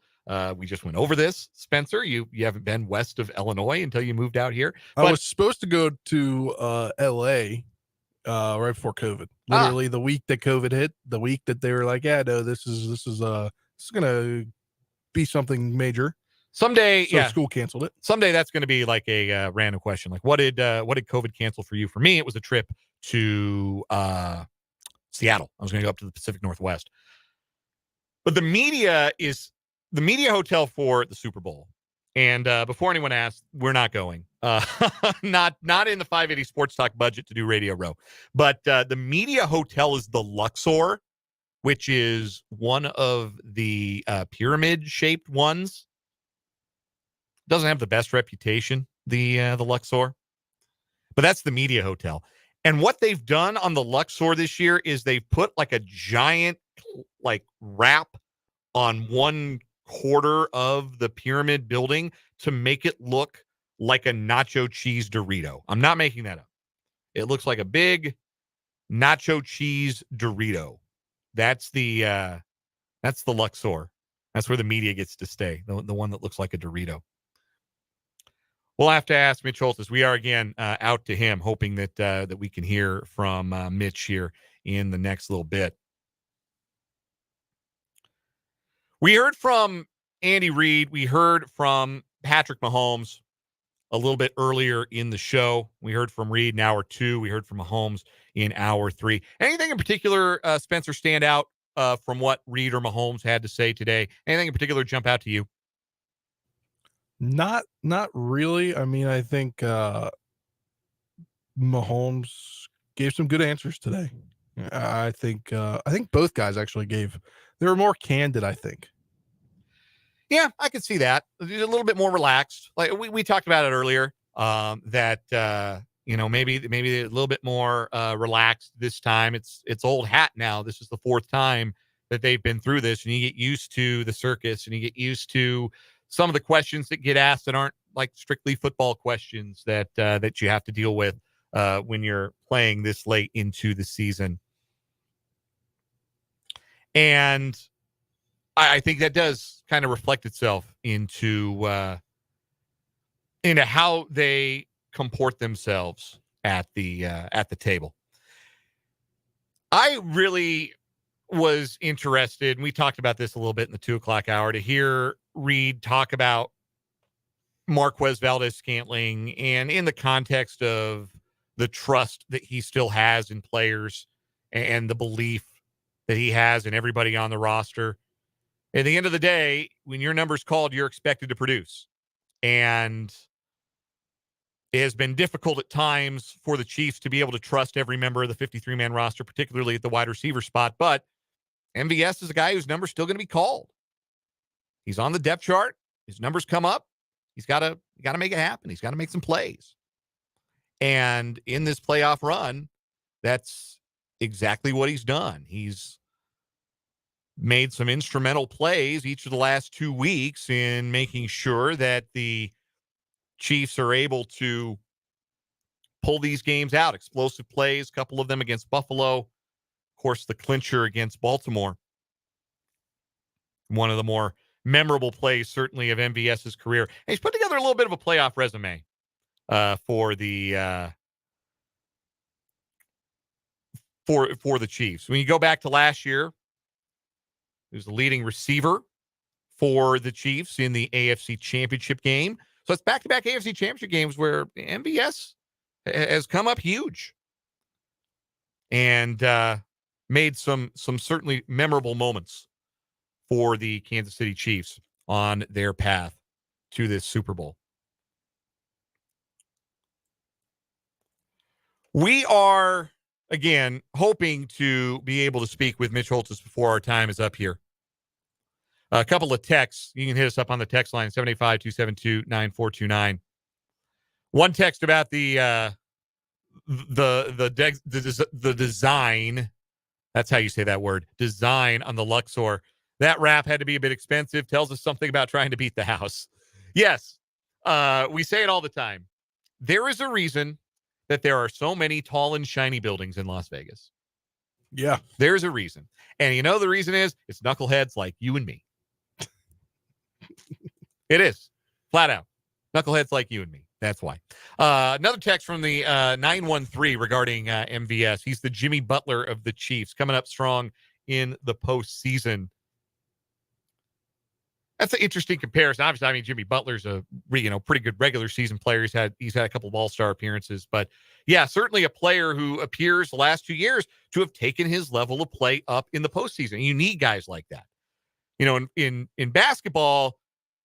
We just went over this, Spencer. You haven't been west of Illinois until you moved out here. I was supposed to go to LA right before COVID. Literally the week that COVID hit, the week that they were like, yeah, no, this is gonna be something major. Someday, so school canceled it. Someday that's going to be like a random question. Like, what did COVID cancel for you? For me, it was a trip to Seattle. I was going to go up to the Pacific Northwest. But the media hotel for the Super Bowl. And before anyone asks, we're not going. Not in the 580 Sports Talk budget to do Radio Row. But the media hotel is the Luxor, which is one of the pyramid-shaped ones. Doesn't have the best reputation, the Luxor. But that's the media hotel. And what they've done on the Luxor this year is they've put like a giant wrap on one quarter of the pyramid building to make it look like a nacho cheese Dorito. I'm not making that up. It looks like a big nacho cheese Dorito. That's the Luxor. That's where the media gets to stay. The one that looks like a Dorito. We'll have to ask Mitch Holthus. We are again out to him, hoping that we can hear from Mitch here in the next little bit. We heard from Andy Reid. We heard from Patrick Mahomes a little bit earlier in the show. We heard from Reid in hour 2. We heard from Mahomes in hour 3. Anything in particular, Spencer, stand out from what Reid or Mahomes had to say today? Anything in particular jump out to you? Not really. I mean, I think Mahomes gave some good answers today. I think both guys actually gave. They were more candid, I think. Yeah, I could see that. A little bit more relaxed. Like we talked about it earlier. That maybe a little bit more relaxed this time. It's old hat now. This is the 4th time that they've been through this, and you get used to the circus, and you get used to some of the questions that get asked that aren't like strictly football questions that you have to deal with when you're playing this late into the season. And I think that does kind of reflect itself into how they comport themselves at the table. I really was interested, and we talked about this a little bit in the 2:00 hour, to hear Reid talk about Marquez Valdes-Scantling and in the context of the trust that he still has in players and the belief that he has in everybody on the roster. At the end of the day, when your number's called, you're expected to produce. And it has been difficult at times for the Chiefs to be able to trust every member of the 53-man roster, particularly at the wide receiver spot. But MVS is a guy whose number's still going to be called. He's on the depth chart. His numbers come up. He's got to make it happen. He's got to make some plays. And in this playoff run, that's exactly what he's done. He's made some instrumental plays each of the last 2 weeks in making sure that the Chiefs are able to pull these games out. Explosive plays, a couple of them against Buffalo. Of course, the clincher against Baltimore. One of the more memorable plays, certainly, of MVS's career. And he's put together a little bit of a playoff resume for the Chiefs. When you go back to last year, he was the leading receiver for the Chiefs in the AFC Championship game. So it's back-to-back AFC Championship games where MVS has come up huge and made some certainly memorable moments for the Kansas City Chiefs on their path to this Super Bowl. We are, again, hoping to be able to speak with Mitch Holthus before our time is up here. A couple of texts. You can hit us up on the text line, 785-272-9429. One text about the design. That's how you say that word. Design on the Luxor. That wrap had to be a bit expensive. Tells us something about trying to beat the house. Yes, we say it all the time. There is a reason that there are so many tall and shiny buildings in Las Vegas. Yeah. There's a reason. And you know the reason is? It's knuckleheads like you and me. It is. Flat out. Knuckleheads like you and me. That's why. Another text from the 913 regarding MVS. He's the Jimmy Butler of the Chiefs, coming up strong in the postseason. That's an interesting comparison. Obviously, I mean, Jimmy Butler's a pretty good regular season player. He's had a couple of all-star appearances, but yeah, certainly a player who appears the last 2 years to have taken his level of play up in the postseason. You need guys like that. You know, in basketball,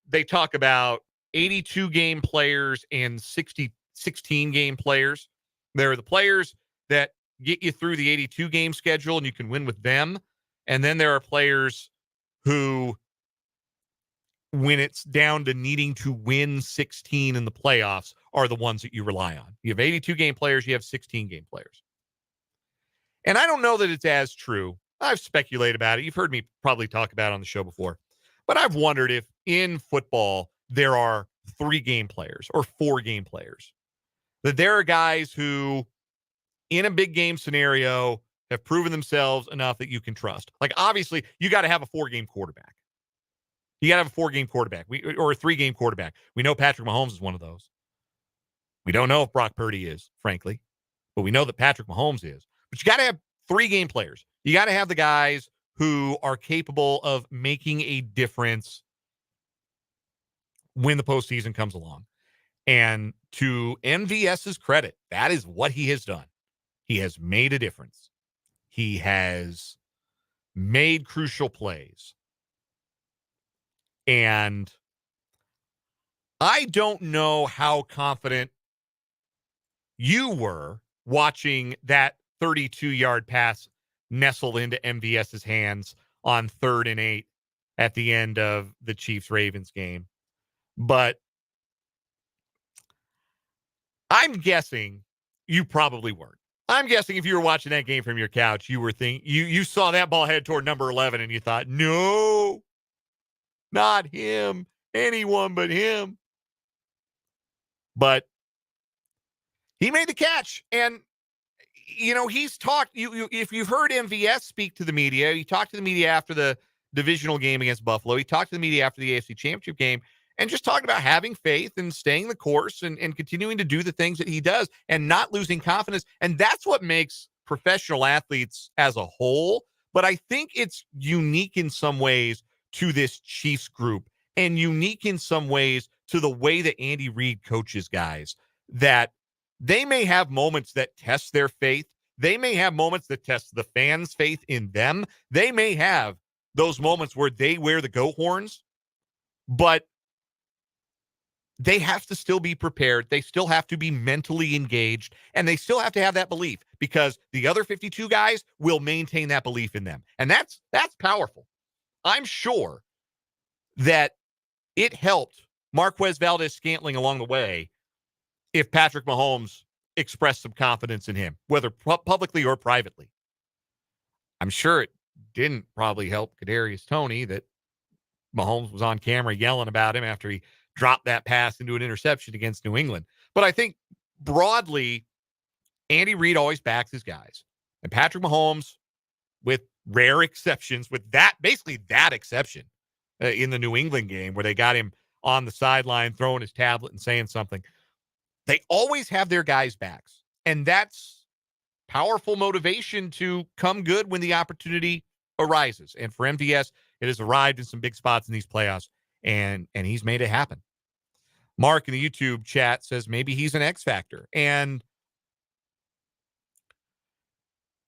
they talk about 82 game players and 16 game players. There are the players that get you through the 82 game schedule and you can win with them. And then there are players who, when it's down to needing to win 16 in the playoffs, are the ones that you rely on. You have 82 game players, you have 16 game players. And I don't know that it's as true. I've speculated about it. You've heard me probably talk about it on the show before. But I've wondered if in football there are 3 game players or 4 game players. That there are guys who, in a big game scenario, have proven themselves enough that you can trust. Like, obviously, you got to have a 4-game quarterback. You got to have a 4-game quarterback or a 3-game quarterback. We know Patrick Mahomes is one of those. We don't know if Brock Purdy is, frankly, but we know that Patrick Mahomes is. But you got to have 3 game players. You got to have the guys who are capable of making a difference when the postseason comes along. And to MVS's credit, that is what he has done. He has made a difference. He has made crucial plays. And I don't know how confident you were watching that 32-yard pass nestle into MVS's hands on 3rd and 8 at the end of the Chiefs-Ravens game. But I'm guessing you probably weren't. I'm guessing if you were watching that game from your couch, you were you saw that ball head toward number 11 and you thought, no, not him, anyone but him. But he made the catch. And, you know, he's talked, if you've heard MVS speak to the media, he talked to the media after the divisional game against Buffalo. He talked to the media after the AFC Championship game and just talked about having faith and staying the course and continuing to do the things that he does and not losing confidence. And that's what makes professional athletes as a whole. But I think it's unique in some ways to this Chiefs group and unique in some ways to the way that Andy Reid coaches guys, that they may have moments that test their faith. They may have moments that test the fans' faith in them. They may have those moments where they wear the goat horns, but they have to still be prepared. They still have to be mentally engaged, and they still have to have that belief because the other 52 guys will maintain that belief in them. And that's powerful. I'm sure that it helped Marquez Valdez-Scantling along the way if Patrick Mahomes expressed some confidence in him, whether publicly or privately. I'm sure it didn't probably help Kadarius Toney that Mahomes was on camera yelling about him after he dropped that pass into an interception against New England. But I think broadly, Andy Reid always backs his guys. And Patrick Mahomes, with rare exceptions, with basically that exception in the New England game where they got him on the sideline throwing his tablet and saying something, they always have their guys' backs. And that's powerful motivation to come good when the opportunity arises. And for MVS, it has arrived in some big spots in these playoffs, and he's made it happen. Mark in the YouTube chat says maybe he's an X factor. And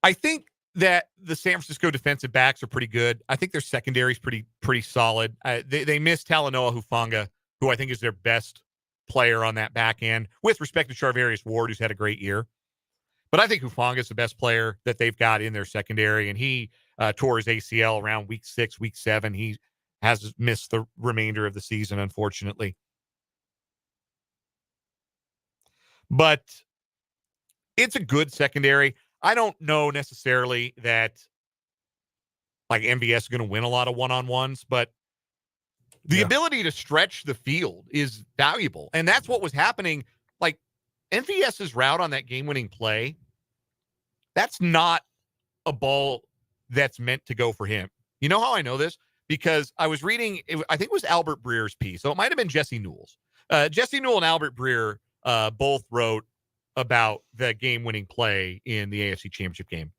I think that the San Francisco defensive backs are pretty good. I think their secondary is pretty solid. They missed Talanoa Hufanga, who I think is their best player on that back end, with respect to Charvarius Ward, who's had a great year. But I think Hufanga is the best player that they've got in their secondary, and he tore his ACL around week 6, week 7. He has missed the remainder of the season, unfortunately. But it's a good secondary. I don't know necessarily that like MVS is going to win a lot of one-on-ones, but the ability to stretch the field is valuable. And that's what was happening. Like MVS's route on that game-winning play, that's not a ball that's meant to go for him. You know how I know this? Because I was reading, I think it was Albert Breer's piece, so it might have been Jesse Newell's. Jesse Newell and Albert Breer both wrote about the game-winning play in the AFC Championship game.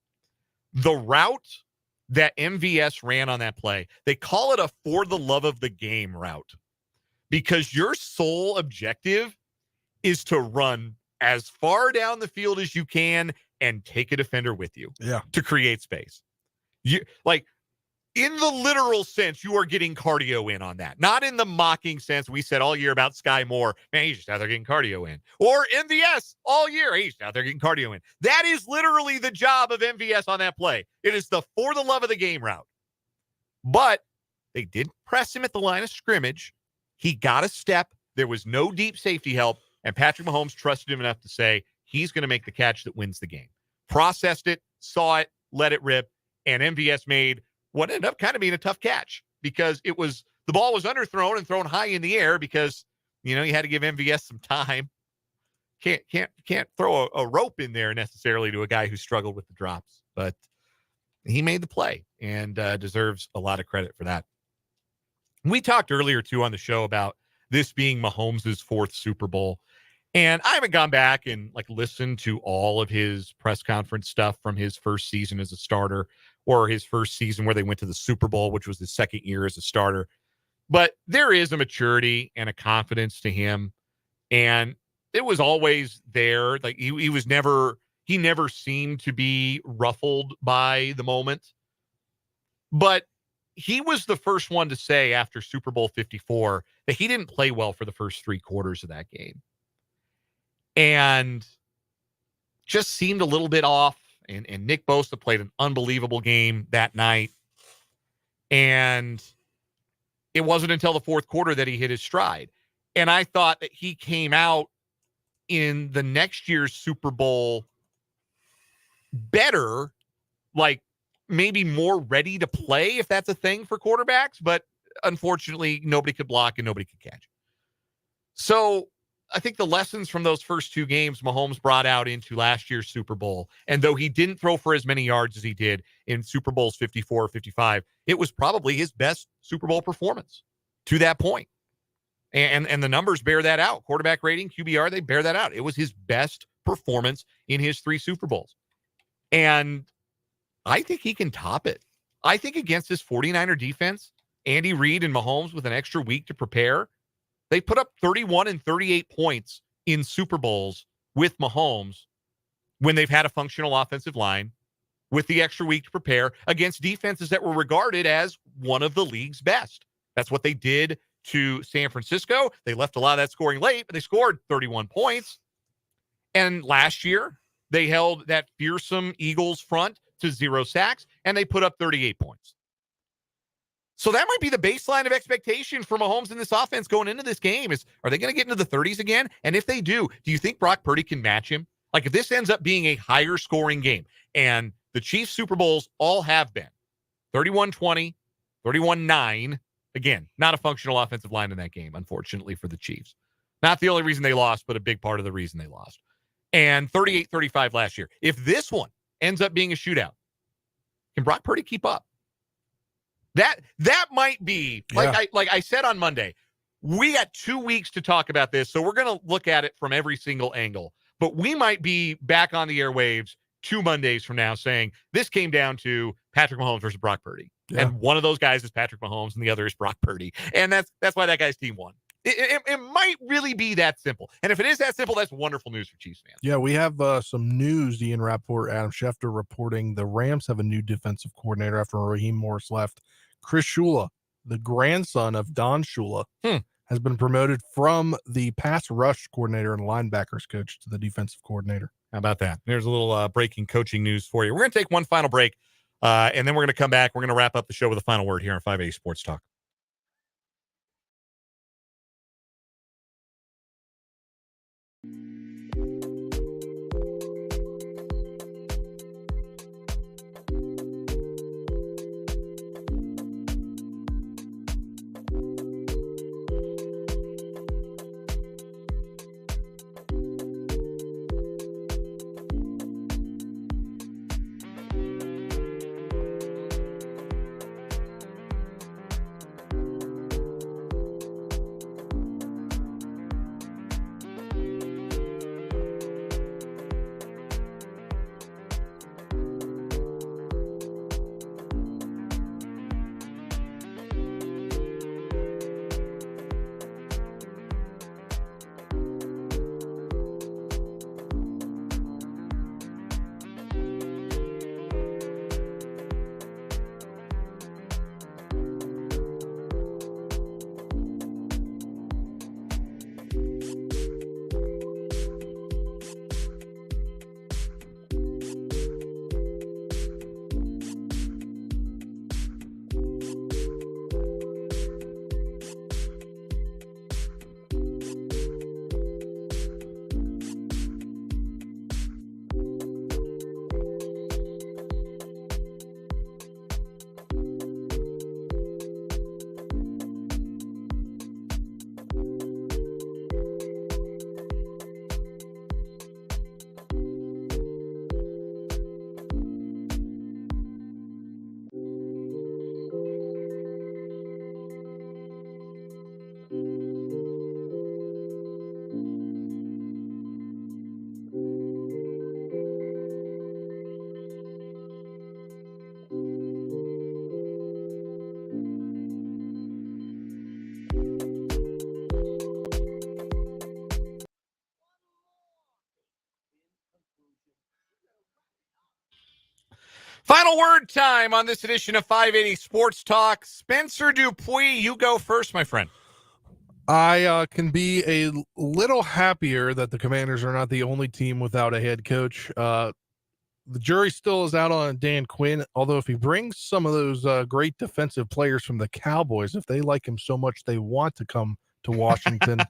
The route that MVS ran on that play, they call it a for the love of the game route because your sole objective is to run as far down the field as you can and take a defender with you to create space. You like in the literal sense, you are getting cardio in on that. Not in the mocking sense we said all year about Sky Moore. Man, he's just out there getting cardio in. Or MVS all year. He's out there getting cardio in. That is literally the job of MVS on that play. It is the for the love of the game route. But they didn't press him at the line of scrimmage. He got a step. There was no deep safety help. And Patrick Mahomes trusted him enough to say he's going to make the catch that wins the game. Processed it, saw it, let it rip. And MVS made what ended up kind of being a tough catch because the ball was underthrown and thrown high in the air because, you had to give MVS some time. Can't throw a rope in there necessarily to a guy who struggled with the drops, but he made the play and deserves a lot of credit for that. We talked earlier too on the show about this being Mahomes' 4th Super Bowl. And I haven't gone back and listened to all of his press conference stuff from his first season as a starter or his first season where they went to the Super Bowl, which was his second year as a starter. But there is a maturity and a confidence to him. And it was always there. Like he never seemed to be ruffled by the moment. But he was the first one to say after Super Bowl 54 that he didn't play well for the first 3 quarters of that game. And just seemed a little bit off. And Nick Bosa played an unbelievable game that night. And it wasn't until the 4th quarter that he hit his stride. And I thought that he came out in the next year's Super Bowl better, maybe more ready to play, if that's a thing for quarterbacks. But unfortunately, nobody could block and nobody could catch. So I think the lessons from those first 2 games Mahomes brought out into last year's Super Bowl. And though he didn't throw for as many yards as he did in Super Bowls 54 or 55, it was probably his best Super Bowl performance to that point. And the numbers bear that out. Quarterback rating, QBR, they bear that out. It was his best performance in his 3 Super Bowls. And I think he can top it. I think against this 49er defense, Andy Reid and Mahomes with an extra week to prepare, they put up 31 and 38 points in Super Bowls with Mahomes when they've had a functional offensive line with the extra week to prepare against defenses that were regarded as one of the league's best. That's what they did to San Francisco. They left a lot of that scoring late, but they scored 31 points. And last year, they held that fearsome Eagles front to 0 sacks, and they put up 38 points. So that might be the baseline of expectation for Mahomes in this offense going into this game is, are they going to get into the 30s again? And if they do you think Brock Purdy can match him? Like if this ends up being a higher scoring game, and the Chiefs Super Bowls all have been 31-20, 31-9, again, not a functional offensive line in that game, unfortunately for the Chiefs. Not the only reason they lost, but a big part of the reason they lost. And 38-35 last year. If this one ends up being a shootout, can Brock Purdy keep up? That might be, like I said on Monday, we got 2 weeks to talk about this, so we're going to look at it from every single angle. But we might be back on the airwaves 2 Mondays from now saying this came down to Patrick Mahomes versus Brock Purdy. Yeah. And one of those guys is Patrick Mahomes and the other is Brock Purdy. And that's why that guy's team won. It might really be that simple. And if it is that simple, that's wonderful news for Chiefs fans. Yeah, we have some news. Ian Rappaport, Adam Schefter reporting the Rams have a new defensive coordinator after Raheem Morris left. Chris Shula, the grandson of Don Shula, has been promoted from the pass rush coordinator and linebackers coach to the defensive coordinator. How about that? There's a little breaking coaching news for you. We're going to take one final break, and then we're going to come back. We're going to wrap up the show with a final word here on 580 Sports Talk. Final word time on this edition of 580 Sports Talk. Spencer Dupuis, you go first, my friend. I can be a little happier that the Commanders are not the only team without a head coach. The jury still is out on Dan Quinn, although if he brings some of those great defensive players from the Cowboys, if they like him so much they want to come to Washington,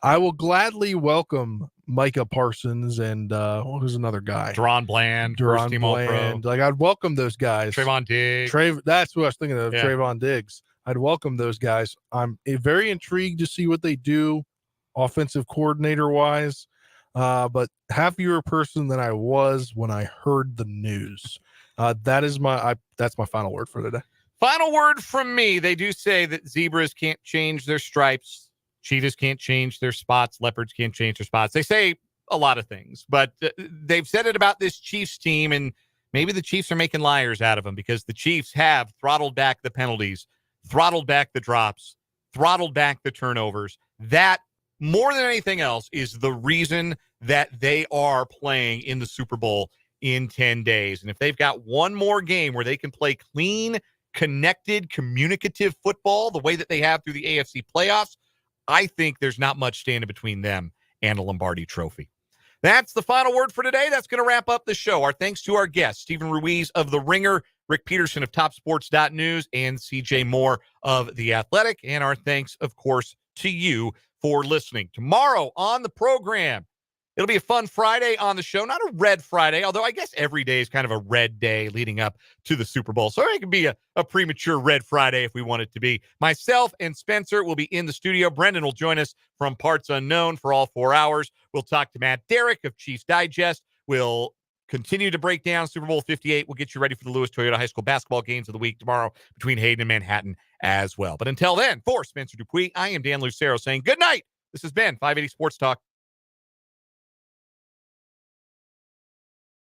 I will gladly welcome Micah Parsons and who's another guy? Deron Bland, first team All-Pro. Like I'd welcome those guys. Trayvon Diggs. That's who I was thinking of, yeah. Trayvon Diggs. I'd welcome those guys. I'm very intrigued to see what they do offensive coordinator wise, but happier person than I was when I heard the news. That's my final word for today. Final word from me. They do say that zebras can't change their stripes. Cheetahs can't change their spots. Leopards can't change their spots. They say a lot of things, but they've said it about this Chiefs team, and maybe the Chiefs are making liars out of them because the Chiefs have throttled back the penalties, throttled back the drops, throttled back the turnovers. That, more than anything else, is the reason that they are playing in the Super Bowl in 10 days. And if they've got one more game where they can play clean, connected, communicative football the way that they have through the AFC playoffs, I think there's not much standing between them and a Lombardi trophy. That's the final word for today. That's going to wrap up the show. Our thanks to our guests, Stephen Ruiz of The Ringer, Rick Peterson of TopSports.News, and CJ Moore of The Athletic. And our thanks, of course, to you for listening. Tomorrow on the program, it'll be a fun Friday on the show. Not a red Friday, although I guess every day is kind of a red day leading up to the Super Bowl. So it can be a premature red Friday if we want it to be. Myself and Spencer will be in the studio. Brendan will join us from Parts Unknown for all 4 hours. We'll talk to Matt Derrick of Chiefs Digest. We'll continue to break down Super Bowl 58. We'll get you ready for the Lewis Toyota High School basketball games of the week tomorrow between Hayden and Manhattan as well. But until then, for Spencer Dupuis, I am Dan Lucero saying good night. This has been 580 Sports Talk.